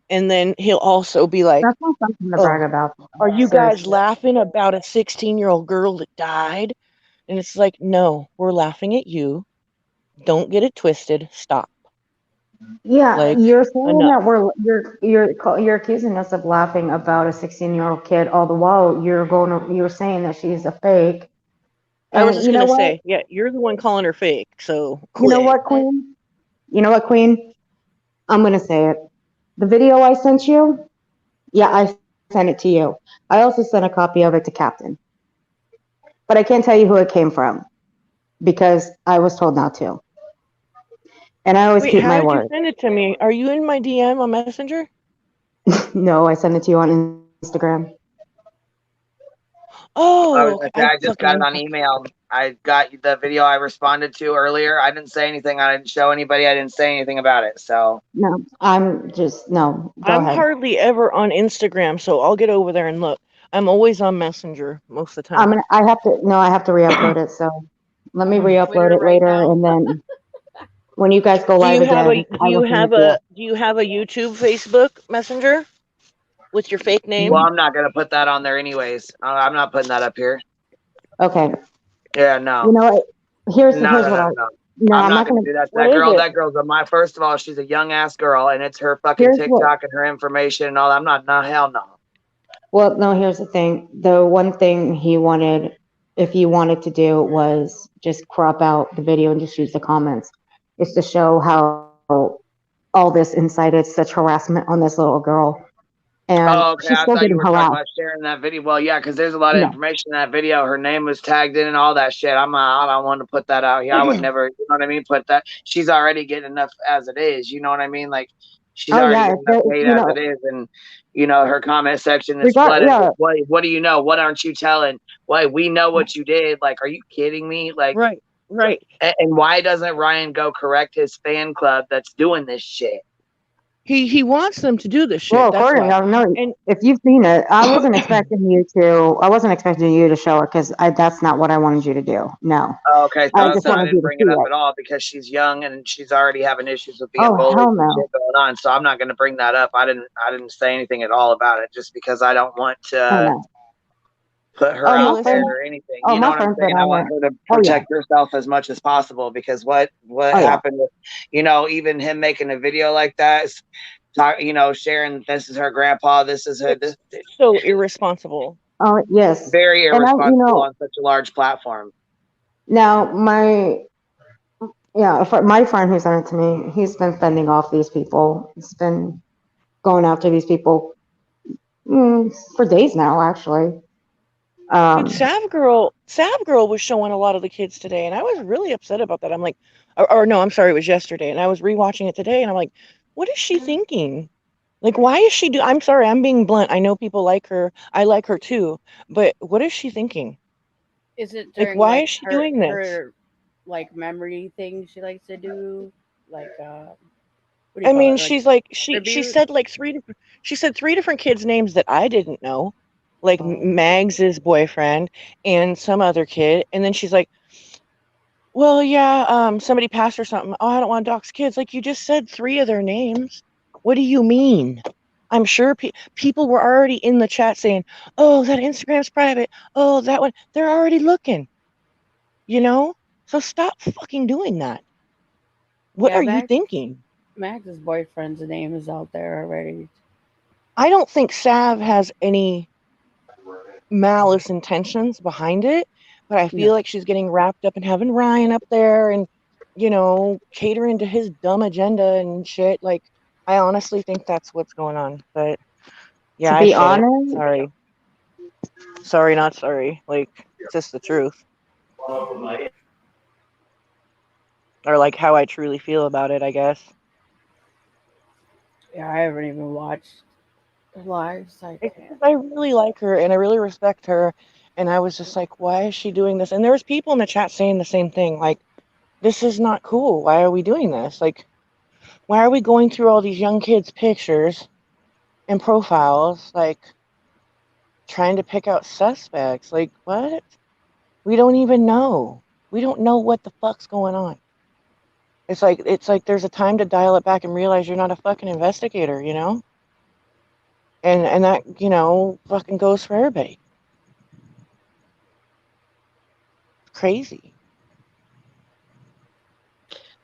And then he'll also be like, That's not something to brag oh, about. are you guys Seriously. laughing about a 16-year-old girl that died? And it's like, no, we're laughing at you. Don't get it twisted. Stop. Yeah, Like, you're saying enough. that you're accusing us of laughing about a 16-year-old kid, all the while you're saying that she's a fake. I was And just gonna say, yeah, you're the one calling her fake, so you know quit. what, Queen? You know what, Queen? I'm gonna say it. The video I sent you, yeah, I sent it to you. I also sent a copy of it to Captain, but I can't tell you who it came from because I was told not to, and I always Wait, keep how my did you word. send it to me? Are you in my DM on Messenger? No, I sent it to you on Instagram. I Oh, was okay. gonna say I just got it on email. I got the video I responded to earlier. I didn't say anything. I didn't show anybody. I didn't say anything about it. So No, no. Go I'm ahead. hardly ever on Instagram, so I'll get over there and look. I'm always on Messenger most of the time. I have to re-upload it. So let me re-upload Twitter it right later, now. and then when you guys go Do live you have again, a I do will you send it have to you. a do you have a YouTube Facebook Messenger with your fake well, name? I'm not gonna put that on there anyways. I'm not putting that up here. Okay. Yeah, You no, know what? no, Here's no, what no, I. no. No, I'm I'm not not gonna gonna. do that to What that is girl. it? That girl's a my first of all, she's a young ass girl, and it's her fucking Here's what. TikTok and her information and all. I'm not. No, hell no. Well, no. Here's the thing. The one thing he wanted, if he wanted to do, was just crop out the video and just use the comments. It's to show how all this incited such harassment on this little girl, and Oh, okay. she's I still thought you getting were talking harassed. about sharing that video. Well, yeah, because there's a lot of No. information in that video. Her name was tagged in and all that shit. I don't want to put that out here. I would never, you know what I mean? Put that. She's already getting enough as it is. You know what I mean? Like, she's Oh already yeah. getting enough hate You as know. it is. And, her comment section is Regard. flooded Yeah. with, what do you know? What aren't you telling? Why, we know what you did. Like, are you kidding me? Like, Right, right. and why doesn't Ryan go correct his fan club that's doing this shit? He wants them to do this Well, shit. That's according, why. I know And if you've seen it, I wasn't expecting you to. I wasn't expecting you to show it because that's not what I wanted you to do. No, Oh, okay, I so just then I wanted you didn't to bring see it up it. at all because she's young and she's already having issues with being Oh bullied hell and no! shit going on. So I'm not going to bring that up. I didn't say anything at all about it just because I don't want Oh to no! put her Oh hey, out my there friend. listen. or anything. Oh You know my what I'm friend's been saying? I on want there. her to Oh yeah. protect herself as much as possible because what Oh yeah. happened with even him making a video like that is sharing this is her grandpa, this is her It's this so irresponsible. Oh yes. very And irresponsible on such a large platform. now my friend who sent it to me, he's been fending off these people. He's been going after these people for days now, actually. But Um, Sav Girl was showing a lot of the kids today, and I was really upset about that. I'm like, or no, I'm sorry, it was yesterday, and I was rewatching it today, and I'm like, what is she thinking? Like, why is she do? I'm sorry, I'm being blunt. I know people like her. I like her too, but what is she thinking? Is it Like, during why like is she doing this? her like memory thing she likes to do? Like what do you I call mean, it? Like she's like she tribute? said like she said three different kids' names that I didn't know, like Oh. Mags's boyfriend and some other kid, and then she's like, well, yeah, somebody passed or something. Oh, I don't want to dox kids. Like you just said three of their names. What do you mean? I'm sure people were already in the chat saying, "Oh, that Instagram's private. Oh, that one." They're already looking, you know. So stop fucking doing that. What Yeah, are you thinking? Max's boyfriend's name is out there already. I don't think Sav has any malice intentions behind it, but I feel No. like she's getting wrapped up in having Ryan up there and, catering to his dumb agenda and shit. Like, I honestly think that's what's going on. But to yeah, I be said it. honest, Sorry. Sorry, not sorry. Like, it's just the truth. Or like how I truly feel about it, I guess. Yeah, I haven't even watched the lives. I It's can't. because I really like her and I really respect her. And I was just like, why is she doing this? And there was people in the chat saying the same thing. Like, this is not cool. Why are we doing this? Like, why are we going through all these young kids' pictures and profiles, like trying to pick out suspects? Like, what? We don't even know. We don't know what the fuck's going on. It's like there's a time to dial it back and realize you're not a fucking investigator, you know? And that, you know, fucking goes for everybody. Crazy.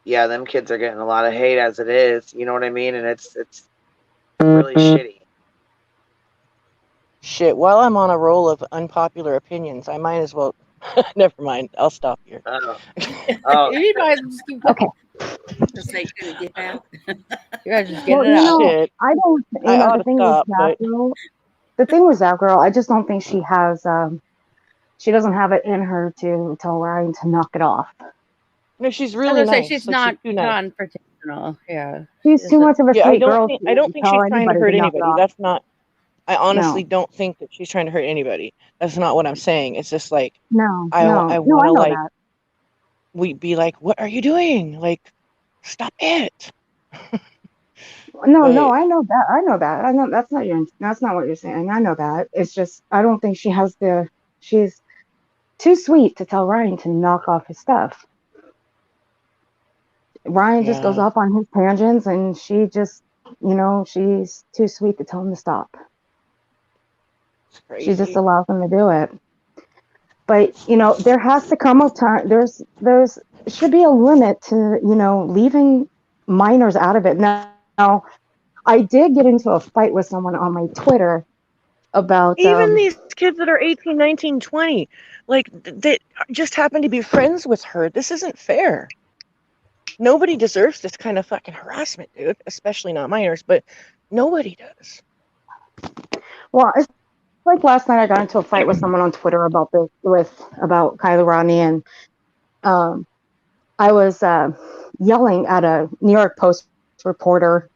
Yeah, them kids are getting a lot of hate as it is. You know what I mean? And it's really shitty. Shit, while I'm on a roll of unpopular opinions, I might as well. Never mind. I'll stop here. Oh, You might just keep going. Okay. Just say couldn't get out. You gotta just get Well, it out. Shit. I don't, I ought the to thing with stop, that but girl, I just don't think she has, she doesn't have it in her to tell Ryan to knock it off. no, she's I was really gonna say nice. she's Like she's not too nice. confrontational. Yeah. She's too much of a Yeah, sweet girl I don't to think tell she's trying to anybody to hurt knock it anybody. off. That's not. I honestly No, don't think that she's trying to hurt anybody. That's not what I'm saying. It's just like no, I no, no, want I to know like that. we be like, what are you doing? Like, stop it. No, no, But I know that. I know that. I know that's not what you're saying. I know that. It's just, I don't think she's too sweet to tell Ryan to knock off his stuff. Ryan just goes yeah, off on his tangents and she just, she's too sweet to tell him to stop. it's She just crazy. allows him to do it. But, there has to come a time, should be a limit to, leaving minors out of it. Now, I did get into a fight with someone on my Twitter about, Even these kids that are 18, 19, 20, like that just happen to be friends with her. This isn't fair. Nobody deserves this kind of fucking harassment, dude. Especially not minors, but nobody does. well, it's like last night I got into a fight with someone on Twitter about Kylie Rodney, and um, I was yelling at a New York Post reporter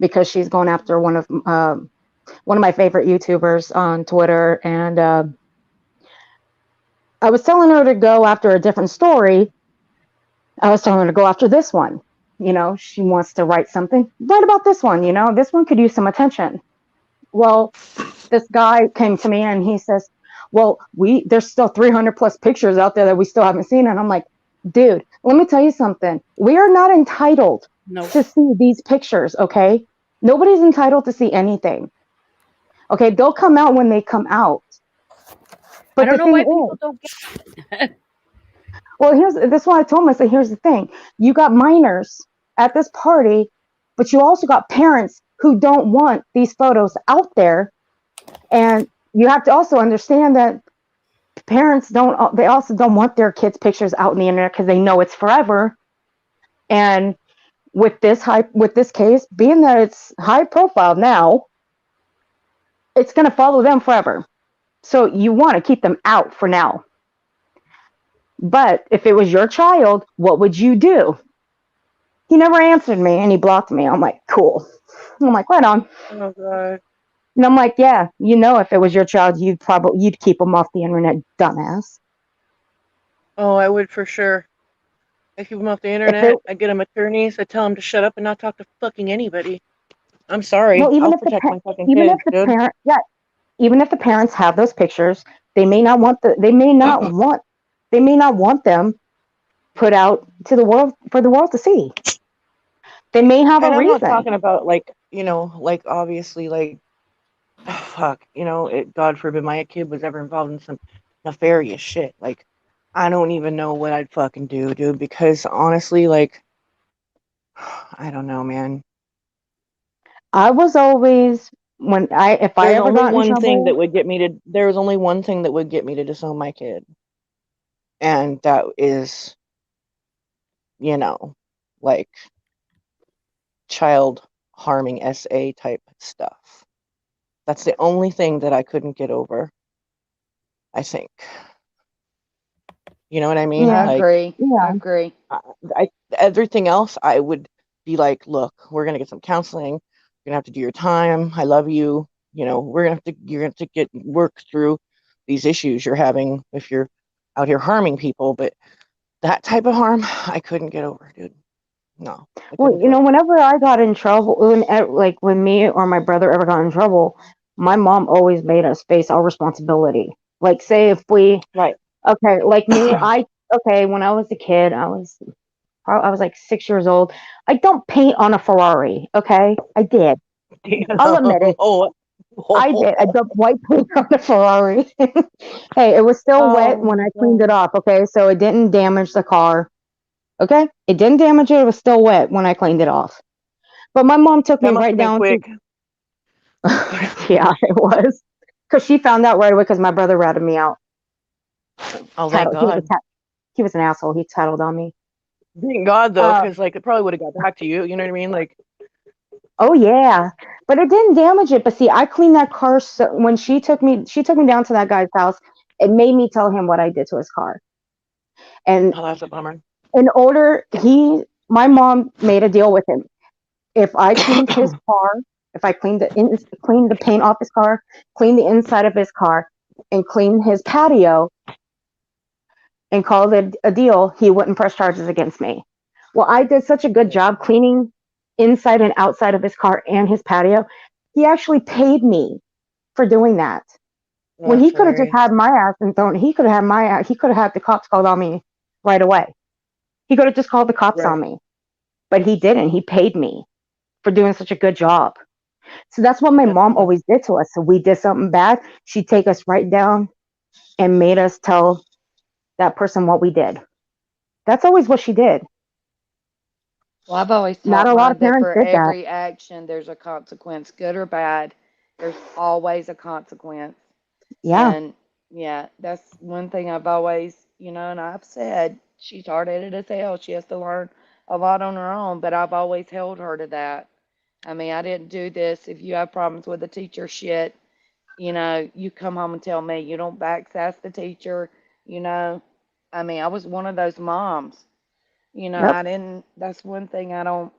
because she's going after one of my favorite YouTubers on Twitter, and I was telling her to go after a different story. I was telling her to go after this one. She wants to write something. Write about this one. This one could use some attention. Well, this guy came to me and he says, "Well, there's still 300 plus pictures out there that we still haven't seen." And I'm like, "Dude, let me tell you something. We are not entitled Nope. to see these pictures, okay? Nobody's entitled to see anything. Okay, they'll come out when they come out. I But don't the know thing why people is, don't get well, this is what I told him. I said, here's the thing. You got minors at this party, but you also got parents who don't want these photos out there. And you have to also understand that parents they also don't want their kids' pictures out in the internet because they know it's forever. And with this case, being that it's high profile now, it's going to follow them forever. So you want to keep them out for now. But if it was your child, what would you do? He never answered me and he blocked me. I'm like, cool. I'm like, right on. Oh god. And I'm like, yeah, if it was your child, you'd keep them off the internet, dumbass. Oh, I would for sure. I keep them off the If it internet. I get them attorneys. I tell them to shut up and not talk to fucking anybody. I'm sorry. well, I'll protect my fucking even if kids, the dude. parent, yeah, even if the parents have those pictures, they may not want them put out to the world for the world to see. They may have a And I'm not reason. talking about like, like obviously like, fuck, God forbid my kid was ever involved in some nefarious shit. Like, I don't even know what I'd fucking do, dude, because honestly, like, I don't know, man. I was always if I There's ever only got in one thing that trouble, would get me to, there's only one thing that would get me to disown my kid. And that is, you know, like child harming SA type stuff. That's the only thing that I couldn't get over, I think. You know what I mean? I yeah, Like, agree. I yeah. agree. everything else, I would be like, look, we're gonna get some counseling. You're gonna have to do your time. I love you. You're gonna have to get work through these issues you're having if you're out here harming people. But that type of harm, I couldn't get over, dude. No, I Well, couldn't do it. whenever I got in trouble, when me or my brother ever got in trouble, my mom always made us face our responsibility. Like, say if we, Right. okay, like me, okay, when I was a kid, I was like 6 years old. I don't paint on a Ferrari. Okay, I did. I'll admit it. Oh, I did. I dumped white paint on the Ferrari. Hey, it was still wet oh when my I cleaned it God. off. Okay, so it didn't damage the car. Okay, it didn't damage it. It was still wet when I cleaned it off. But my mom took me That must right have been down to. quick. Yeah, it was. Because she found out right away because my brother ratted me out. Oh, thank Tattled. God. He was an asshole. He tattled on me. Thank God, though, Uh, because like it probably would have got back to you. You know what I mean? Like, oh yeah, but it didn't damage it. But see, I cleaned that car. So when she took me down to that guy's house. It made me tell him what I did to his car. And oh, that's a bummer. in order, my mom made a deal with him. If I cleaned his car, if I cleaned the paint off his car, cleaned the inside of his car, and cleaned his patio, and called it a deal, he wouldn't press charges against me. Well, I did such a good job cleaning inside and outside of his car and his patio. He actually paid me for doing that. When That's he could have just hilarious. had my ass and thrown, he could have had the cops called on me right away. He could have just called the cops Right. on me, but he didn't. He paid me for doing such a good job. So that's what my That's mom awesome. always did to us. So we did something bad, she'd take us right down and made us tell that person what we did. That's always what she did. Well, I've always Not taught a lot mine of that parents for did that. every action, there's a consequence, good or bad. There's always a consequence. Yeah. And yeah, that's one thing I've always, and I've said she's hard headed as hell. She has to learn a lot on her own, but I've always held her to that. I mean, I didn't do this. If you have problems with the teacher shit, you come home and tell me. You don't backsass the teacher, you know. I mean, I was one of those moms. Yep. I didn't, that's one thing I don't,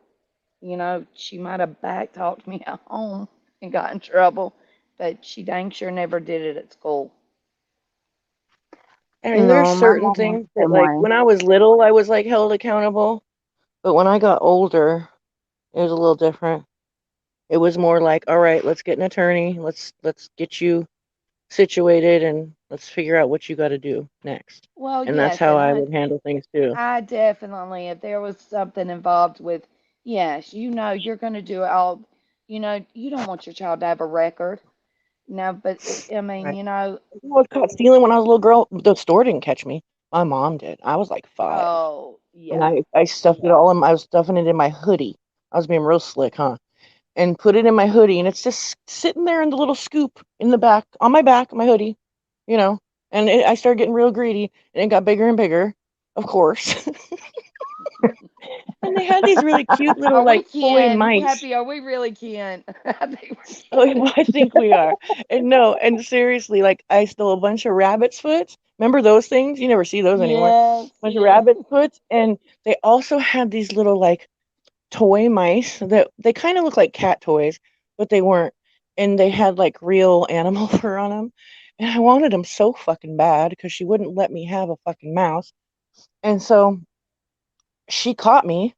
she might have back talked me at home and got in trouble, but she dang sure never did it at school. I mean, there's No, my certain mom was things the that, same like, way. when I was little, I was like held accountable, but when I got older, it was a little different. It was more like, all right, let's get an attorney. Let's get you situated and let's figure out what you got to do next. Well, And that's yes, how and I I, would handle things too. I definitely, if there was something involved with, yes, you're going to do it all, you don't want your child to have a record. No, but I mean, Right. I was caught stealing when I was a little girl. The store didn't catch me. My mom did. I was like 5, oh, and yeah. I stuffed it all in. I was stuffing it in my hoodie. I was being real slick, huh? And put it in my hoodie, and it's just sitting there in the little scoop in the back on my back, my hoodie, you know. And I started getting real greedy, and it got bigger and bigger, of course. And they had these really cute little Are we like toy kin? mice. Happy, are we really kin? I think we're Oh, kin. well, I think we are. And no, and seriously, like I stole a bunch of rabbit's foot. Remember those things? You never see those anymore. Yes, Bunch of rabbit's foot, and they also had these little like toy mice that they kind of look like cat toys, but they weren't. And they had like real animal fur on them. And I wanted them so fucking bad because she wouldn't let me have a fucking mouse. And so she caught me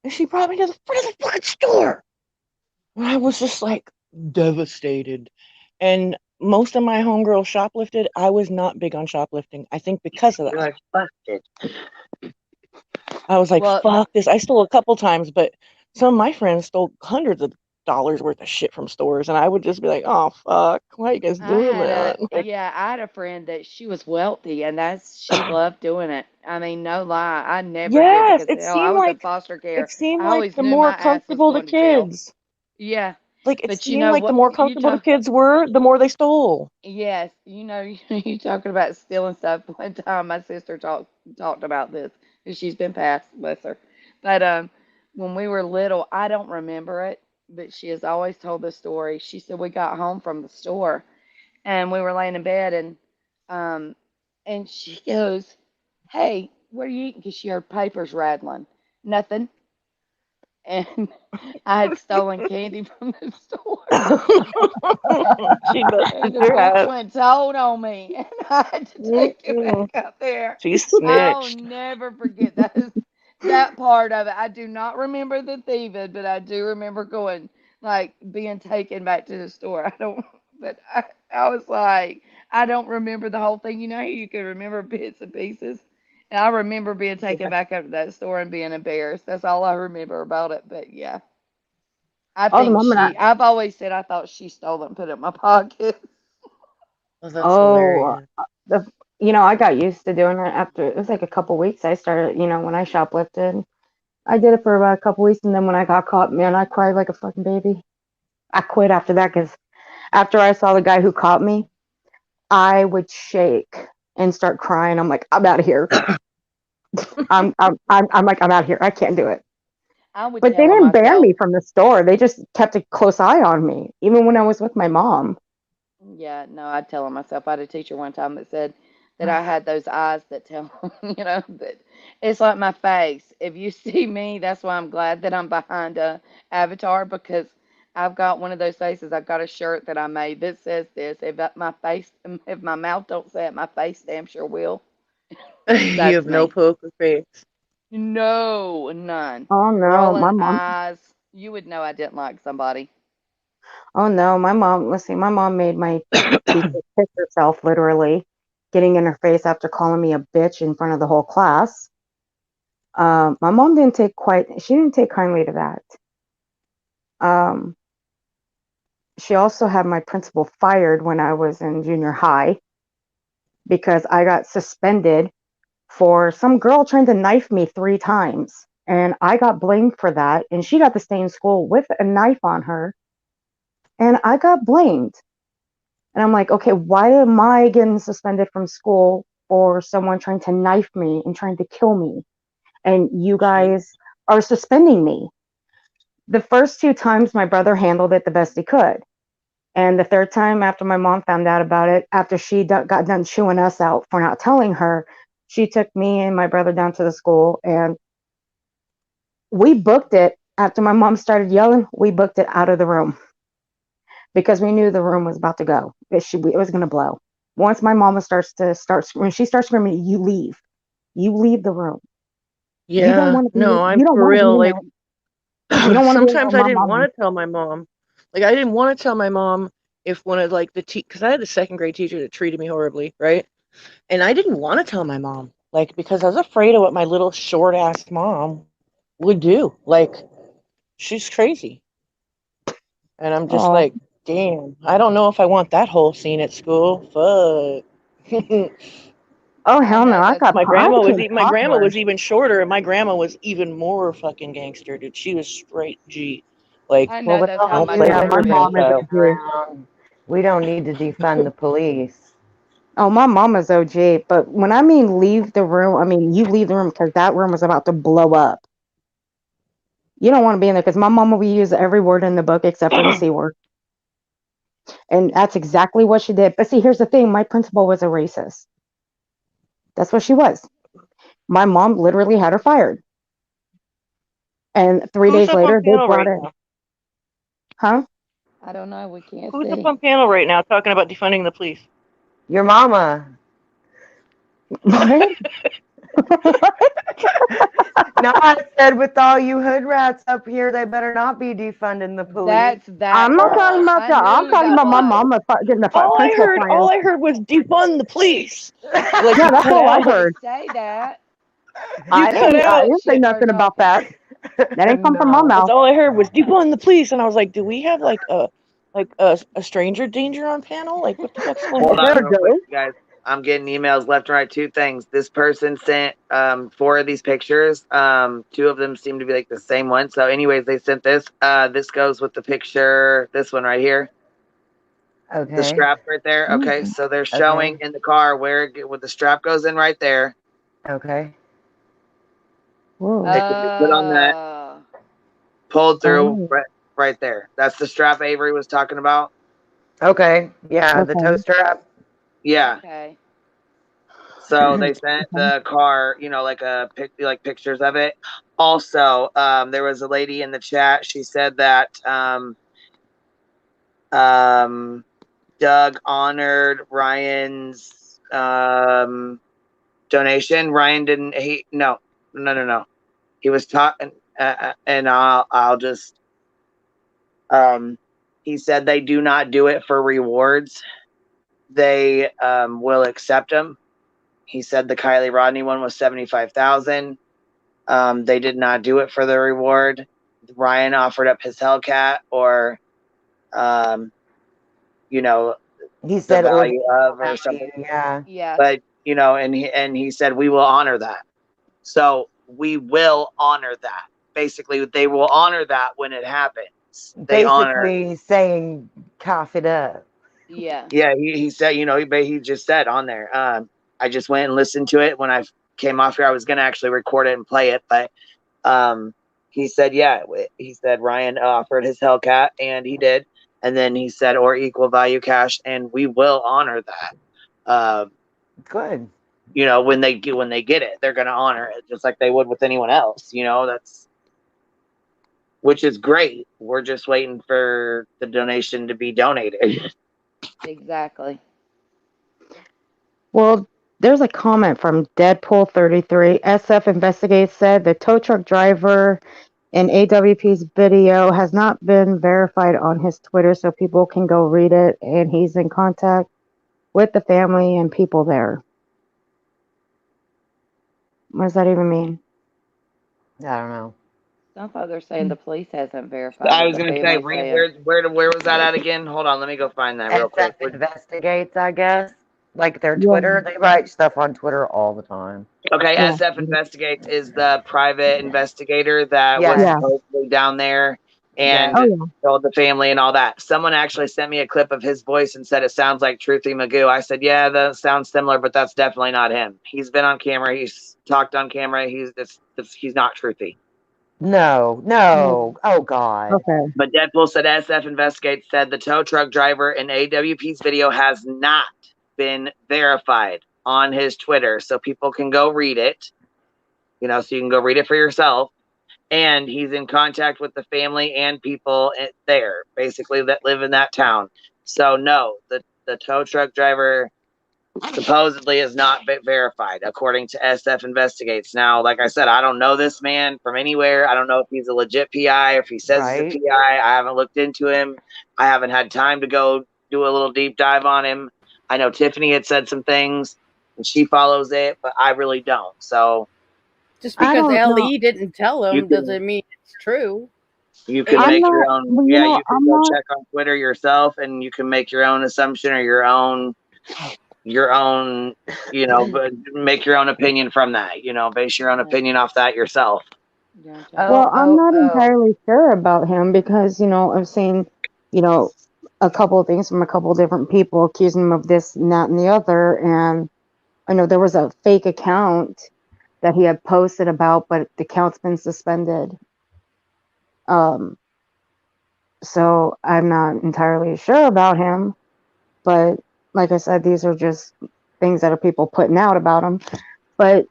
and she brought me to the front of the fucking store. And I was just like devastated. And most of my homegirls shoplifted. I was not big on shoplifting. I think because of that. You're busted. I was like, well, fuck this. I stole a couple times, but some of my friends stole hundreds of dollars worth of shit from stores. And I would just be like, oh, fuck. Why are you guys doing that? Like, I had a friend that she was wealthy and she loved doing it. I mean, no lie. I never did yes, because hell, I was in foster care. it seemed I like always the knew more my ass was comfortable the going to jail. kids, Yeah, like, it but you seemed know like the what? more comfortable the kids were, the more they stole. Yes, you talking about stealing stuff. One time, my sister talked about this. 'Cause she's been passed, bless her. But when we were little, I don't remember it, but she has always told the story. She said we got home from the store and we were laying in bed um and she goes, "Hey, what are you eating?" Because she heard papers rattling. Nothing. And I had stolen candy from the store. She And busted the your folks ass. went and told on me, and I had to take it back Mm-mm. up there. She I'll snitched. never forget that part of it. I do not remember the thieving, but I do remember going, like, being taken back to the store. I don't, but I was like, I don't remember the whole thing. You know, how you can remember bits and pieces. And I remember being taken back up to that store and being embarrassed. That's all I remember about it. But yeah, I Oh, the think moment I, I've always said I thought she stole it and put it in my pocket. Oh, that's oh, hilarious. the, I got used to doing it after, it was like a couple weeks. I started, when I shoplifted. I did it for about a couple weeks, and then when I got caught, man, I cried like a fucking baby. I quit after that because after I saw the guy who caught me, I would shake and start crying. I'm like, I'm out of here. I'm like, I'm out of here. I can't do it. I would But they tell on didn't ban myself. me from the store. They just kept a close eye on me, even when I was with my mom. Yeah, no, I'd tell on myself. I had a teacher one time that said that I had those eyes that tell, that it's like my face. If you see me, that's why I'm glad that I'm behind a avatar because I've got one of those faces. I've got a shirt that I made that says this. If my mouth don't say it, my face damn sure will. You That's have no me. poker face. No, none. Oh no, Rolling my mom. eyes. You would know I didn't like somebody. Oh no, my mom. Let's see, my mom made my teacher piss herself, literally, getting in her face after calling me a bitch in front of the whole class. My mom didn't take quite. She didn't take kindly to that. Um, she also had my principal fired when I was in junior high because I got suspended for some girl trying to knife me 3 times. And I got blamed for that. And she got to stay in school with a knife on her. And I got blamed. And I'm like, okay, why am I getting suspended from school for someone trying to knife me and trying to kill me? And you guys are suspending me. The first 2 times, my brother handled it the best he could. And the third time, after my mom found out about it, after she got done chewing us out for not telling her, she took me and my brother down to the school and we booked it. After my mom started yelling, we booked it out of the room because we knew the room was about to go. It was going to blow. Once my mama when she starts screaming, you leave the room. Yeah, no, I'm You don't for want to be real. in Like, there. You don't want to be in there sometimes with I my didn't mama. want to tell my mom. Like, I didn't want to tell my mom if one of like because I had the second grade teacher that treated me horribly, right? And I didn't want to tell my mom, like, because I was afraid of what my little short ass mom would do. Like, she's crazy. And I'm just Oh, like, damn, I don't know if I want that whole scene at school. Fuck. oh I hell no! know that's I became My grandma popular. was even shorter, and my grandma was even more fucking gangster, dude. She was straight G. Like, I Well, know with that's all how due Don't my play respect, the daughter my police mom is feels. out OG. around. We don't need to defund the police. Oh, my mom is OG. But when I mean leave the room, I mean you leave the room because that room was about to blow up. You don't want to be in there because my mama will use every word in the book except for the C word. And that's exactly what she did. But see, here's the thing, my principal was a racist. That's what she was. My mom literally had her fired. And 3 days who's up on later, they panel brought right in, now? huh? I don't know. We can't Who's up see. on panel right now talking about defunding the police? Your mama. What? No, I said with all you hood rats up here, they better not be defunding the police. That's that I'm not talking girl. about I that. knew I'm who talking that about my was. mama getting the principal fired. All I heard was defund the police. Like, Yeah, you that's cut all I She out. did heard. say that. You cut I out. didn't say Bullshit her nothing about talking. that. That ain't come from my No. That's mouth. all I heard was defund the police, and I was like, do we have like a stranger danger on panel? Like, what the fuck's going Hold on? on There it real quick, goes. you guys. I'm getting emails left and right. Two things. This person sent 4 of these pictures. 2 of them seem to be like the same one. So, anyways, they sent this. This goes with the picture. This one right here. The Okay. strap right there. Okay, so they're Okay. showing in the car where the strap goes in right there. Okay. Whoa. It can be put on that, pulled through Oh, right there. That's the strap Avery was talking about. Okay. Yeah, the toe okay. strap. Yeah. Okay. So they sent the car, like pictures of it. Also, there was a lady in the chat. She said that Doug honored Ryan's donation. Ryan didn't. No. He was talking, and I'll just. He said they do not do it for rewards. They will accept them. He said the Kylie Rodney one was 75,000. They did not do it for the reward. Ryan offered up his Hellcat or, you know, He the said, or value of or something. yeah. Yeah. But you know, and he said we will honor that. So we will honor that. Basically, they will honor that when it happens. They honor. Basically saying, cough it up. Yeah. Yeah, he said, you know, he just said on there. I just went and listened to it when I came off here. I was gonna actually record it and play it, but he said, yeah, he said Ryan offered his Hellcat, and he did, and then he said or equal value cash, and we will honor that. Good. You know, when they get it, they're gonna honor it just like they would with anyone else. You know, that's which is great. We're just waiting for the donation to be donated. Exactly. Well, there's a comment from Deadpool33. SF Investigates said the tow truck driver in AWP's video has not been verified on his Twitter, so people can go read it. And he's in contact with the family and people there. What does that even mean? I don't know. Some folks are saying the police hasn't verified I it. was The gonna say, family read said. where was that at again? Hold on, let me go find that real quick. SF Investigates, I guess. Like their Yeah. Twitter. They write stuff on Twitter all the time. Okay, Yeah. SF Investigates is the private investigator that was Yes. Yeah. supposedly down there and Oh, yeah. told the family and all that. Someone actually sent me a clip of his voice and said it sounds like Truthy Magoo. I said, yeah, that sounds similar, but that's definitely not him. He's been on camera. He's talked on camera. He's not Truthy. No. Oh, God. Okay. But Deadpool said SF Investigates said the tow truck driver in AWP's video has not been verified on his Twitter, so people can go read it. You know, so you can go read it for yourself. And he's in contact with the family and people there, basically, that live in that town. So no, the tow truck driver supposedly is not verified, according to SF Investigates. Now, like I said, I don't know this man from anywhere. I don't know if he's a legit PI or if he says he's a Right. PI. I haven't looked into him. I haven't had time to go do a little deep dive on him. I know Tiffany had said some things and she follows it, but I really don't. So Just I because don't know. LE didn't tell you him can doesn't mean it's true. you can I'm make not, your own. well, Yeah, you can I'm go not, check on Twitter yourself and you can make your own assumption or your own, you know, but make your own opinion from that, you know, base your own opinion off that yourself. Gotcha. well, I'm not Oh. entirely sure about him because, I've seen, a couple of things from a couple of different people accusing him of this and that and the other. And I know there was a fake account that he had posted about, but the account's been suspended. So I'm not entirely sure about him, but like I said, these are just things that are people putting out about him. But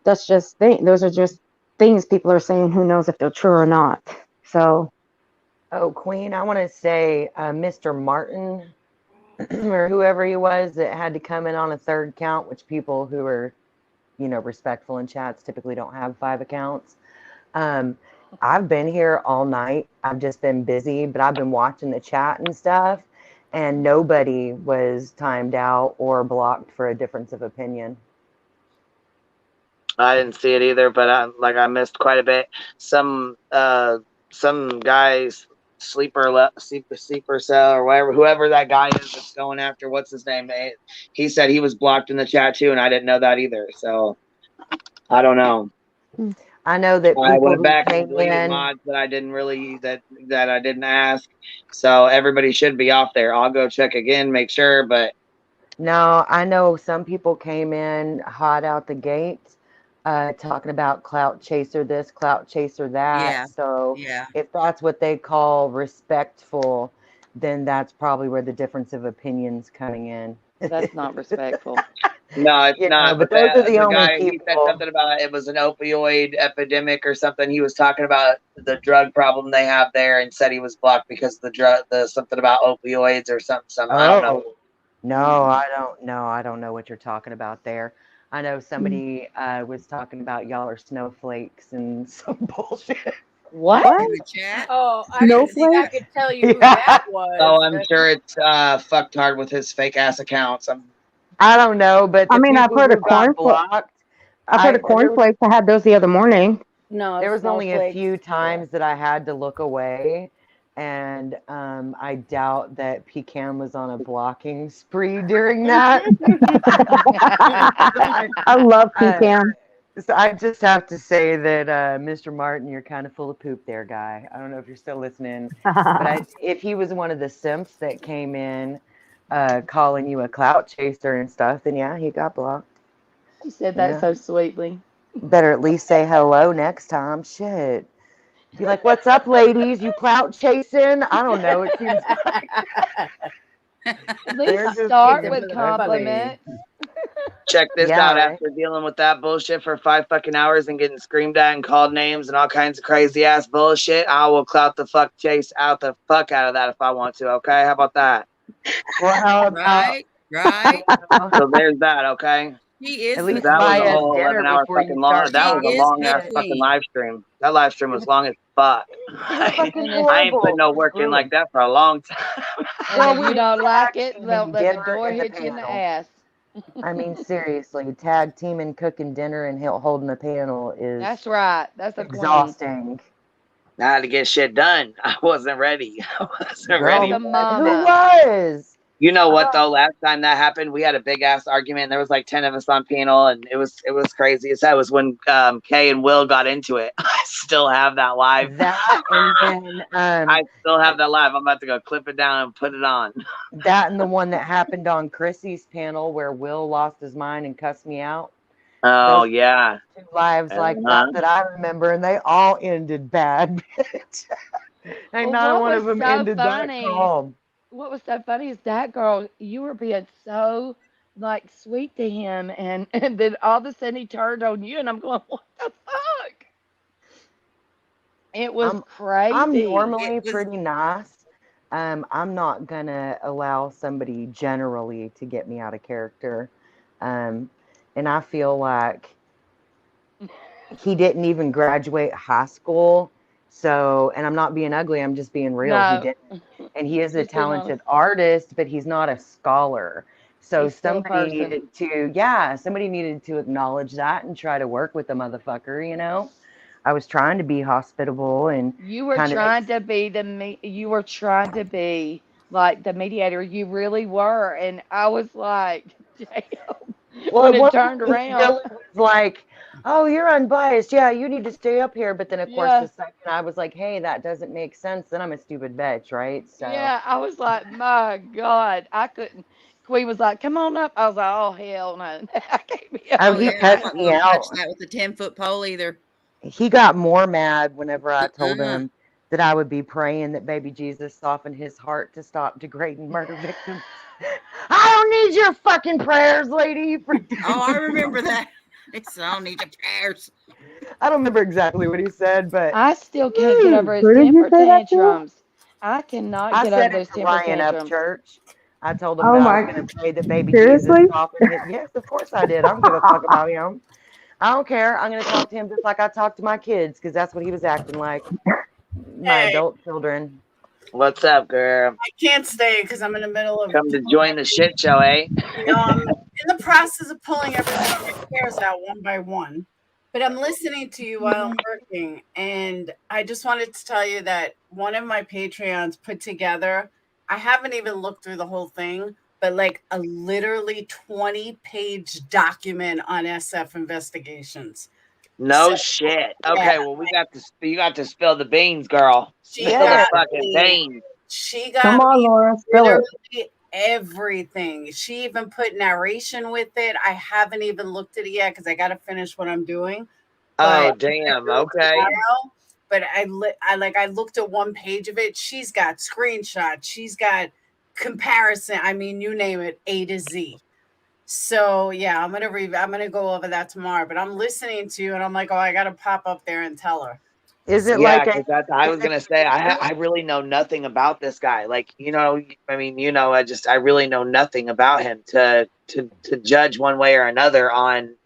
those are just things people are saying. Who knows if they're true or not? So, Oh, Queen, I want to say Mr. Martin or whoever he was that had to come in on a third count, which people who are, respectful in chats typically don't have 5 accounts. I've been here all night. I've just been busy, but I've been watching the chat and stuff, and nobody was timed out or blocked for a difference of opinion. I didn't see it either, but I missed quite a bit. Some guys sleeper cell or whatever, whoever that guy is that's going after, what's his name? He said he was blocked in the chat too, and I didn't know that either. So I don't know. I know that I people went who back and came deleted in. mods that I didn't really that I didn't ask. So everybody should be off there. I'll go check again, make sure, but No, I know some people came in hot out the gate, talking about clout chaser this, clout chaser that. Yeah. So Yeah. if that's what they call respectful, then that's probably where the difference of opinions coming in. That's not respectful. no, it's not. But But those are the the only guy, he said people. something about it was an opioid epidemic or something. He was talking about the drug problem they have there, and said he was blocked because the something about opioids or something. I don't know. No, I don't know. I don't know what you're talking about there. I know somebody was talking about y'all are snowflakes and some bullshit. What? In the chat? Oh, I Snowflake? could tell you who that was. Oh, I'm sure it's fucked hard with his fake ass accounts. I don't know, but I the mean, people who got blocked, I've heard of cornflakes. I had those the other morning. No, there was only a snowflakes. few times that I had to look away, and I doubt that Pecan was on a blocking spree during that. I love pecan. So I just have to say that Mr. Martin, you're kind of full of poop there, guy. I don't know if you're still listening, but if he was one of the simps that came in calling you a clout chaser and stuff, then yeah, he got blocked. You said that so sweetly. Better at least say hello next time. Shit. Be like, what's up, ladies? You clout chasing? I don't know. It seems like At least start with compliments. Check this Yeah, out. right. After dealing with that bullshit for 5 fucking hours and getting screamed at and called names and all kinds of crazy ass bullshit, I will clout the fuck chase out the fuck out of that if I want to. Okay, how about that? Well, how about Right. So there's that. Okay. He is at the least That was buy a us whole dinner 11-hour before you fucking long. start. That was a He is long ass the fucking queen. live stream. That live stream was long as fuck. fucking I ain't put no horrible. work in like that for a long time. And Well, if we you don't like it, teaming let the dinner door in the hit you in the panel. ass. I mean, seriously, tag teaming, cooking dinner, and holding a panel is That's right. That's a queen. exhausting. I had to get shit done. I wasn't ready. I wasn't ready. Like a Who mama. was? You know what though? Last time that happened, we had a big ass argument. There was like 10 of us on panel, and it was crazy. It was when Kay and Will got into it. I still have that live. That and then I still have that live. I'm about to go clip it down and put it on. that and the one that happened on Chrissy's panel where Will lost his mind and cussed me out. Oh Those yeah, 2 lives like that I remember, and they all ended bad. And Well, not what one was of them so ended funny? that calm. What was so funny is that girl, you were being so like sweet to him, and then all of a sudden he turned on you, and I'm going, what the fuck? It was crazy. I'm normally pretty nice. I'm not gonna allow somebody generally to get me out of character. And I feel like he didn't even graduate high school. So, and I'm not being ugly, I'm just being real. No. He didn't. And he is a Just being honest. talented artist, but he's not a scholar. So He's still a somebody person. needed to acknowledge that and try to work with the motherfucker, you know? I was trying to be hospitable and You were kind of trying to be you were trying to be like the mediator. You really were, and I was like, damn. well, When at it one turned point, around. Dylan was like, "Oh, you're unbiased. Yeah, you need to stay up here." But then, of course, Yeah. the second I was like, "Hey, that doesn't make sense," then I'm a stupid bitch, right? So Yeah, I was like, my God, I couldn't. Queen was like, come on up. I was like, oh, hell no. I can't be up Oh, Oh he yeah, there. I cussed wasn't me gonna touch out. that with a 10-foot pole either. He got more mad whenever I told Uh-uh. him that I would be praying that baby Jesus soften his heart to stop degrading murder victims. I don't need your fucking prayers, lady. Oh, I remember that. He said, I don't need your prayers. I don't remember exactly what he said, but I still can't get over his Who did you temper say that to? tantrums. I cannot I get said over it those to temper Ryan tantrums. Upchurch. I told him Oh that I was my, going to pray that baby Jesus seriously? softened it. Yes, of course I did. I don't give a fuck about him. I don't care. I'm going to talk to him just like I talk to my kids because that's what he was acting like. My Hey. adult children. what's up, girl? I can't stay because I'm in the middle of Come to join the shit show, eh? I'm in the process of pulling everything my chairs out one by one. But I'm listening to you while I'm working, and I just wanted to tell you that one of my Patreons put together, I haven't even looked through the whole thing, but like a literally 20-page document on SF investigations. No So, shit. yeah, Okay, well you got to spill the beans, girl. she Spill the got fucking me. beans. She Come got on, me Laura, spill it. literally everything. She even put narration with it. I haven't even looked at it yet because I got to finish what I'm doing. Oh But damn. Okay. tomorrow, but I looked at one page of it. She's got screenshots. She's got comparison. I mean, you name it, A to Z. So yeah, I'm gonna go over that tomorrow. But I'm listening to you, and I'm like, oh, I gotta pop up there and tell her. Is it Yeah, like a. because I was gonna say I really know nothing about this guy. Like I mean I really know nothing about him to judge one way or another on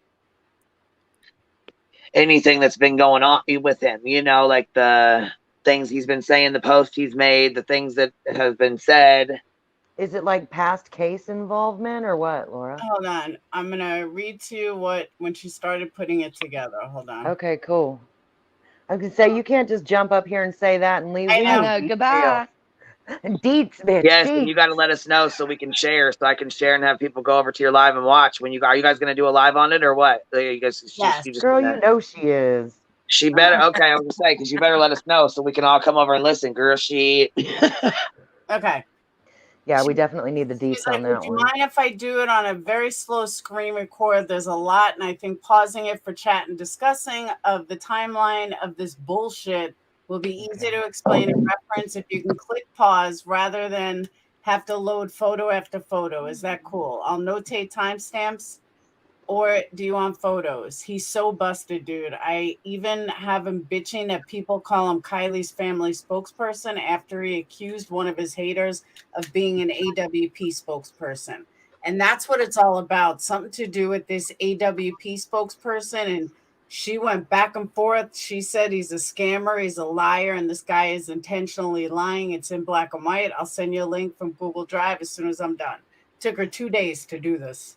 anything that's been going on with him. Like the things he's been saying, the posts he's made, the things that have been said. Is it like past case involvement or what, Laura? Hold on. I'm going to read to you when she started putting it together. Hold on. Okay, cool. I was gonna say you can't just jump up here and say that and leave. I We know. need No, detail. goodbye. Deets, bitch. Yes, and Deets. you got to let us know so we can share, so I can share and have people go over to your live and watch. When are you guys going to do a live on it or what? You guys, Yes. you just Girl, gonna, you know she is. she better. Okay, I was gonna say because you better let us know so we can all come over and listen, girl. She. Okay. Yeah, we definitely need the She's deets like, on would that you one. mind if I do it on a very slow screen record? There's a lot, and I think pausing it for chat and discussing of the timeline of this bullshit will be easy to explain and reference if you can click pause rather than have to load photo after photo. Is that cool? I'll notate timestamps. Or do you want photos? He's so busted, dude. I even have him bitching that people call him Kylie's family spokesperson after he accused one of his haters of being an AWP spokesperson. And that's what it's all about. Something to do with this AWP spokesperson. And she went back and forth. She said he's a scammer, he's a liar, and this guy is intentionally lying. It's in black and white. I'll send you a link from Google Drive as soon as I'm done. Took her 2 days to do this.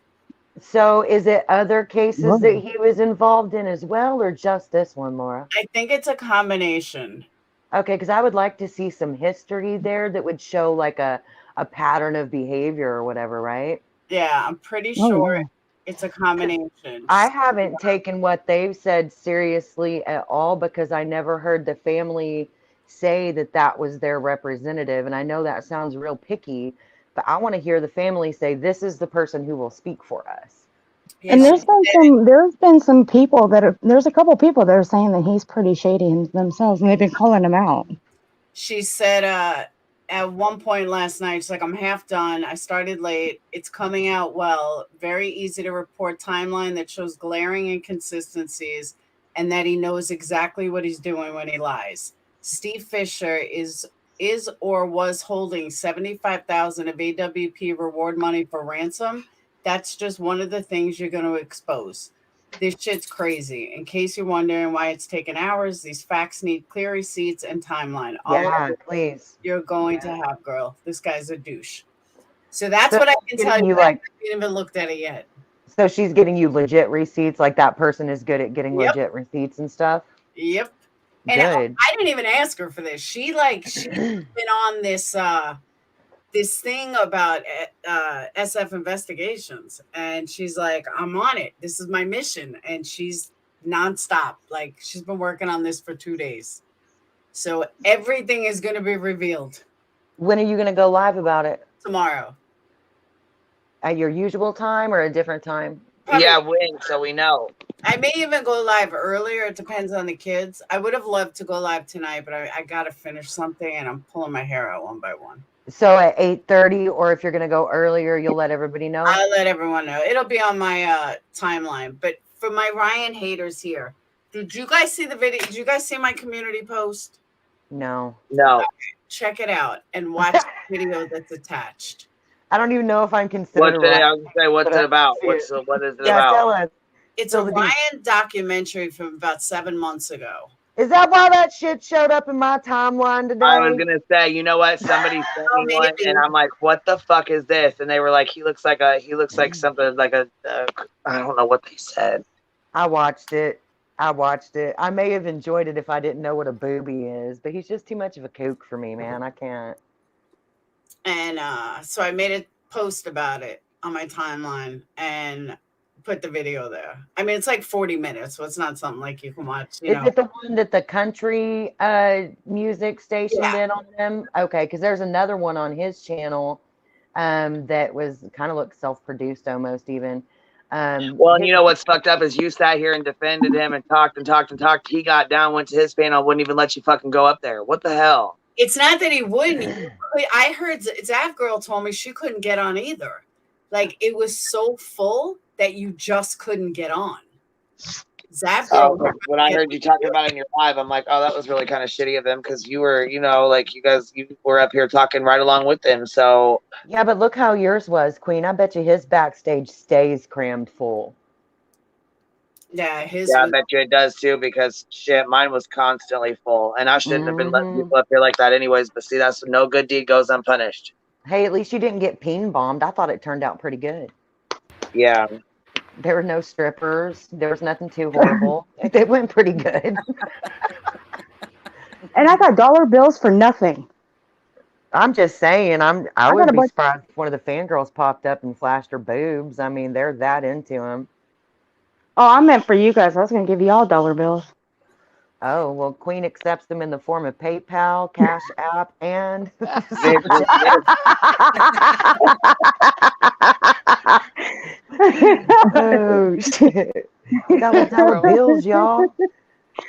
So is it other cases that he was involved in as well, or just this one, Laura? I think it's a combination. Okay, because I would like to see some history there that would show like a pattern of behavior or whatever, right? Yeah, I'm pretty Oh, sure yeah. it's a combination. I haven't taken what they've said seriously at all because I never heard the family say that that was their representative. And I know that sounds real picky, but I want to hear the family say, this is the person who will speak for us. Yeah, And she there's been some people there's a couple people that are saying that he's pretty shady themselves, and they've been calling him out. she said at one point last night, she's like, I'm half done. I started late. It's coming out well. Very easy to report timeline that shows glaring inconsistencies and that he knows exactly what he's doing when he lies. Steve Fisher is or was holding 75,000 of AWP reward money for ransom. That's just one of the things you're going to expose. This shit's crazy. In case you're wondering why it's taken hours, these facts need clear receipts and timeline. All Yeah, please. you're going to have, girl. This guy's a douche. So that's So what I can tell getting you. you I like, haven't even looked at it yet. so she's getting you legit receipts, like that person is good at getting Yep. legit receipts and stuff. Yep. And Good. I didn't even ask her for this. She's been on this this thing about SF investigations, and she's like, I'm on it. This is my mission, and she's nonstop. Like she's been working on this for 2 days. So everything is going to be revealed When are you going to go live about it? tomorrow. At your usual time or a different time? Probably, Yeah, when so we know. I may even go live earlier. It depends on the kids. I would have loved to go live tonight, but I got to finish something, and I'm pulling my hair out one by one. So at 8:30, or if you're going to go earlier, you'll let everybody know? I'll let everyone know. It'll be on my timeline. But for my Ryan haters here, did you guys see the video? Did you guys see my community post? No. No. Check it out and watch the video that's attached. I don't even know if I'm considered What's it? right. I was gonna say, what's it about? What is it Yeah, about? tell us. It's Spill a the beans. Ryan documentary from about 7 months ago. Is that why that shit showed up in my timeline today? I was gonna say, you know what? Somebody sent me one, and I'm like, "What the fuck is this?" And they were like, "He looks like something like a I don't know what they said." I watched it. I may have enjoyed it if I didn't know what a booby is, but he's just too much of a kook for me, man. I can't. And so I made a post about it on my timeline and put the video there. I mean, it's like 40 minutes, so it's not something like you can watch. Is it the one that the country music station did on him? Okay, because there's another one on his channel that was kind of looked self-produced almost even. Well, and you know what's fucked up is you sat here and defended him and talked and talked and talked. He got down, went to his panel, wouldn't even let you fucking go up there. What the hell? It's not that he wouldn't. I heard Zap Girl told me she couldn't get on either. Like it was so full that you just couldn't get on. Zap Girl. Oh, when I heard you talking about it in your live, I'm like, oh, that was really kind of shitty of him because you were, you were up here talking right along with him. So yeah, but look how yours was, Queen. I bet you his backstage stays crammed full. Yeah, I bet you it does too because shit, mine was constantly full, and I shouldn't have been letting people up here like that, anyways. But see, that's no good deed goes unpunished. Hey, at least you didn't get peen bombed. I thought it turned out pretty good. Yeah. There were no strippers. There was nothing too horrible. It went pretty good. And I got dollar bills for nothing. I'm just saying, I got wouldn't a be bunch. surprised if one of the fangirls popped up and flashed her boobs. I mean, they're that into him. Oh, I meant for you guys. I was gonna give you all dollar bills. Oh, well, Queen accepts them in the form of PayPal, Cash App, and Nick, Super Chat. Oh, shit. $1 bills, y'all.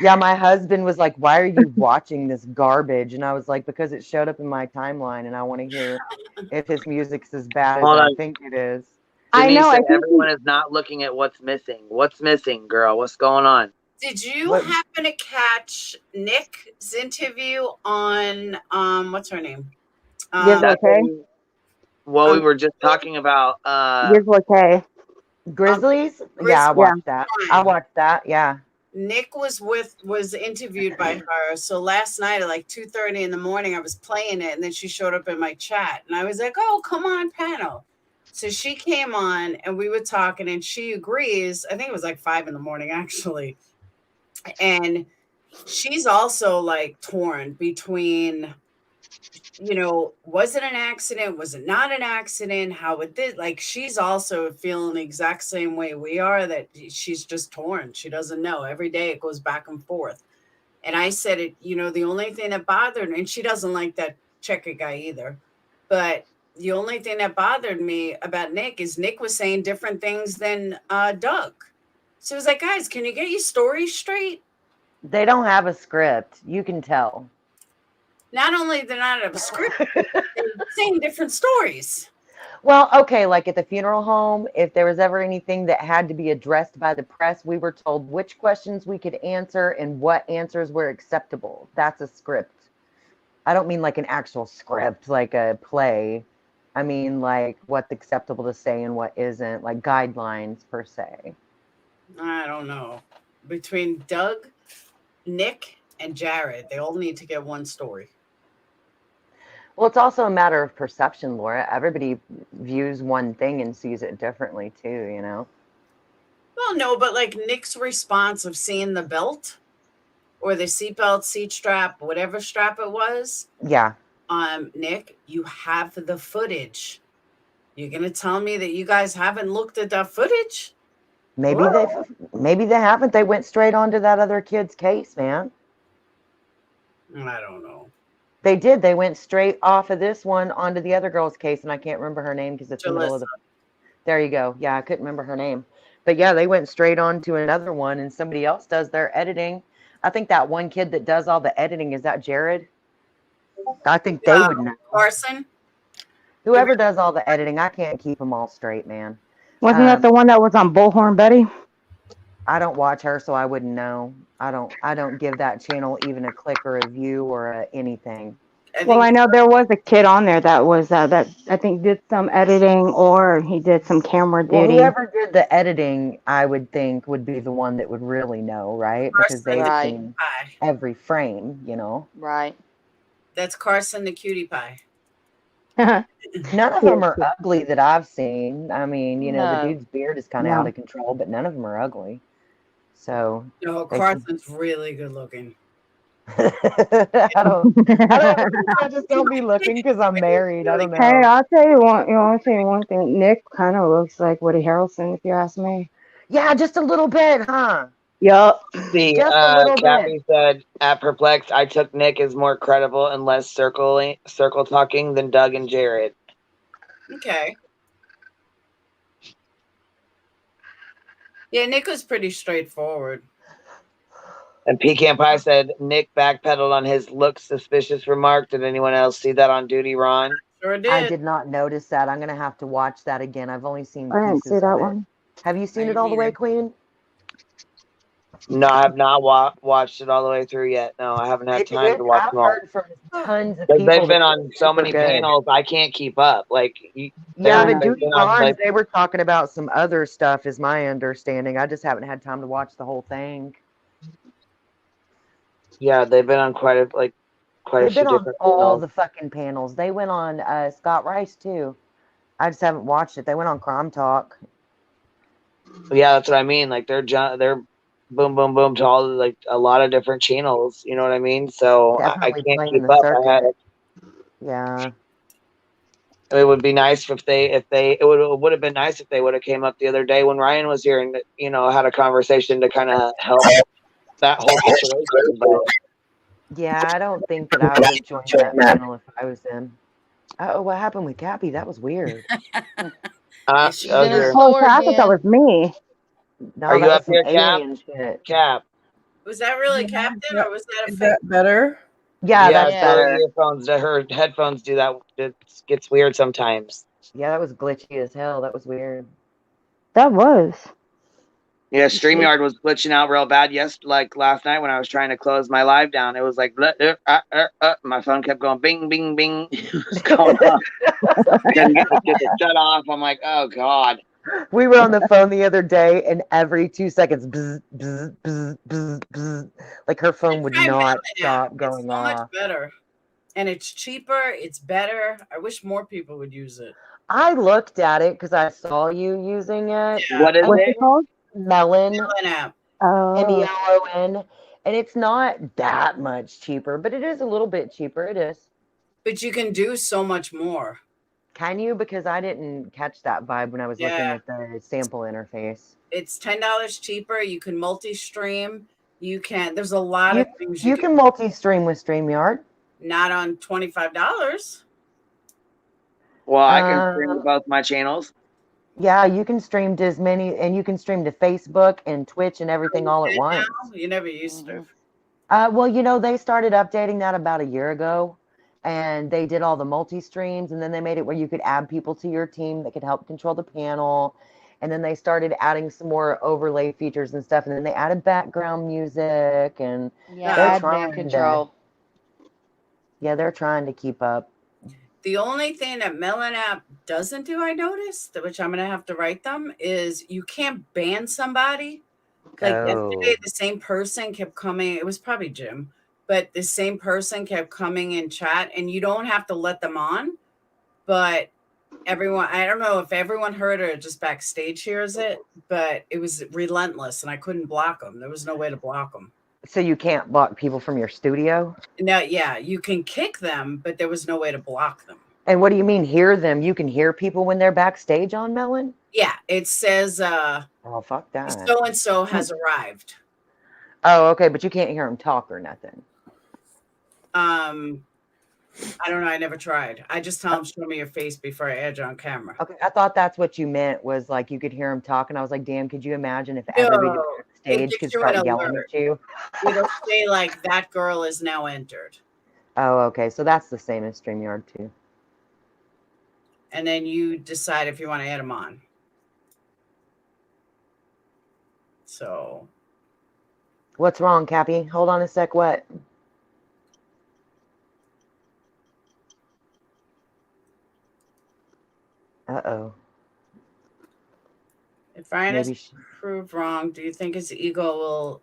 Yeah, my husband was like, "Why are you watching this garbage?" And I was like, "Because it showed up in my timeline and I want to hear if his music's as bad as hold I on. think it is." I Denise know. I said think everyone is not looking at what's missing. What's missing, girl? What's going on? Did you What? happen to catch Nick's interview on what's her name? Gizmo That's K. what we Um, were just talking about. Gizmo K. Grizzlies? Yeah, I Grizzly Yeah. watched that. I Prime. watched that. Yeah. Nick was interviewed by her. So last night at like 2:30 in the morning, I was playing it, and then she showed up in my chat, and I was like, "Oh, come on, panel." So she came on, and we were talking, and she agrees. I think it was like 5 in the morning actually, and she's also like torn between, was it an accident? Was it not an accident? How it did? Like, she's also feeling the exact same way we are, that she's just torn. She doesn't know. Every day it goes back and forth. And I said it, the only thing that bothered me, and she doesn't like that checker guy either, but the only thing that bothered me about Nick is Nick was saying different things than Doug. So it was like, guys, can you get your story straight? They don't have a script. You can tell. Not only they're not a script, they're saying different stories. Well, okay, like at the funeral home, if there was ever anything that had to be addressed by the press, we were told which questions we could answer and what answers were acceptable. That's a script. I don't mean like an actual script, like a play. I mean like what's acceptable to say and what isn't, like guidelines per se. I don't know. Between Doug, Nick, and Jared, they all need to get one story. Well, it's also a matter of perception, Laura. Everybody views one thing and sees it differently too, you know? Well, no, but like Nick's response of seeing the belt or the seatbelt, seat strap, whatever strap it was. Yeah. Nick, you have the footage. You're gonna tell me that you guys haven't looked at that footage? Maybe they haven't. They went straight onto that other kid's case, man. I don't know. They did. They went straight off of this one onto the other girl's case, and I can't remember her name because it's in the middle of the. There you go. Yeah, I couldn't remember her name, but yeah, they went straight on to another one, and somebody else does their editing. I think that one kid that does all the editing, is that Jared? I think they would know. Carson. Whoever does all the editing, I can't keep them all straight, man. Wasn't that the one that was on Bullhorn Betty? I don't watch her, so I wouldn't know. I don't give that channel even a click or a view or anything. Well, I know there was a kid on there that was that I think did some editing, or he did some camera duty. Well, whoever did the editing, I would think would be the one that would really know, right? Because they've seen every frame, you know. Right. That's Carson the cutie pie. None of them are ugly that I've seen. I mean, you know, No. the dude's beard is kind of out of control, but none of them are ugly. So No, Carson's really good looking. I just don't be looking because I'm married. I don't know. Hey, I'll tell you one thing. Nick kind of looks like Woody Harrelson, if you ask me. Yeah, just a little bit, huh? Yup. See, Just a little Kathy bit. said at Perplexed, I took Nick as more credible and less circle talking than Doug and Jared. Okay. Yeah, Nick was pretty straightforward. And Pecan Pie said Nick backpedaled on his look suspicious remark. Did anyone else see that on Duty, Ron? Sure did. I did not notice that. I'm gonna have to watch that again. I've only seen pieces I didn't see that of it. one. Have you seen it all the way, Queen? No, I have not watched it all the way through yet. No, I haven't had time to watch I've them all. heard from tons of They've people. been on so many panels, I can't keep up. Like, yeah, but Duty Ron, they were talking about some other stuff, is my understanding. I just haven't had time to watch the whole thing. Yeah, they've been on quite a quite a They've few been on different all channels. the fucking panels. They went on Scott Rice too. I just haven't watched it. They went on Crime Talk. Yeah, that's what I mean. Like they're boom, boom, boom to all like a lot of different channels. You know what I mean? So I Definitely can't playing keep the up. I had circuit. Yeah. it would be nice if they it would have been nice if they would have came up the other day when Ryan was here and had a conversation to kind of help that whole situation. But Yeah, I don't think that I would have joined that panel if I was them. Oh, what happened with Cappy? That was weird. Is she She's in a here. Oh, store so I thought that again. was me. No, Are you that was up some here, Cap? alien shit. Cap. was that really Yeah, Captain or was that a is fake? that better? Yeah, Yeah, that's it's her better. earphones. Her headphones do that. It gets weird sometimes. Yeah, that was glitchy as hell. That was weird. That was. Yeah, See? StreamYard was glitching out real bad. Yes, like last night when I was trying to close my live down, it was like my phone kept going bing, bing, bing. It was going off. Couldn't get to shut off. I'm like, oh god. We were on the phone the other day, and every 2 seconds, bzz, bzz, bzz, bzz, bzz, like her phone would Try not Melon app. stop It's going so much off. better. And it's cheaper, it's better. I wish more people would use it. I looked at it because I saw you using it, Yeah, What is and What's it? it called? Melon, Melon app. Oh, MELON, and it's not that much cheaper, but it is a little bit cheaper. It is. But you can do so much more. Can you? Because I didn't catch that vibe when I was looking Yeah, at the sample interface. it's $10 cheaper. You can multi-stream. You can. There's a lot You of things you can multi-stream with StreamYard. not on $25. Well, I can stream to Um, both my channels. yeah, you can stream to as many, and you can stream to Facebook and Twitch and everything all at You once. now? You never used to. Well, they started updating that about a year ago, and they did all the multi-streams, and then they made it where you could add people to your team that could help control the panel. And then they started adding some more overlay features and stuff, and then they added background music, and Yeah, they're admin trying to, control. yeah, they're trying to keep up. The only thing that Melon app doesn't do, I noticed, which I'm gonna have to write them, is you can't ban somebody. Like yesterday, Oh, the same person kept coming. It was probably Jim, but the same person kept coming in chat, and you don't have to let them on. But everyone, I don't know if everyone heard or just backstage hears it, but it was relentless, and I couldn't block them. There was no way to block them. so you can't block people from your studio? Now, yeah, you can kick them, but there was no way to block them. And what do you mean hear them? You can hear people when they're backstage on Melon? Yeah, it says Oh, fuck that. so and so has arrived. Oh, okay, but you can't hear them talk or nothing. I don't know. I never tried. I just tell them, show me your face before I add you on camera. Okay, I thought that's what you meant, was like you could hear them talk, and I was like, damn, could you imagine if everybody No, it backstage gives could you an start yelling alert. at you? It'll say like that girl is now entered, Oh, okay, so that's the same as StreamYard too. and then you decide if you want to add them on. So What's wrong, Cappy? Hold on a sec, what? Uh-oh. if Ryan is Maybe proved wrong, do you think his ego will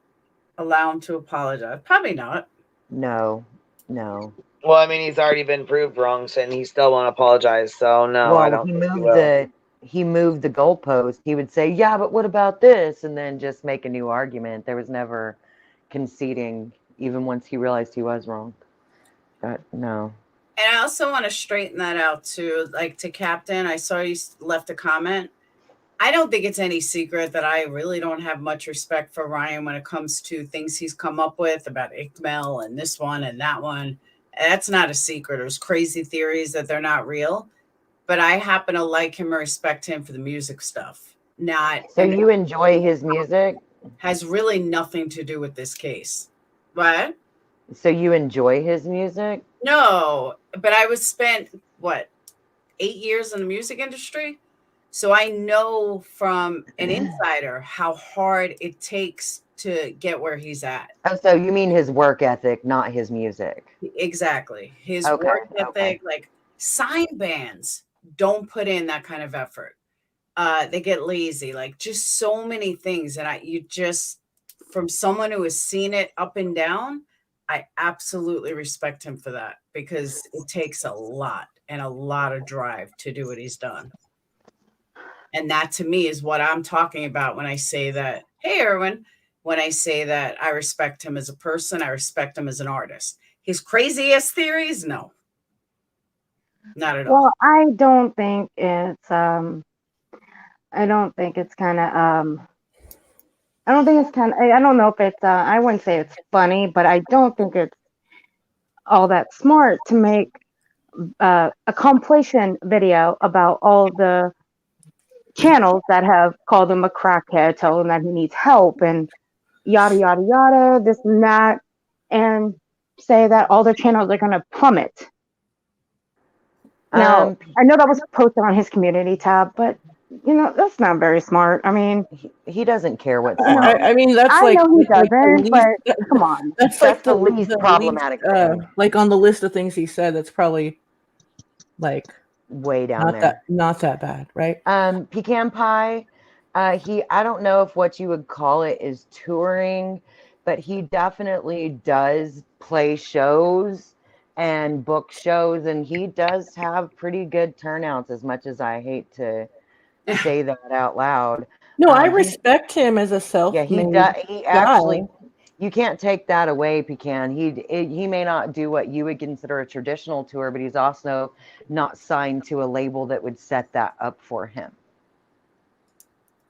allow him to apologize? Probably not. no. Well, I mean, he's already been proved wrong, and he still won't apologize. So no, I Well, don't he think he moved will. the goalpost. He would say, yeah, but what about this? And then just make a new argument. There was never conceding, even once he realized he was wrong. But no. And I also want to straighten that out too. Like to Captain, I saw you left a comment. I don't think it's any secret that I really don't have much respect for Ryan when it comes to things he's come up with about ICMEL and this one and that one. That's not a secret. There's crazy theories that they're not real, but I happen to like him and respect him for the music stuff. Not So you enjoy his music? has really nothing to do with this case. What? So you enjoy his music? No, but I was spent what 8 years in the music industry. So I know from an insider how hard it takes to get where he's at. Oh, so you mean his work ethic, not his music? Exactly. His Okay, work ethic, okay. like sign bands don't put in that kind of effort. They get lazy, like just so many things. And you just, from someone who has seen it up and down, I absolutely respect him for that because it takes a lot and a lot of drive to do what he's done. And that to me is what I'm talking about when I say that, hey, Erwin, when I say that I respect him as a person, I respect him as an artist. His crazy ass theories, no, not at all. Well, I don't think it's I don't think it's kind of I don't think it's kind of I don't know if it's I wouldn't say it's funny, but I don't think it's all that smart to make a compilation video about all the channels that have called him a crackhead, told him that he needs help and yada yada yada, this and that, and say that all their channels are going to plummet. Now, I know that was posted on his community tab, but you know that's not very smart. I mean, he doesn't care what's smart. I mean, that's I like, know he like the doesn't, least, but come on. that's like the least problematic thing. like on the list of things he said, that's probably like way down there. Not that bad, right? Pecan Pie, I don't know if what you would call it is touring, but he definitely does play shows and book shows, and he does have pretty good turnouts, as much as I hate to say that out loud. No, I respect him as a self-made he guy. actually, you can't take that away, Pecan. He may not do what you would consider a traditional tour, but he's also not signed to a label that would set that up for him.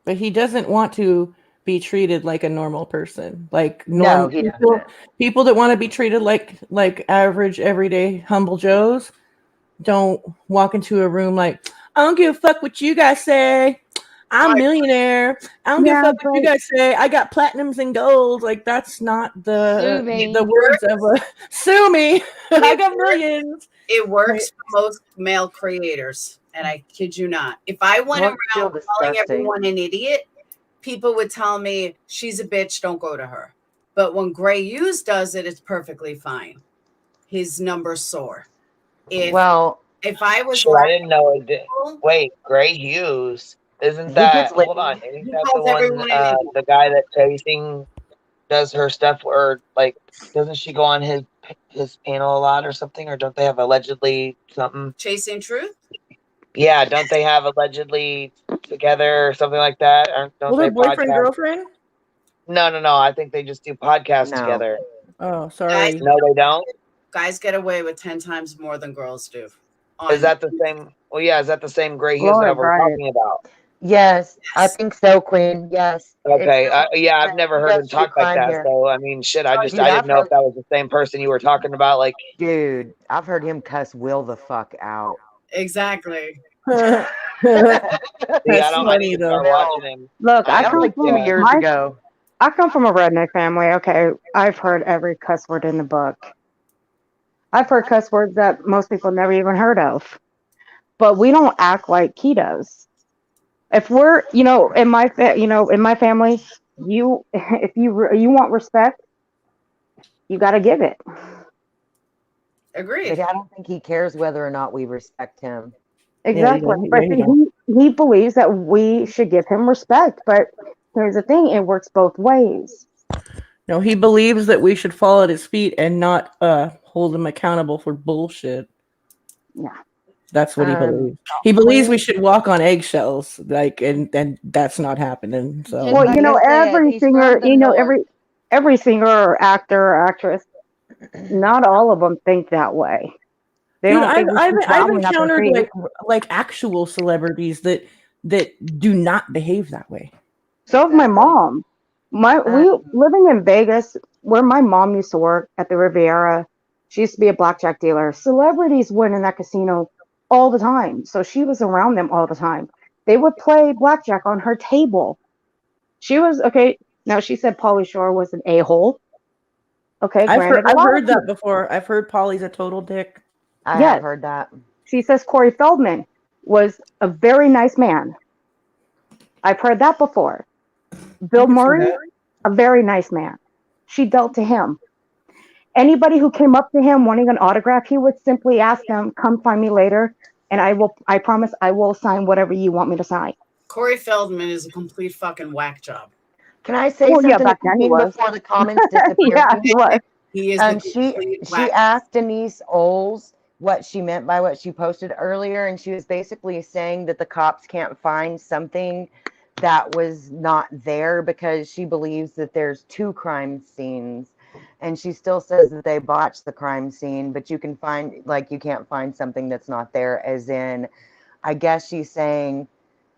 But he doesn't want to be treated like a normal person. Like No, he people that want to be treated like average, everyday, humble Joes don't walk into a room like, I don't give a fuck what you guys say. I'm a millionaire. I don't give a fuck what you guys say. I got platinums and golds. Like, that's not the words of a sue me. I got millions. It works for most male creators, and I kid you not. If I went around calling everyone an idiot, people would tell me she's a bitch, don't go to her. But when Gray Hughes does it, it's perfectly fine. His numbers soar. If I was I didn't know it did. Wait, Gray Hughes. Isn't that hold on? Isn't that the one the guy that Chasing does her stuff, or like doesn't she go on his panel a lot or something, or don't they have allegedly something? Chasing Truth? Yeah, don't they have allegedly together or something like that? Don't they boyfriend, girlfriend? No. I think they just do podcasts together. Oh, sorry. No, they don't. Guys get away with 10 times more than girls do. Is that the same? Well, yeah, is that the same Gray Hughes that we're talking about? Yes, I think so, Queen. Yes. Okay. I've never heard him talk like that. So I mean, shit. I didn't know if that was the same person you were talking about. Like, dude, I've heard him cuss Will the fuck out. Exactly. I need to start watching him. Look, I come like 2 years ago. I come from a redneck family. Okay, I've heard every cuss word in the book. I've heard cuss words that most people never even heard of, but we don't act like he does. If we're, in my family, if you want respect, you got to give it. Agreed. But I don't think he cares whether or not we respect him. Exactly. But he believes that we should give him respect. But here's the thing, it works both ways. No, he believes that we should fall at his feet and not hold him accountable for bullshit. Yeah. That's what he believes. He believes we should walk on eggshells, and that's not happening. So, well, every singer, every singer or actor or actress, not all of them think that way. They don't think I've encountered like actual celebrities that do not behave that way. So have my mom. We living in Vegas, where my mom used to work at the Riviera. She used to be a blackjack dealer. Celebrities went in that casino all the time. So she was around them all the time. They would play blackjack on her table. She was okay. Now she said Pauly Shore was an a-hole. Okay, I've heard that before. I've heard Pauly's a total dick. I have heard that. She says Corey Feldman was a very nice man. I've heard that before. Bill Murray, a very nice man. She dealt to him. Anybody who came up to him wanting an autograph, he would simply ask them, "Come find me later, and I promise I will sign whatever you want me to sign." Corey Feldman is a complete fucking whack job. Can I say something before the comments disappear? Yeah, he was. He is the She complete whack. asked Denise Oles what she meant by what she posted earlier, and she was basically saying that the cops can't find something that was not there because she believes that there's 2 crime scenes. And she still says that they botched the crime scene, but you can find, like, you can't find something that's not there, as in, I guess she's saying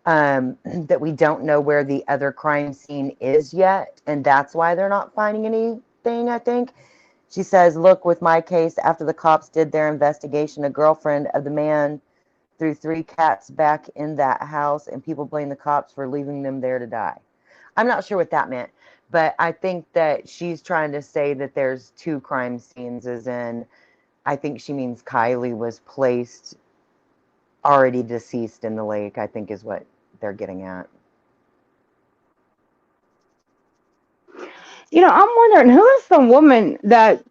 that we don't know where the other crime scene is yet, and that's why they're not finding anything, I think. She says, look, with my case, after the cops did their investigation, a girlfriend of the man threw 3 cats back in that house, and people blame the cops for leaving them there to die. I'm not sure what that meant, but I think that she's trying to say that there's 2 crime scenes, as in, I think she means Kylie was placed already deceased in the lake, I think is what they're getting at. I'm wondering who is the woman that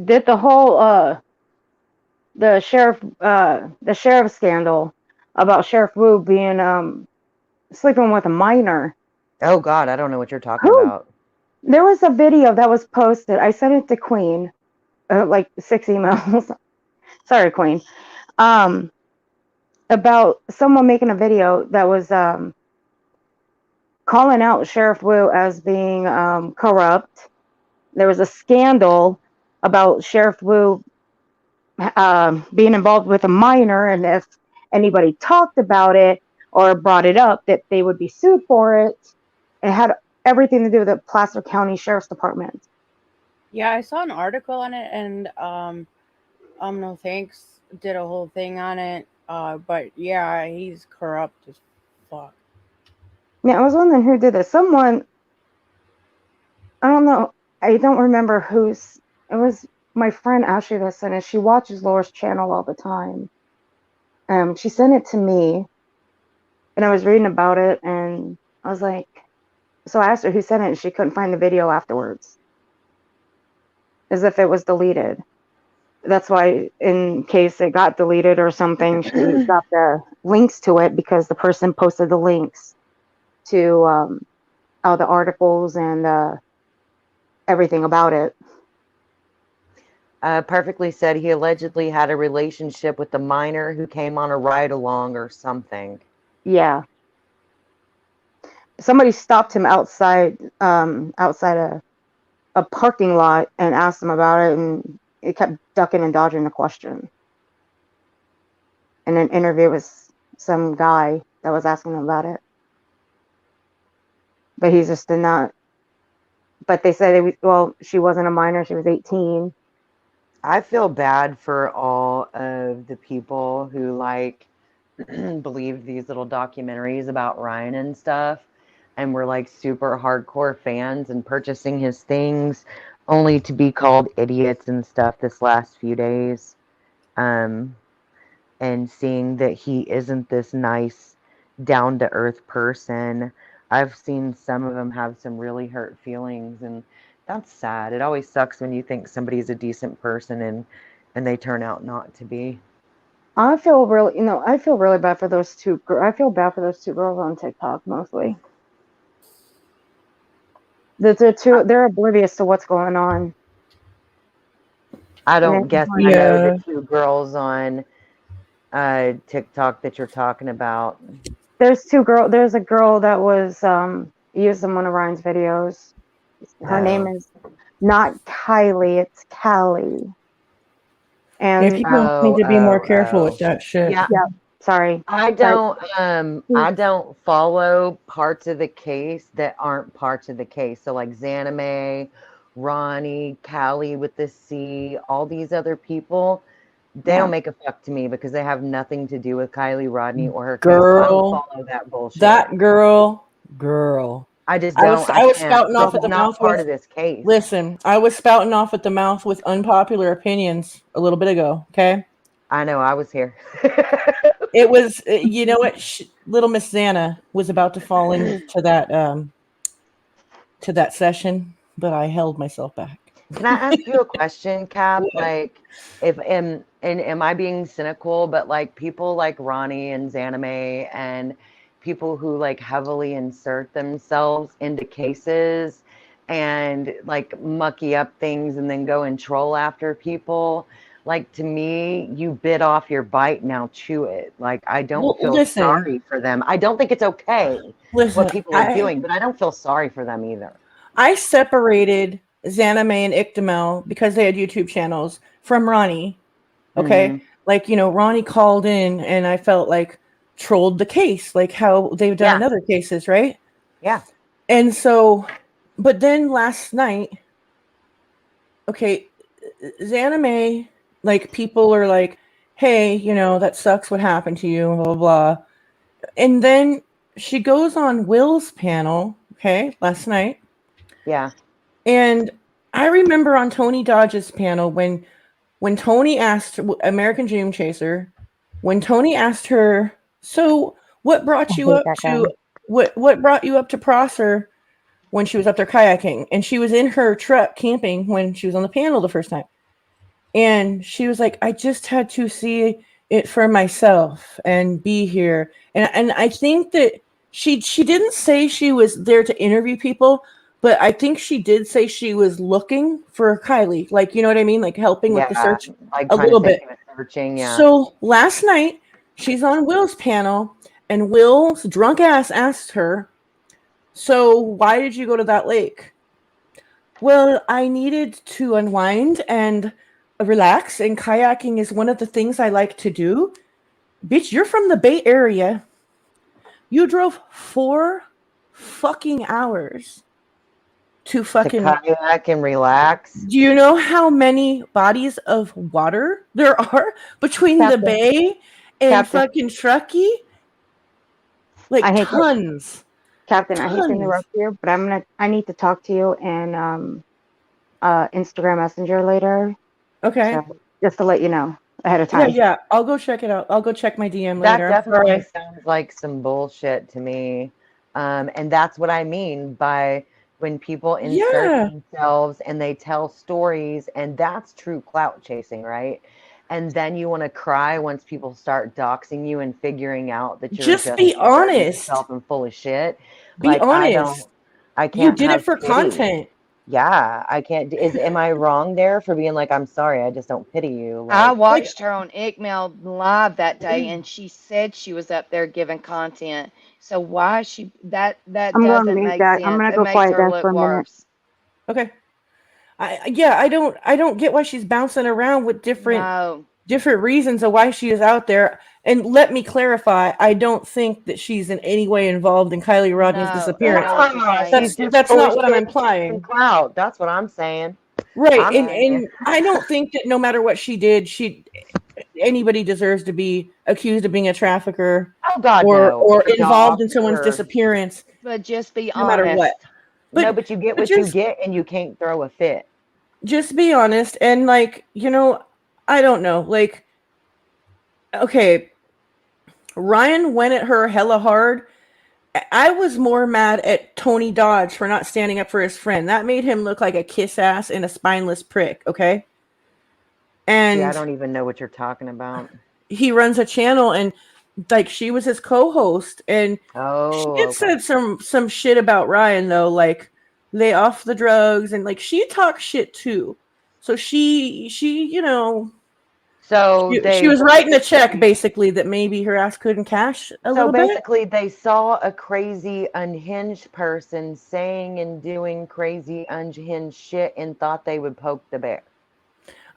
did the whole the sheriff scandal about Sheriff Wu being sleeping with a minor. Oh God, I don't know what you're talking Who? about. There was a video that was posted. I sent it to Queen, like 6 emails. Sorry, Queen. About someone making a video that was calling out Sheriff Wu as being corrupt. There was a scandal about Sheriff Wu being involved with a minor, and if anybody talked about it or brought it up, that they would be sued for it. It had everything to do with the Placer County Sheriff's Department. Yeah, I saw an article on it, and No Thanks did a whole thing on it. But yeah, he's corrupt as fuck. Yeah, I was wondering who did this. Someone, I don't know, I don't remember who's. It was my friend Ashley that sent it. She watches Laura's channel all the time. She sent it to me, and I was reading about it, and I was like, so I asked her who sent it, and she couldn't find the video afterwards, as if it was deleted. That's why, in case it got deleted or something, she got the links to it because the person posted the links to all the articles and everything about it. Perfectly said he allegedly had a relationship with the minor who came on a ride along or something. Yeah. Somebody stopped him outside a parking lot and asked him about it, and he kept ducking and dodging the question. In an interview with some guy that was asking him about it. But he just did not. But they said, she wasn't a minor. She was 18. I feel bad for all of the people who believed these little documentaries about Ryan and stuff, and were like super hardcore fans and purchasing his things only to be called idiots and stuff this last few days. And seeing that he isn't this nice, down to earth person. I've seen some of them have some really hurt feelings, and that's sad. It always sucks when you think somebody's a decent person and they turn out not to be. I feel really bad for those two. I feel bad for those 2 girls on TikTok mostly. They're oblivious to what's going on. I don't guess I know Yeah. the 2 girls on TikTok that you're talking about. There's a girl that was used in one of Ryan's videos. Her name Oh. is not Kylie, it's Callie. Yeah, And people need to be more careful with that shit. Yeah. Sorry. I don't follow parts of the case that aren't parts of the case. So like Zanime, Ronnie, Callie with the C, all these other people, they don't make a fuck to me because they have nothing to do with Kylie Rodney or her case. So I don't follow that bullshit. That girl. I just don't. I was spouting off at the not mouth part with, of this case. Listen, I was spouting off at the mouth with unpopular opinions a little bit ago. Okay. I know. I was here. It was, you know what? Little Miss Xana was about to fall into that session, but I held myself back. Can I ask you a question, Cap? Like, am I being cynical? But like people like Ronnie and Zanime and people who like heavily insert themselves into cases and like mucky up things and then go and troll after people. Like, to me, you bit off your bite, now chew it. Like, I don't Well, feel listen, sorry for them. I don't think it's okay listen. what people are doing, but I don't feel sorry for them either. I separated Xaname and Ictamel because they had YouTube channels from Ronnie. Okay. Mhm. Like, Ronnie called in and I felt like trolled the case, like how they've done in Yeah. other cases, right? Yeah. And so, but then last night, okay, Xaname, like people are like, hey, that sucks what happened to you, blah, blah, blah. And then she goes on Will's panel, okay, last night. Yeah. And I remember on Tony Dodge's panel when Tony asked American Dream Chaser, when Tony asked her, so what brought I you hate up that to guy. what brought you up to Prosser when she was up there kayaking? And she was in her truck camping when she was on the panel the first time. And she was like, I just had to see it for myself and be here. And I think that she didn't say she was there to interview people, but I think she did say she was looking for Kylie. Like, you know what I mean? Like helping with the Yeah. search Like a trying to little say bit. she was searching. Yeah. So last night she's on Will's panel and Will's drunk ass asked her, so why did you go to that lake? Well, I needed to unwind and relax, and kayaking is one of the things I like to do. Bitch, you're from the Bay Area. You drove 4 fucking hours to fucking. kayak and relax. Do you know how many bodies of water there are between the Captain, bay and Captain, fucking Truckee? Like I hate that. tons. Captain, I hate to Tons. interrupt you, but I need to talk to you in Instagram Messenger later. Okay. So just to let you know ahead of Yeah, time. yeah. I'll go check it out. I'll go check my DM That later. definitely sounds like some bullshit to me. And that's what I mean by when people insert Yeah. themselves and they tell stories, and that's true clout chasing, right? And then you want to cry once people start doxing you and figuring out that you're Just be inserting honest. yourself and full of shit. Be Like, honest. I You can't did have it for pity. content. Yeah, I can't. Am I wrong there for being like, I'm sorry, I just don't pity you? I Like, watched her on Ickmail live that day, and she said she was up there giving content. So why she that I'm going to doesn't mute make that. I'm sense. going to It go makes quiet her there look for a minute. worse. Okay. I don't get why she's bouncing around with different No. reasons of why she is out there. And let me clarify, I don't think that she's in any way involved in Kylie Rodney's No, I disappearance. know what you're saying. she's just That's full not of what I'm shit and chasing implying. clout. That's what I'm saying. Right. I'm with you. And I don't think that no matter what she did, anybody deserves to be accused of being a trafficker Oh God, or no. Or involved in doxed someone's or disappearance, But just be no matter honest. what. no, but you get but what you just get, and you can't throw a fit. just be honest. And like, I don't know, like, okay, Ryan went at her hella hard. I was more mad at Tony Dodge for not standing up for his friend. That made him look like a kiss ass and a spineless prick, okay? And See, I don't even know what you're talking about. he runs a channel, and like she was his co-host, and she had said some shit about Ryan though, like lay off the drugs, and like she talks shit too. So she So she was writing a check basically that maybe her ass couldn't cash a So little bit. basically, they saw a crazy, unhinged person saying and doing crazy, unhinged shit and thought they would poke the bear.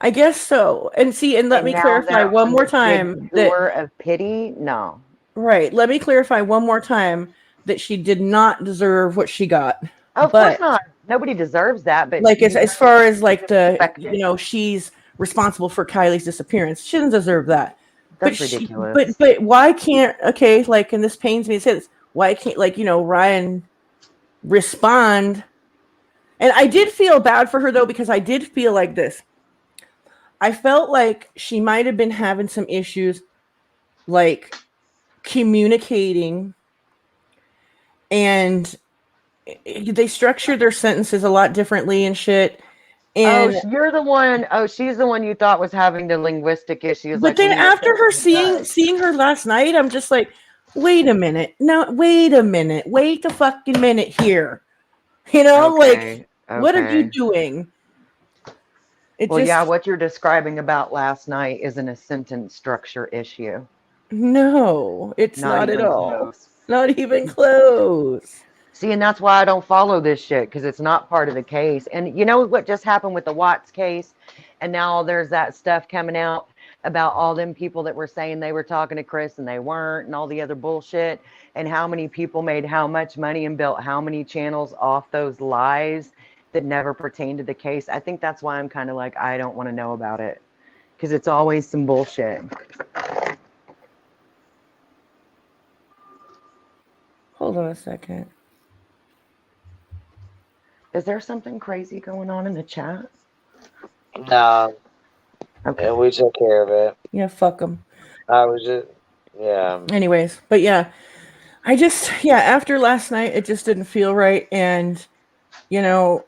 I guess so. And see, and let me now clarify they're one on more this time big tour of pity. No. Right. Let me clarify one more time that she did not deserve what she got. Of course not. Nobody deserves that. But like as far as like the expect it. she's responsible for Kylie's disappearance. She doesn't deserve that. That's but ridiculous. But why can't like, and this pains me to say this, why can't Ryan respond? And I did feel bad for her though, because I did feel like this. I felt like she might have been having some issues like communicating, and they structure their sentences a lot differently and shit. And you're the one. Oh, she's the one you thought was having the linguistic issues. But then after her seeing her last night, I'm just like, wait a minute. No, wait a minute. Wait a fucking minute here. Like What are you Okay. doing? Well, yeah, what you're describing about last night isn't a sentence structure issue. No, it's Not not at even all. close. Not even close. See, and that's why I don't follow this shit, because it's not part of the case. And you know what just happened with the Watts case? And now there's that stuff coming out about all them people that were saying they were talking to Chris and they weren't, and all the other bullshit, and how many people made how much money and built how many channels off those lies that never pertain to the case. I think that's why I'm kind of like, I don't want to know about it, because it's always some bullshit. Hold on a second. Is there something crazy going on in the chat? No. Okay. Yeah, we took care of it. Yeah, fuck them. I was just, yeah. Anyways, but yeah, after last night, it just didn't feel right. And, you know,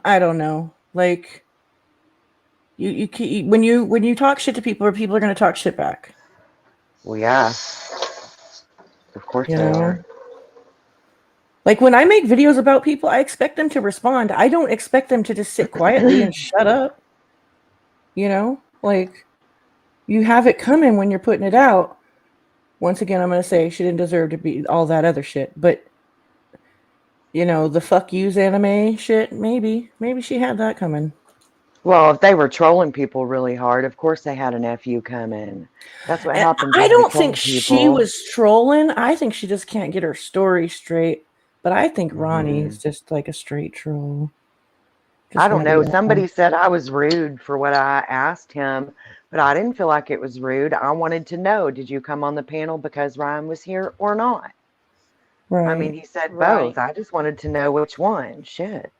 I don't know. Like, when you talk shit to people, people are going to talk shit back. Well, yeah. Of course You they know? are. Like, when I make videos about people, I expect them to respond. I don't expect them to just sit quietly and shut up. You know? Like, you have it coming when you're putting it out. Once again, I'm going to say she didn't deserve to be all that other shit. But, you know, the fuck yous anime shit, maybe she had that coming. Well, if they were trolling people really hard, of course they had an FU coming. That's what happens. I when you don't troll think she people. was trolling. I think she just can't get her story straight. But I think Ronnie is Mhm. just like a straight troll. I don't know. maybe Somebody said I was rude for what I asked him, but I didn't feel like it was rude. I wanted to know, did you come on the panel because Ryan was here or not? Right. I mean, he said Right. both. I just wanted to know which one. Shit.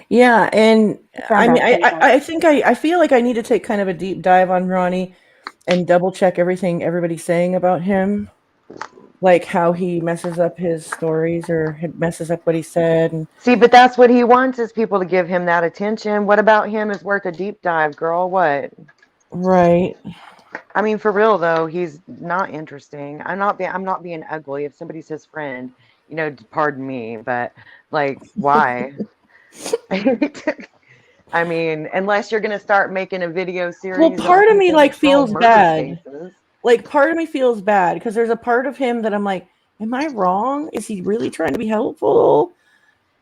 Yeah, and I mean, Found out I think I feel like I need to take kind of a deep dive on Ronnie and double check everything everybody's saying about him, like how he messes up his stories or messes up what he said. And See, but that's what he wants, is people to give him that attention. What about him is worth a deep dive, girl? What? right. I mean, for real though, he's not interesting. I'm not being ugly. If somebody's his friend, you know, pardon me, but like, why? I mean, unless you're gonna start making a video series. Well, part of me like feels bad. Cases. Like part of me feels bad because there's a part of him that I'm like, am I wrong? Is he really trying to be helpful?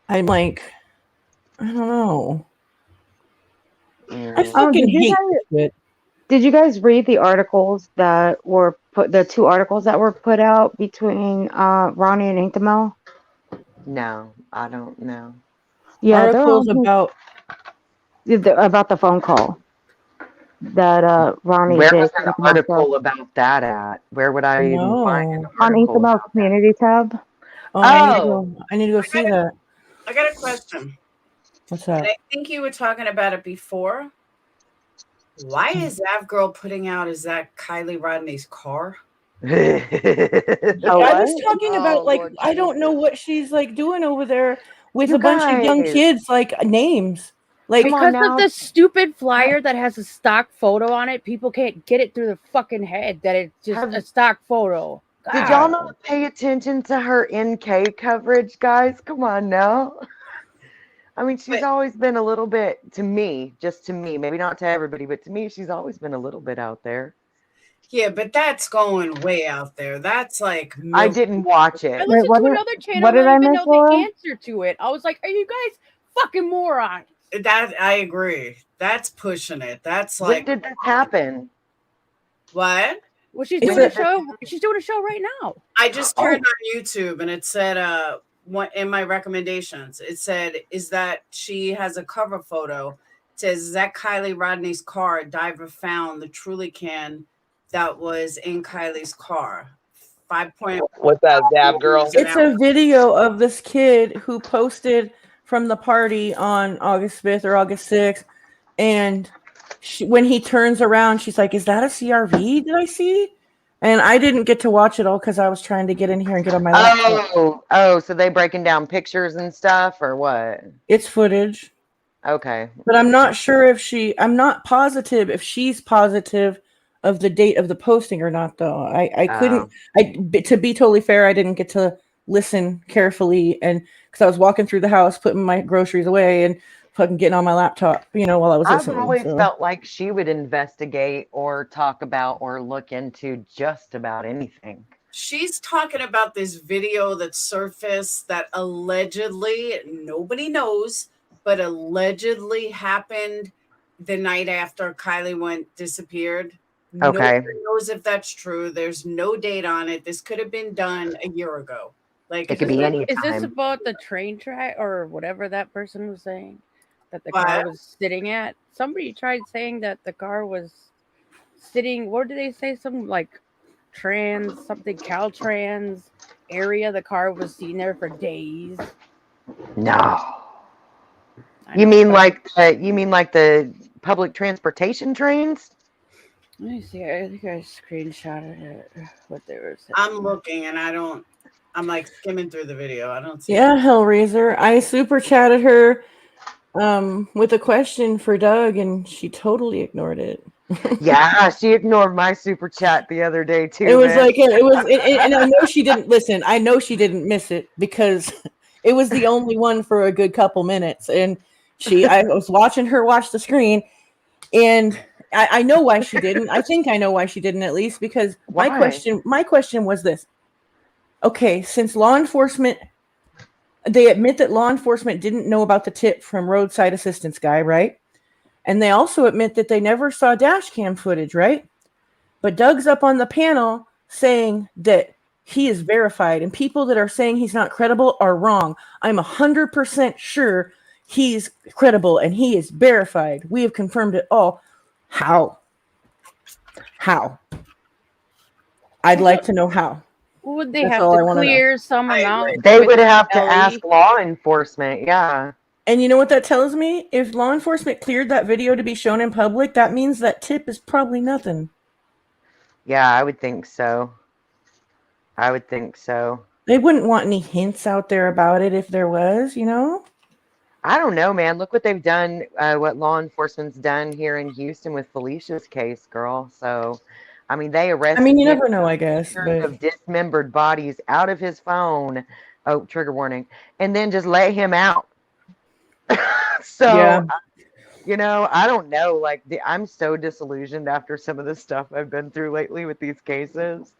I'm like, I don't know. I fucking hate this shit. Did you guys read the articles that were the 2 articles that were put out between Ronnie and Inktamel? No, I don't know. Yeah, Articles about the phone call that Ronnie Where did. was an article about that at? Where would I even find an on article? Inktamel's community tab. Oh, I need to go see that. I got a question. What's that? And I think you were talking about it before. Why is that girl putting out, is that Kylie Rodney's car? I was talking about, like, Lord, I don't know what she's like doing over there with a bunch of young kids, like names. Like, because of the stupid flyer that has a stock photo on it, people can't get it through their fucking head that it's just a stock photo. Did y'all not pay attention to her NK coverage, guys? Come on now. I mean, she's always been a little bit, just to me, maybe not to everybody, but to me, she's always been a little bit out there. Yeah, but that's going way out there. That's like I didn't watch it. I listened to another channel. I don't even know the answer to it. I was like, "Are you guys fucking morons?" That I agree. That's pushing it. That's like, when did this happen? What? Well, she's doing a show. She's doing a show right now. I just turned on YouTube and it said, in my recommendations, it said, is that she has a cover photo. It says, is that Kylie Rodney's car? A diver found the Truly can that was in Kylie's car. 5 point. What's that, dab girl? It's a video of this kid who posted from the party on August 5th or August 6th. And when he turns around, she's like, is that a CRV? Did I see? And I didn't get to watch it all because I was trying to get in here and get on my laptop. Oh, so they breaking down pictures and stuff or what? It's footage. Okay. But I'm not sure I'm not positive if she's positive of the date of the posting or not, though. I couldn't, to be totally fair, I didn't get to listen carefully, and because I was walking through the house, putting my groceries away, and fucking getting on my laptop, while I was I've listening. always So. felt like she would investigate or talk about or look into just about anything. She's talking about this video that surfaced that allegedly, nobody knows, but allegedly happened the night after Kylie disappeared. Okay. Nobody knows if that's true. There's no date on it. This could have been done a year ago. Like, It could be any Is this time. about the train track or whatever that person was saying that the What? car was sitting at? Somebody tried saying that the car was sitting. What did they say? Some like something Caltrans area. The car was seen there for days. No. I You know, mean but like the public transportation trains? let me see. I think I screenshotted it. What they were saying. I'm looking and I'm like skimming through the video. I don't see Yeah, Hellraiser. I super chatted her with a question for Doug, and she totally ignored it. Yeah, she ignored my super chat the other day too. It was man. like it was, and I know she didn't listen. I know she didn't miss it because it was the only one for a good couple minutes, and I was watching her watch the screen, and I know why she didn't. I think I know why she didn't, at least because Why? my question was this. Okay, since they admit that law enforcement didn't know about the tip from roadside assistance guy, right? And they also admit that they never saw dash cam footage, right? But Doug's up on the panel saying that he is verified, and people that are saying he's not credible are wrong. I'm 100% sure he's credible and he is verified. We have confirmed it all. How? I'd like to know how. Would they That's have all I to wanna know. clear some amount? They with would have to Ellie? ask law enforcement. Yeah. And you know what that tells me? If law enforcement cleared that video to be shown in public, that means that tip is probably nothing. Yeah, I would think so. They wouldn't want any hints out there about it if there was, I don't know, man. Look what they've done, what law enforcement's done here in Houston with Felicia's case, girl. So, I mean, they arrested You him never know, I guess. But of dismembered bodies out of his phone. Oh, trigger warning. And then just let him out. So, yeah. I don't know. Like, I'm so disillusioned after some of the stuff I've been through lately with these cases.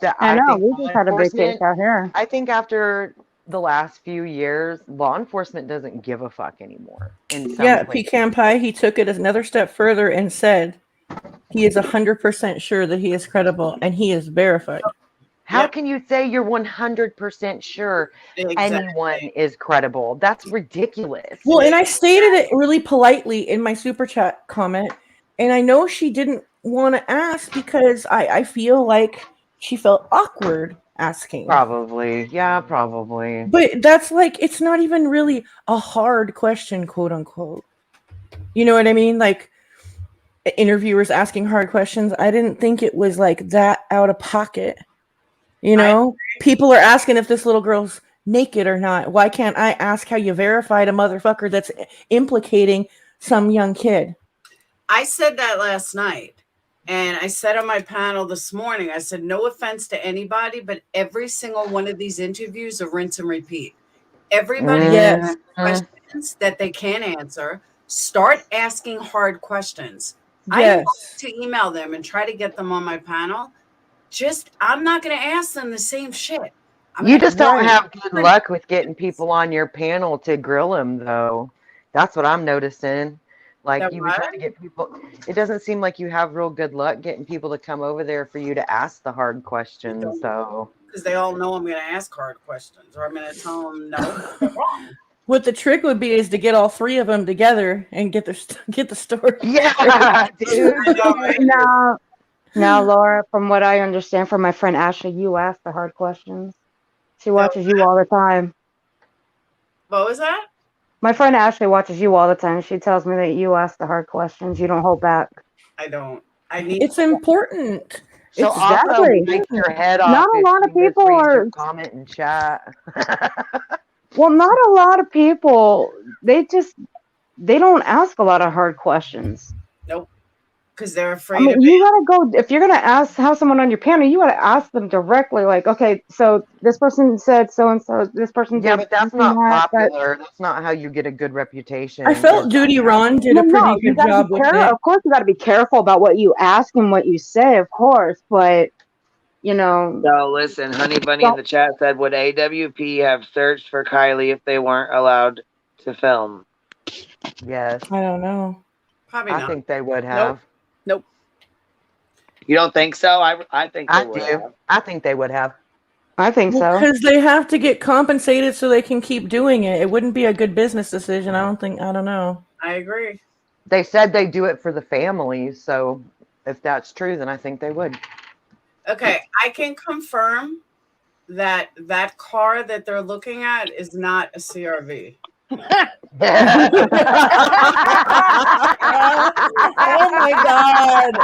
That I know, think we law just had a big case enforcement, out here. I think after the last few years, law enforcement doesn't give a fuck anymore. Yeah, Pecan Pie, he took it another step further and said he is 100% sure that he is credible and he is verified. How can you say you're 100% sure anyone is credible? That's ridiculous. Well, and I stated it really politely in my super chat comment, and I know she didn't want to ask because I feel like she felt awkward asking. Probably. Yeah, probably. But that's like, it's not even really a hard question, quote unquote. You know what I mean? Like, interviewers asking hard questions. I didn't think it was like that out of pocket. People are asking if this little girl's naked or not. Why can't I ask how you verified a motherfucker that's implicating some young kid? I said that last night. And I said on my panel this morning, I said, no offense to anybody, but every single one of these interviews are rinse and repeat. Everybody has questions that they can't answer. Start asking hard questions. I want to email them and try to get them on my panel. I'm not going to ask them the same shit. You just don't have good luck with getting people on your panel to grill them, though. That's what I'm noticing. Like, you would try to get people. It doesn't seem like you have real good luck getting people to come over there for you to ask the hard questions. So, because they all know I'm going to ask hard questions, or I'm going to tell them no, they're wrong. What the trick would be is to get all three of them together and get the story. Yeah, dude. Now, Laura, from what I understand from my friend Ashley, you ask the hard questions. She watches you all the time. What was that? My friend Ashley watches you all the time. She tells me that you ask the hard questions. You don't hold back. I don't. It's important. So Exactly. also, take your head off. Not a lot of people are comment and chat. Well, not a lot of people. They don't ask a lot of hard questions. Nope. because they're I afraid mean, of you gotta go if you're gonna have someone on your panel. You gotta ask them directly, like, okay, so this person said so and so. This person Yeah, did but that's this and not that. But popular. That's not how you get a good reputation. I felt Is by Duty Ron did a well, pretty no, you good gotta be job with careful. it. Of course, you gotta be careful about what you ask and what you say, of course. But you know, So listen, Honey Bunny in don't. the chat said, would AWP have searched for Kylie if they weren't allowed to film? yes, I don't know. probably I not. think they would Nope. have. Nope. You don't think so? I think they I would do. have. I think they would have. I think Well, so. because they have to get compensated so they can keep doing it. It wouldn't be a good business decision. I don't think. I don't know. I agree. They said they do it for the families, so if that's true, then I think they would. Okay, I can confirm that that car that they're looking at is not a CRV. Oh my god!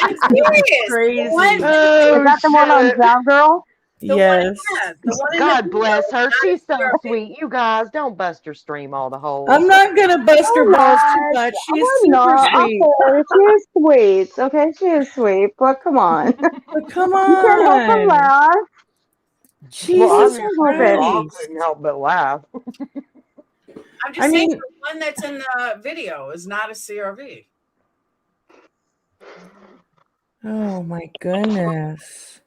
I'm serious. Crazy. The one, Is Oh that the one on shit! Ground Girl? the one, Yes. yeah, the one in the God video bless is her. not a She's so CRV. sweet. You guys don't bust her stream all the holes. I'm not gonna bust her I'm balls too not. much. She's I'm super not. sweet. Okay, she is sweet. Okay, she is sweet. But come on, But come you can't help but on. laugh. Well, Jesus Can't obviously, help we it. all Christ. couldn't help but laugh. I'm just I saying mean, the one that's in the video is not a CRV. oh my goodness.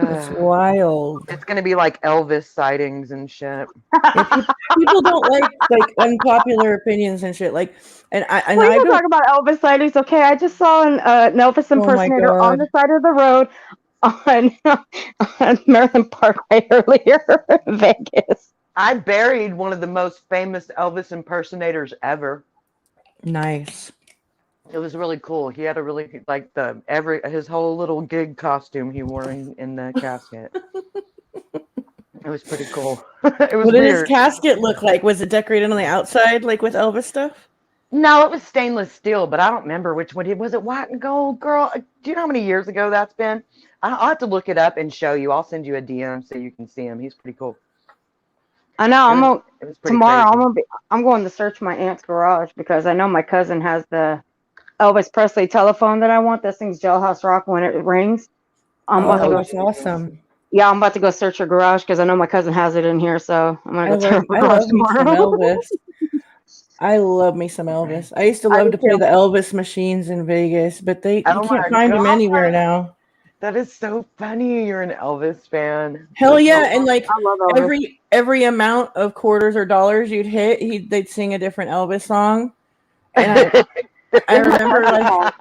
That's Uh, wild. it's gonna be like Elvis sightings and shit. Yeah, people don't like unpopular opinions and shit. Like, and I Well, you can go. talk about Elvis sightings. Okay, I just saw an Elvis Oh my impersonator on god. the side of the road on Maryland Parkway earlier in Vegas. I buried one of the most famous Elvis impersonators ever. Nice. It was really cool. He had a really like his whole little gig costume he wore in the casket. It was pretty cool. It was What did his weird. casket look like? Was it decorated on the outside, like with Elvis stuff? No, it was stainless steel, but I don't remember which one. Was it white and gold, girl? Do you know how many years ago that's been? I'll have to look it up and show you. I'll send you a DM so you can see him. He's pretty cool. I know. It was pretty Tomorrow. crazy. I'm going to search my aunt's garage because I know my cousin has the Elvis Presley telephone that I want. That sings Jailhouse Rock when it rings. I'm about to Oh, go. that's awesome. Yeah, I'm about to go search her garage because I know my cousin has it in here. So I'm gonna go to her I garage love me some tomorrow. Elvis. I love me some Elvis. I used to I love do to play too. the Elvis machines in Vegas, but you Oh can't my find them god, anywhere now. that is so funny. You're an Elvis fan. Hell That's yeah, so and like I love Elvis. every amount of quarters or dollars you'd hit, they'd sing a different Elvis song. And I It's my remember cousin's like, fault.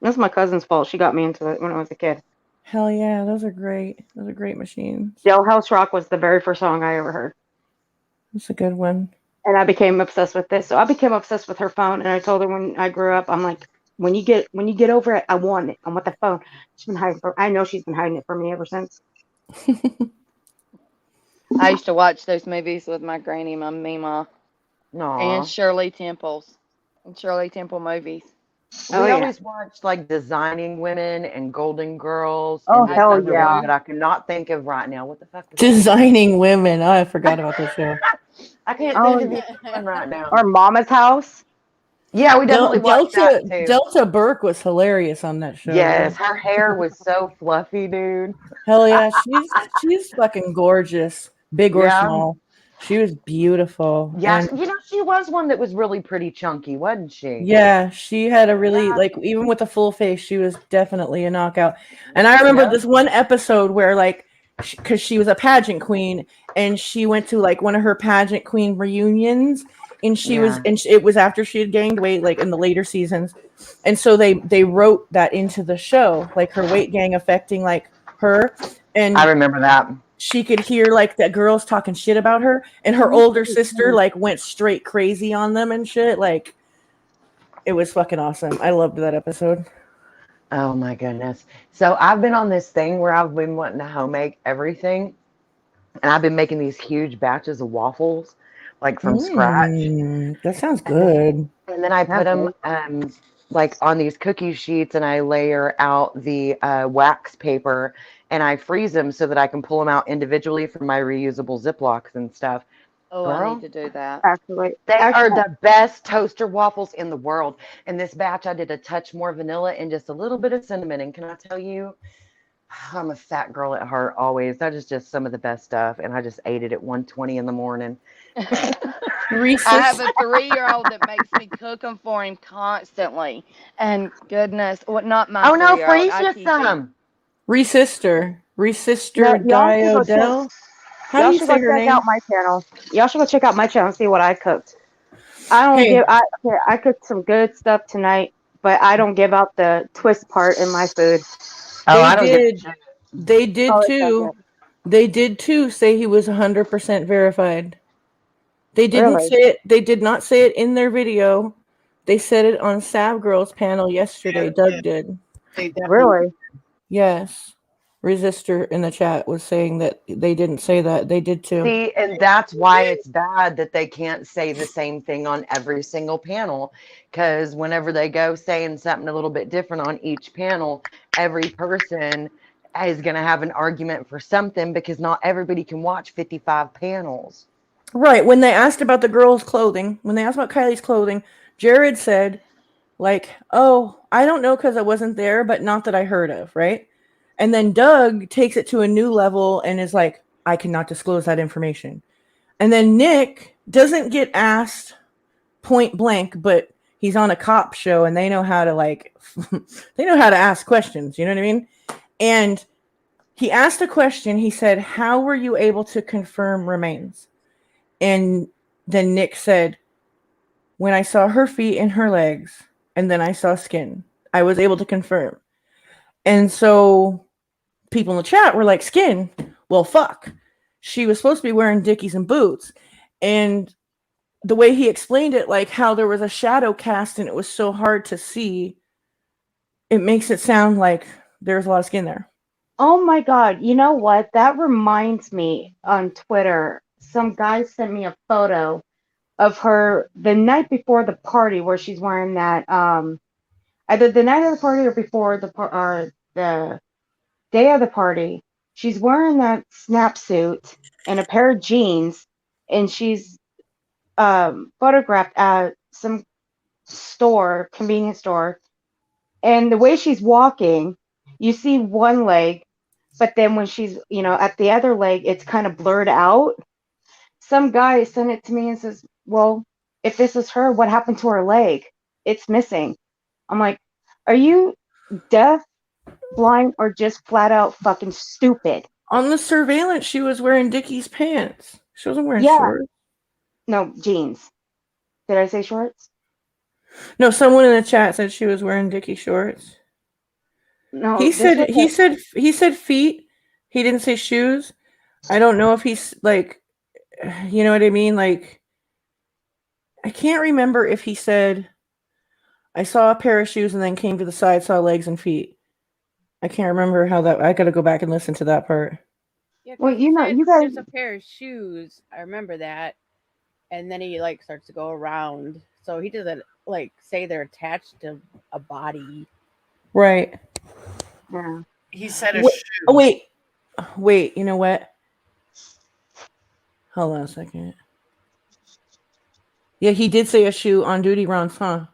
That's my cousin's fault. She got me into it when I was a kid. hell yeah, those are great. Those are great machines. Jailhouse Rock was the very first song I ever heard. That's a good one. And I became obsessed with this. So I became obsessed with her phone. And I told her when I grew up, I'm like, when you get over it, I want it. I want the phone. She's been hiding. I know she's been hiding it from me ever since. I used to watch those movies with my granny, my Mima, and Aw. Shirley Temples, and Shirley Temple movies. Oh We yeah. always watched like Designing Women and Golden Girls Oh and this hell other yeah. one that I cannot think of right now. What the fuck is that? Designing Women. Oh, I forgot about this show. I can't Oh, think of the other one right now. or Mama's House. Yeah, we definitely watched that too. Delta Burke was hilarious on that show. Yes, her hair was so fluffy, dude. Hell yeah, she's fucking gorgeous, big or Yeah. small. She was beautiful. Yeah, And you know, she was one that was really pretty chunky, wasn't she? yeah, she had a really like even with a full face, she was definitely a knockout. And I remember this one episode where like because she was a pageant queen and she went to like one of her pageant queen reunions and she was it was after she had gained weight like in the later seasons. And so they wrote that into the show, like her weight gain affecting like her. And I remember that. She could hear like the girls talking shit about her, and her older sister like went straight crazy on them and shit. Like it was fucking awesome. I loved that episode. Oh my goodness. So I've been on this thing where I've been wanting to home make everything. And I've been making these huge batches of waffles, like from scratch. That sounds good. And then I put them like on these cookie sheets and I layer out the wax paper and I freeze them so that I can pull them out individually from my reusable Ziplocs and stuff. Oh, I Girl, need to do that. Actually, they are actually, the best toaster waffles in the world. In this batch, I did a touch more vanilla and just a little bit of cinnamon. And can I tell you, I'm a fat girl at heart always. That is just some of the best stuff. And I just ate it at 1:20 in the morning. I have a 3-year-old that makes me cook them for him constantly. And goodness, what not my Oh no, 3-year-old. freeze I you keep him. some. Resister no, y'all should go check. Diodel. How do Y'all you should go say her check out name? my channel. Y'all should go check out my channel and see what I cooked. I don't Hey, give. I cooked some good stuff tonight, but I don't give out the twist part in my food. Oh, they I don't give a did. shit. They did Oh, it's so too. good. They did too say he was 100% verified. They didn't Really, say it. They did not say it in their video. They said it on Sav Girl's panel yesterday. Yeah, Doug did. they definitely. really. Yes. Resistor in the chat was saying that they didn't say that. They did too. See, and that's why it's bad that they can't say the same thing on every single panel. Because whenever they go saying something a little bit different on each panel, every person is going to have an argument for something because not everybody can watch 55 panels. Right. When they asked about the girl's clothing, when they asked about Kylie's clothing, Jared said, like, oh, I don't know because I wasn't there, but not that I heard of, right? And then Doug takes it to a new level and is like, I cannot disclose that information. And then Nick doesn't get asked point blank, but he's on a cop show and they know how to like they know how to ask questions, you know what I mean? And he asked a question. He said, how were you able to confirm remains? And then Nick said, when I saw her feet and her legs, and then I saw skin, I was able to confirm. And so people in the chat were like, skin? Well, fuck. She was supposed to be wearing Dickies and boots. And the way he explained it, like how there was a shadow cast and it was so hard to see, it makes it sound like there's a lot of skin there. Oh my God! You know what? That reminds me. On Twitter, some guy sent me a photo of her the night before the party where she's wearing that. Either the night of the party or before or the day of the party. She's wearing that snap suit and a pair of jeans, and she's photographed at some store, convenience store, and the way she's walking, you see one leg, but then when she's, at the other leg, it's kind of blurred out. Some guy sent it to me and says, well, if this is her, what happened to her leg? It's missing. I'm like, are you deaf, blind, or just flat out fucking stupid? On the surveillance, she was wearing Dickies pants. She wasn't wearing Yeah. shorts. No, jeans. Did I say shorts? No, someone in the chat said she was wearing Dickie shorts. No, He said feet. He didn't say shoes. I don't know if he's like, you know what I mean? Like, I can't remember if he said, I saw a pair of shoes and then came to the side, saw legs and feet. I can't remember how that, I got to go back and listen to that part. Yeah, Well, he said you guys. there's a pair of shoes. I remember that. And then he like starts to go around. So he doesn't like say they're attached to a body. Right. Yeah. He said a Wait, shoe. oh, wait, you know what? Hold on a second. Yeah, he did say a shoe on duty runs, huh?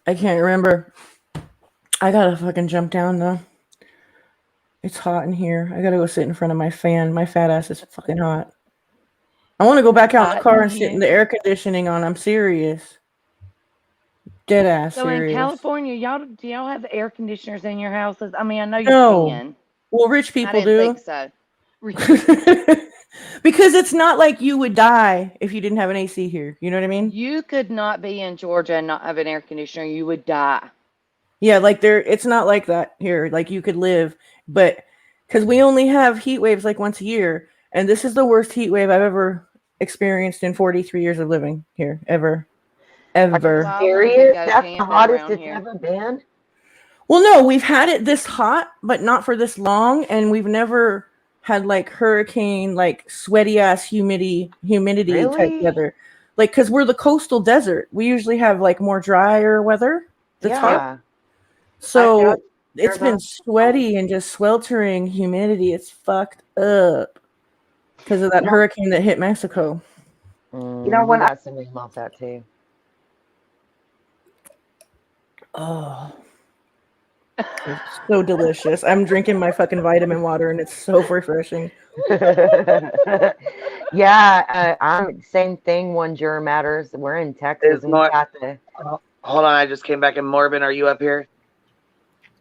I can't remember. I gotta fucking jump down though. It's hot in here. I gotta go sit in front of my fan. My fat ass is fucking hot. I want to go back out in the car and sit in the air conditioning on. I'm serious. Dead ass So serious. in California, do y'all have air conditioners in your houses? I mean, I know you No. can. Well, rich people I didn't do. think so. Because it's not like you would die if you didn't have an AC here. You know what I mean? You could not be in Georgia and not have an air conditioner. You would die. Yeah, like it's not like that here. Like you could live, but because we only have heat waves like once a year, and this is the worst heat wave I've ever experienced in 43 years of living here, ever. Are you serious? That's the hottest it's ever been? Well, no, we've had it this hot, but not for this long, and we've never had like hurricane, like sweaty ass humidity type weather. Like, because we're the coastal desert, we usually have like more drier weather that's hot. So It's been sweaty and just sweltering humidity. It's fucked up because of that hurricane that hit Mexico. You know, we got some rain off that too. Oh, it's so delicious. I'm drinking my fucking vitamin water and it's so refreshing. Yeah, I'm same thing. One juror matters. We're in Texas and we got the. Hold on, I just came back in. Morbin, are you up here?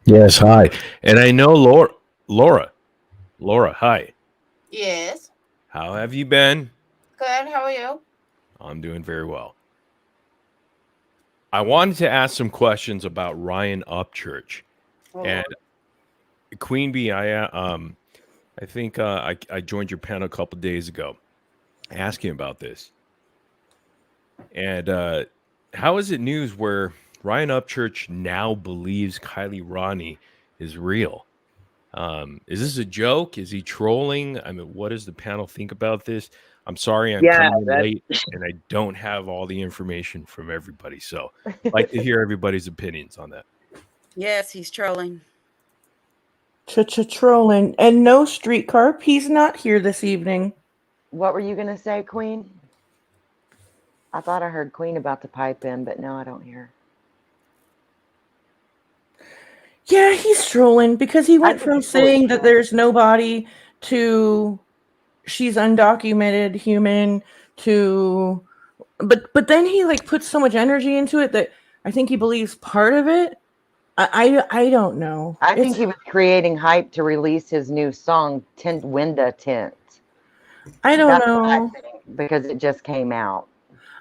Yes, hi. And I know Laura, hi. Yes. How have you been? Good. How are you? I'm doing very well. I wanted to ask some questions about Ryan Upchurch. Oh, And Queen Bee, I think I joined your panel a couple days ago asking about this. And how is it news where Ryan Upchurch now believes Kylie Ronnie is real? Is this a joke? Is he trolling? I mean, what does the panel think about this? I'm sorry I'm coming in late and I don't have all the information from everybody. So I'd like to hear everybody's opinions on that. Yes, he's trolling. Trolling. And no streetcar. He's not here this evening. What were you going to say, Queen? I thought I heard Queen about to pipe in, but no, I don't hear. Yeah, he's trolling because he went from saying that there's nobody to she's undocumented human to but then he like puts so much energy into it that I think he believes part of it. I don't know. I think he was creating hype to release his new song, Window Tint. I don't know. Because it just came out.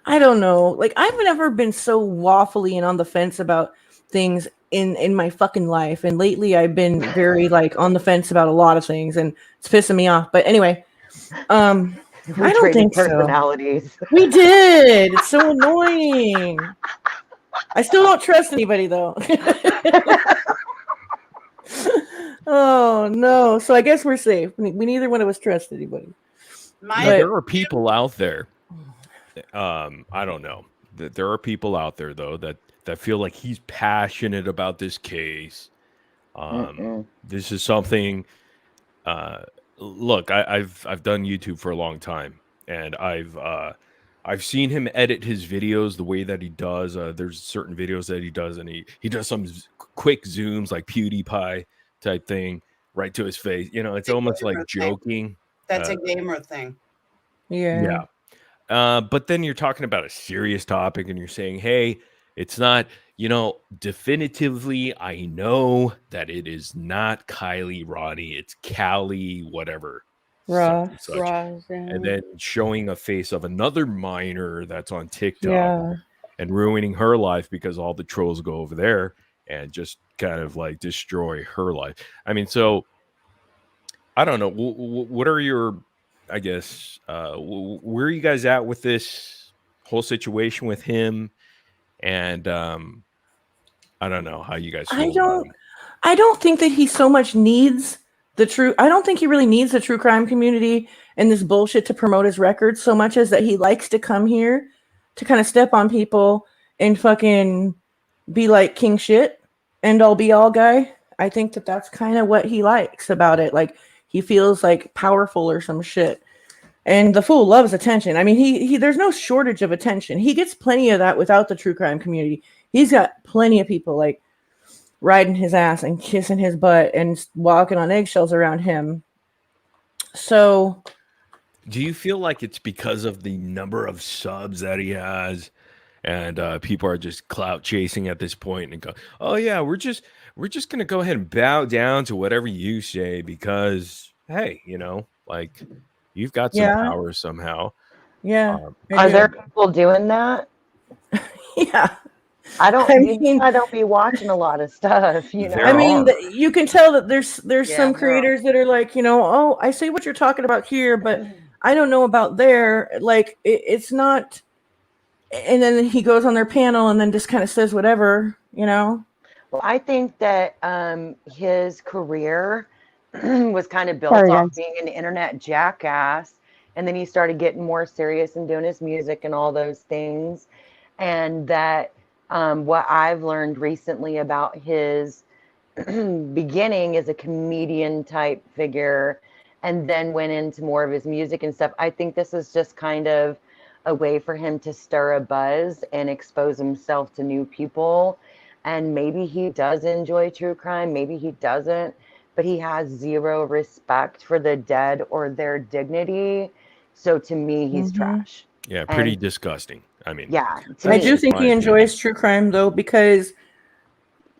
I don't know. Like, I've never been so waffly and on the fence about things in my fucking life. And lately I've been very like on the fence about a lot of things and it's pissing me off. But anyway, I don't think personalities. So. We did. It's so annoying. I still don't trust anybody though. Oh no. So I guess we're safe. We neither one of us trust anybody. There are people out there. I don't know. There are people out there though that feel like he's passionate about this case. This is something. Look, I've done YouTube for a long time, and I've seen him edit his videos the way that he does. There's certain videos that he does, and he does some quick zooms like PewDiePie type thing right to his face. You know, it's almost like joking. That's a gamer thing. Yeah. But then you're talking about a serious topic, and you're saying, "Hey, it's not." You know, definitively, I know that it is not Kylie Ronnie. It's Callie, whatever. Ross, and then showing a face of another minor that's on TikTok and ruining her life because all the trolls go over there and just kind of like destroy her life. I mean, so I don't know. What are your, I guess, where are you guys at with this whole situation with him? And I don't know how you guys feel about him. I don't think that he so much needs I don't think he really needs the true crime community and this bullshit to promote his record so much as that he likes to come here to kind of step on people and fucking be like king shit and all be all guy. I think that that's kind of what he likes about it. Like he feels like powerful or some shit. And the fool loves attention. I mean, he there's no shortage of attention. He gets plenty of that without the true crime community. He's got plenty of people like riding his ass and kissing his butt and walking on eggshells around him. So do you feel like it's because of the number of subs that he has and people are just clout chasing at this point and go, oh yeah, we're just going to go ahead and bow down to whatever you say because, hey, you know, like you've got some power somehow. Yeah. Are there people doing that? Yeah. I don't be watching a lot of stuff, you know. I mean, you can tell that there's some creators that are like, you know, oh, I see what you're talking about here, but I don't know about there. Like it's not. And then he goes on their panel and then just kind of says whatever, you know. Well, I think that his career was kind of built off being an internet jackass, and then he started getting more serious and doing his music and all those things, and that. What I've learned recently about his beginning as a comedian type figure and then went into more of his music and stuff. I think this is just kind of a way for him to stir a buzz and expose himself to new people. And maybe he does enjoy true crime, maybe he doesn't, but he has zero respect for the dead or their dignity. So to me, he's trash. Yeah, pretty And disgusting. I mean, yeah, to I me, do think he enjoys true crime though, because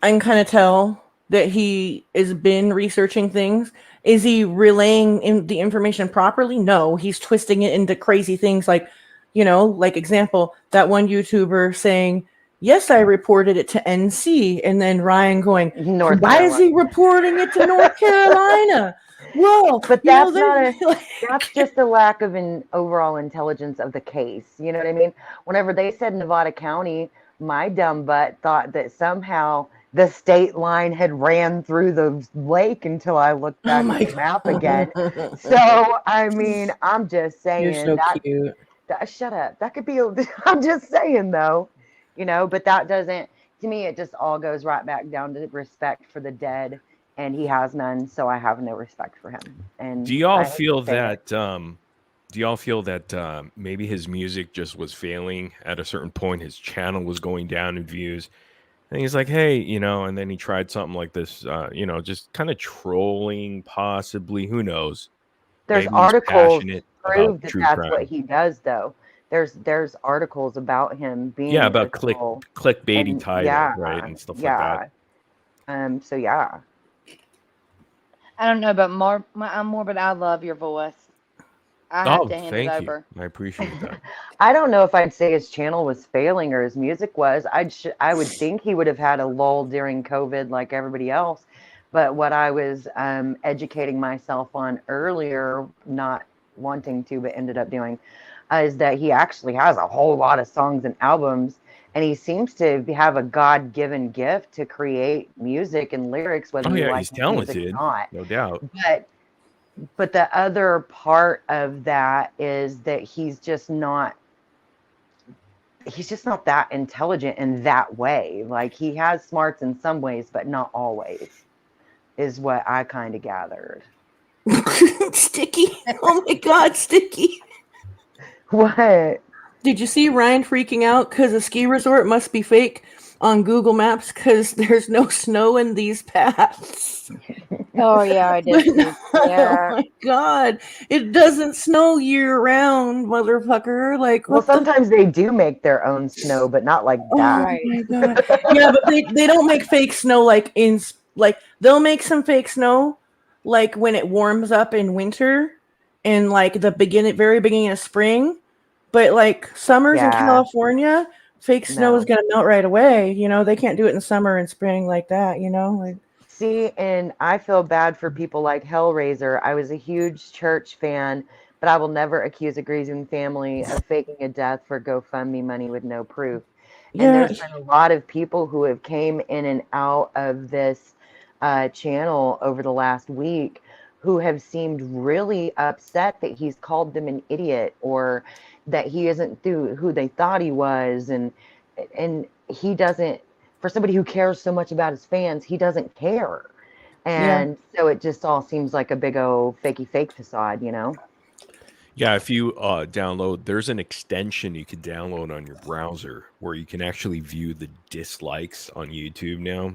I can kind of tell that he has been researching things. Is he relaying the information properly? No, he's twisting it into crazy things like, like example, that one YouTuber saying, yes, I reported it to NC. And then Ryan going, North why is he reporting it to North Carolina? Well, but that's that's just a lack of an overall intelligence of the case. You know what I mean? Whenever they said Nevada County, my dumb butt thought that somehow the state line had ran through the lake until I looked back at the map again. So, I mean, I'm just saying. You're so cute. Shut up. That could be, I'm just saying though, but that doesn't, to me, it just all goes right back down to respect for the dead. And he has none, so I have no respect for him. And do y'all feel that? Do y'all feel that maybe his music just was failing at a certain point? His channel was going down in views, and he's like, "Hey, and then he tried something like this, just kind of trolling, possibly. Who knows? There's Maybe he's articles passionate prove about that true that's crime. what he does, though. There's articles about him being about a troll. clickbaity title, right, and stuff like that. So yeah. I don't know, but I'm more, but I love your voice. I have to hand it Thank over. you. I appreciate that. I don't know if I'd say his channel was failing or his music was. I would think he would have had a lull during COVID like everybody else. But what I was educating myself on earlier, not wanting to, but ended up doing, is that he actually has a whole lot of songs and albums. And he seems to have a God-given gift to create music and lyrics, whether you like he's his music or talented, not. no doubt. But the other part of that is that he's just not that intelligent in that way. Like, he has smarts in some ways, but not always, is what I kind of gathered. Sticky. Oh my God, Sticky. What? Did you see Ryan freaking out because a ski resort must be fake on Google Maps because there's no snow in these paths? Oh yeah, I did see. Yeah. Oh my God, it doesn't snow year round, motherfucker. Like, well, sometimes they do make their own snow, but not like that. Oh my God. Yeah, but they don't make fake snow like they'll make some fake snow like when it warms up in winter and like the very beginning of spring. But like summers in California, fake snow is gonna melt right away. They can't do it in summer and spring like that. Like. See, and I feel bad for people like Hellraiser. I was a huge church fan, but I will never accuse a grieving family of faking a death for GoFundMe money with no proof. Yeah. And there's been a lot of people who have came in and out of this channel over the last week who have seemed really upset that he's called them an idiot or that he isn't who they thought he was. And he doesn't, for somebody who cares so much about his fans, he doesn't care. And so it just all seems like a big old fakey fake facade, Yeah, if you download, there's an extension you can download on your browser where you can actually view the dislikes on YouTube now.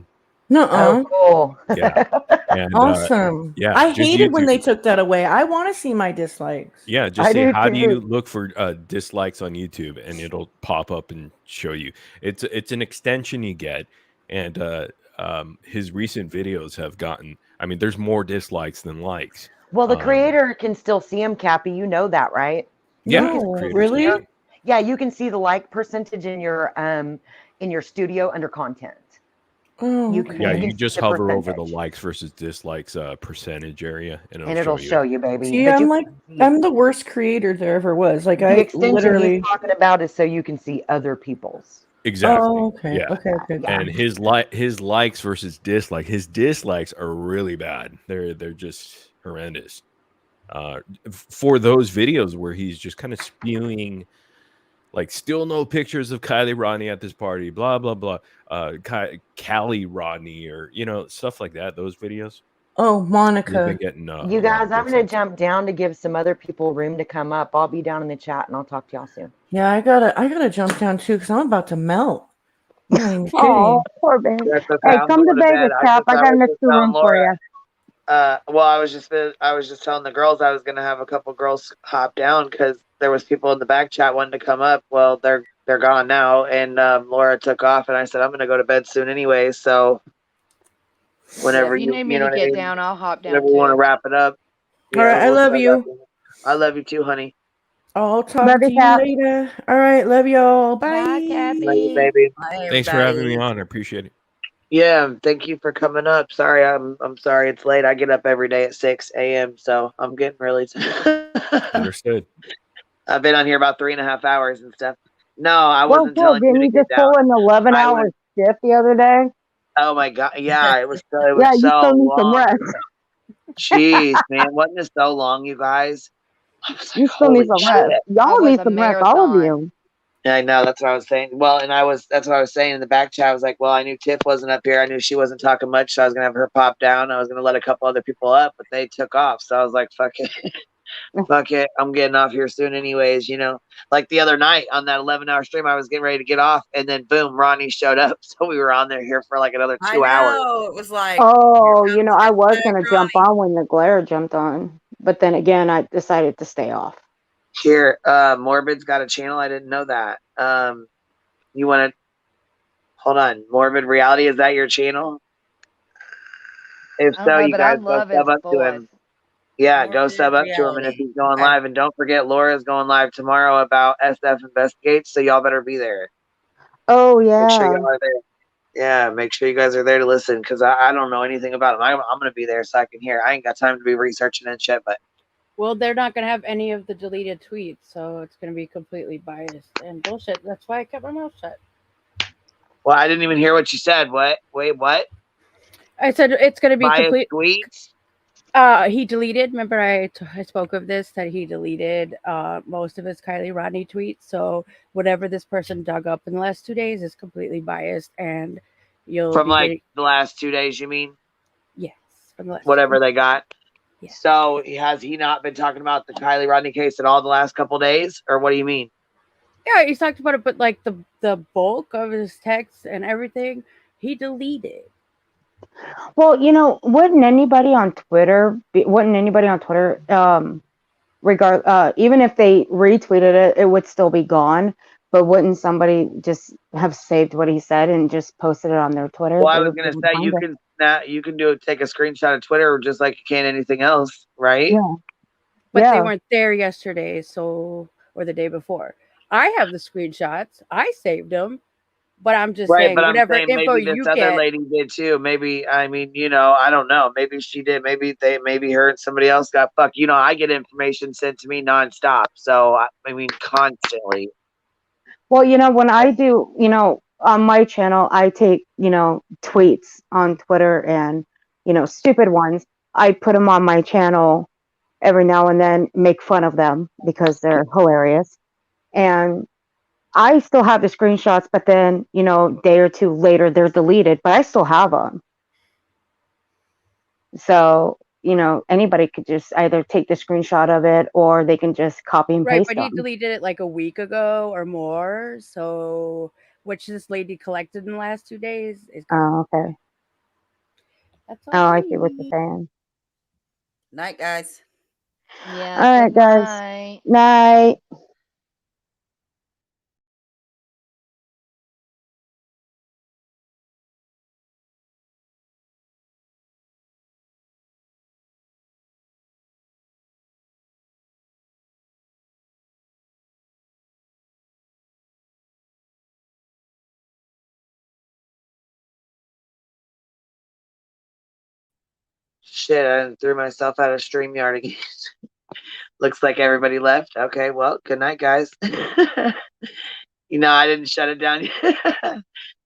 Oh, cool. Yeah. And, awesome. I hated when they took that away. I want to see my dislikes. Yeah, just say, how do you look for dislikes on YouTube? And it'll pop up and show you. It's an extension you get. And his recent videos have gotten, there's more dislikes than likes. Well, the creator can still see him, Cappy. You know that, right? Yeah. Really? Yeah, you can see the like percentage in your studio under content. Oh, you just hover over the likes versus dislikes percentage area, and it'll show you, baby. See, I'm the worst creator there ever was. Like, the extension he's talking about is so you can see other people's. Exactly. Oh, okay. Yeah. Okay. And his likes versus dislike. His dislikes are really bad. They're just horrendous. For those videos where he's just kind of spewing like still no pictures of Kylie Rodney at this party, blah blah blah. Callie Rodney, or stuff like that. Those videos. Oh, They've been Monica. getting a You lot guys, of I'm going to listens. jump down to give some other people room to come up. I'll be down in the chat and I'll talk to y'all soon. Yeah, I gotta jump down too because I'm about to melt. I'm not even Oh, kidding. poor baby. That's okay. Hey, I'm come to going to bed. Vegas, Cap. I got was an just extra telling room for Laura. you. Well, I was just telling the girls I was gonna have a couple girls hop down because there was people in the back chat wanting to come up. Well, they're gone now, and Laura took off, and I said I'm gonna go to bed soon anyway. So Yeah, whenever if you need me you know to what I get mean, down, I'll hop down whenever we want to too. wrap it up. All Yeah, right, I we'll love start you. wrapping up. I love you too, honey. I'll talk Love to you, you Cap. later. All right, love y'all. Bye. Bye, Love Cappy. you, baby. Bye, Thanks for having me everybody. on. I appreciate it. Yeah, thank you for coming up. Sorry, I'm sorry it's late. I get up every day at 6 a.m. So I'm getting really. Understood. I've been on here about 3.5 hours and stuff. No, I Well, wasn't good. telling you Didn't to you get just down. pull an I 11-hour was. shift the other day? Oh my god, yeah, it was Yeah, you so still need some long. rest. Jeez, man, wasn't it so long, you guys? I was You like, still need holy some rest. shit. Y'all was need a some rest, all of marathon. you. Yeah, I know. That's what I was saying. Well, and that's what I was saying in the back chat. I was like, well, I knew Tiff wasn't up here. I knew she wasn't talking much, so I was gonna have her pop down. I was gonna let a couple other people up, but they took off. So I was like, fuck it. Fuck it. I'm getting off here soon anyways, Like the other night on that 11-hour stream, I was getting ready to get off, and then boom, Ronnie showed up. So we were on there here for like another I 2 hours. know. It was like, Oh, here comes I Miss was Bug going to jump Ronnie. on when the glare jumped on. But then again, I decided to stay off. Here, Morbid's got a channel. I didn't know that. You want to hold on? Morbid Reality, is that your channel? If I so, don't know, you but I guys go love his sub up to voice. him. Yeah, go Morbid sub up to him. And if Reality. he's going Okay. live, and don't forget, Laura's going live tomorrow about SF Investigates. So y'all better be there. Oh, Make sure yeah. y'all are there. Yeah, make sure you guys are there to listen because I don't know anything about him. I'm going to be there so I can hear. I ain't got time to be researching and shit, but Well, they're not going to have any of the deleted tweets, so it's going to be completely biased and bullshit. That's why I kept my mouth shut. well, I didn't even hear what you said. What? Wait, what? I said it's going to be Biased complete. tweets? He deleted. Remember, I spoke of this that he deleted most of his Kylie Rodney tweets. So whatever this person dug up in the last 2 days is completely biased, and you'll From be like getting the last 2 days, you mean? yes from the last Whatever they got. Yeah. So has he not been talking about the Kylie Rodney case at all the last couple days, or what do you mean? Yeah, he's talked about it, but like the bulk of his texts and everything, he deleted. Well, wouldn't anybody on Twitter, even if they retweeted it, it would still be gone. But wouldn't somebody just have saved what he said and just posted it on their Twitter? Well, I They was would be gonna able to say find it. you can take a screenshot of Twitter just like you can anything else, right? Yeah. But they Yeah. weren't there yesterday, or the day before. I have the screenshots. I saved them, but I'm just Right, saying but I'm whatever saying info maybe this you other get. lady did too. Maybe I don't know. Maybe she did. Maybe her and somebody else got fucked. I get information sent to me nonstop. So constantly. Well, when I do, on my channel, I take, tweets on Twitter and, stupid ones. I put them on my channel every now and then, make fun of them because they're hilarious. And I still have the screenshots, but then, day or two later, they're deleted, but I still have them. So, anybody could just either take the screenshot of it or they can just copy and Right, paste but he them. deleted it like a week ago or more. So, which this lady collected in the last 2 days is gone. Oh, okay. That's Oh, all I I see what you're need. saying. Night, guys. Yeah, All right, good guys. night. Night. Shit, I threw myself out of StreamYard again. Looks like everybody left. Okay, well, good night, guys. I didn't shut it down.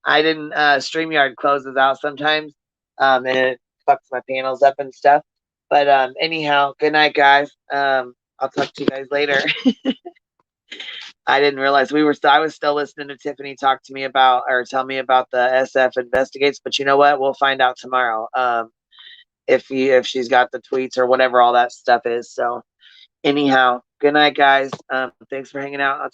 I didn't. StreamYard closes out sometimes, and it fucks my panels up and stuff. But anyhow, good night, guys. I'll talk to you guys later. I didn't realize I was still listening to Tiffany talk to me about, or tell me about the SF investigates, but you know what? We'll find out tomorrow. If she's got the tweets or whatever all that stuff is. So anyhow, good night, guys. Thanks for hanging out. I'll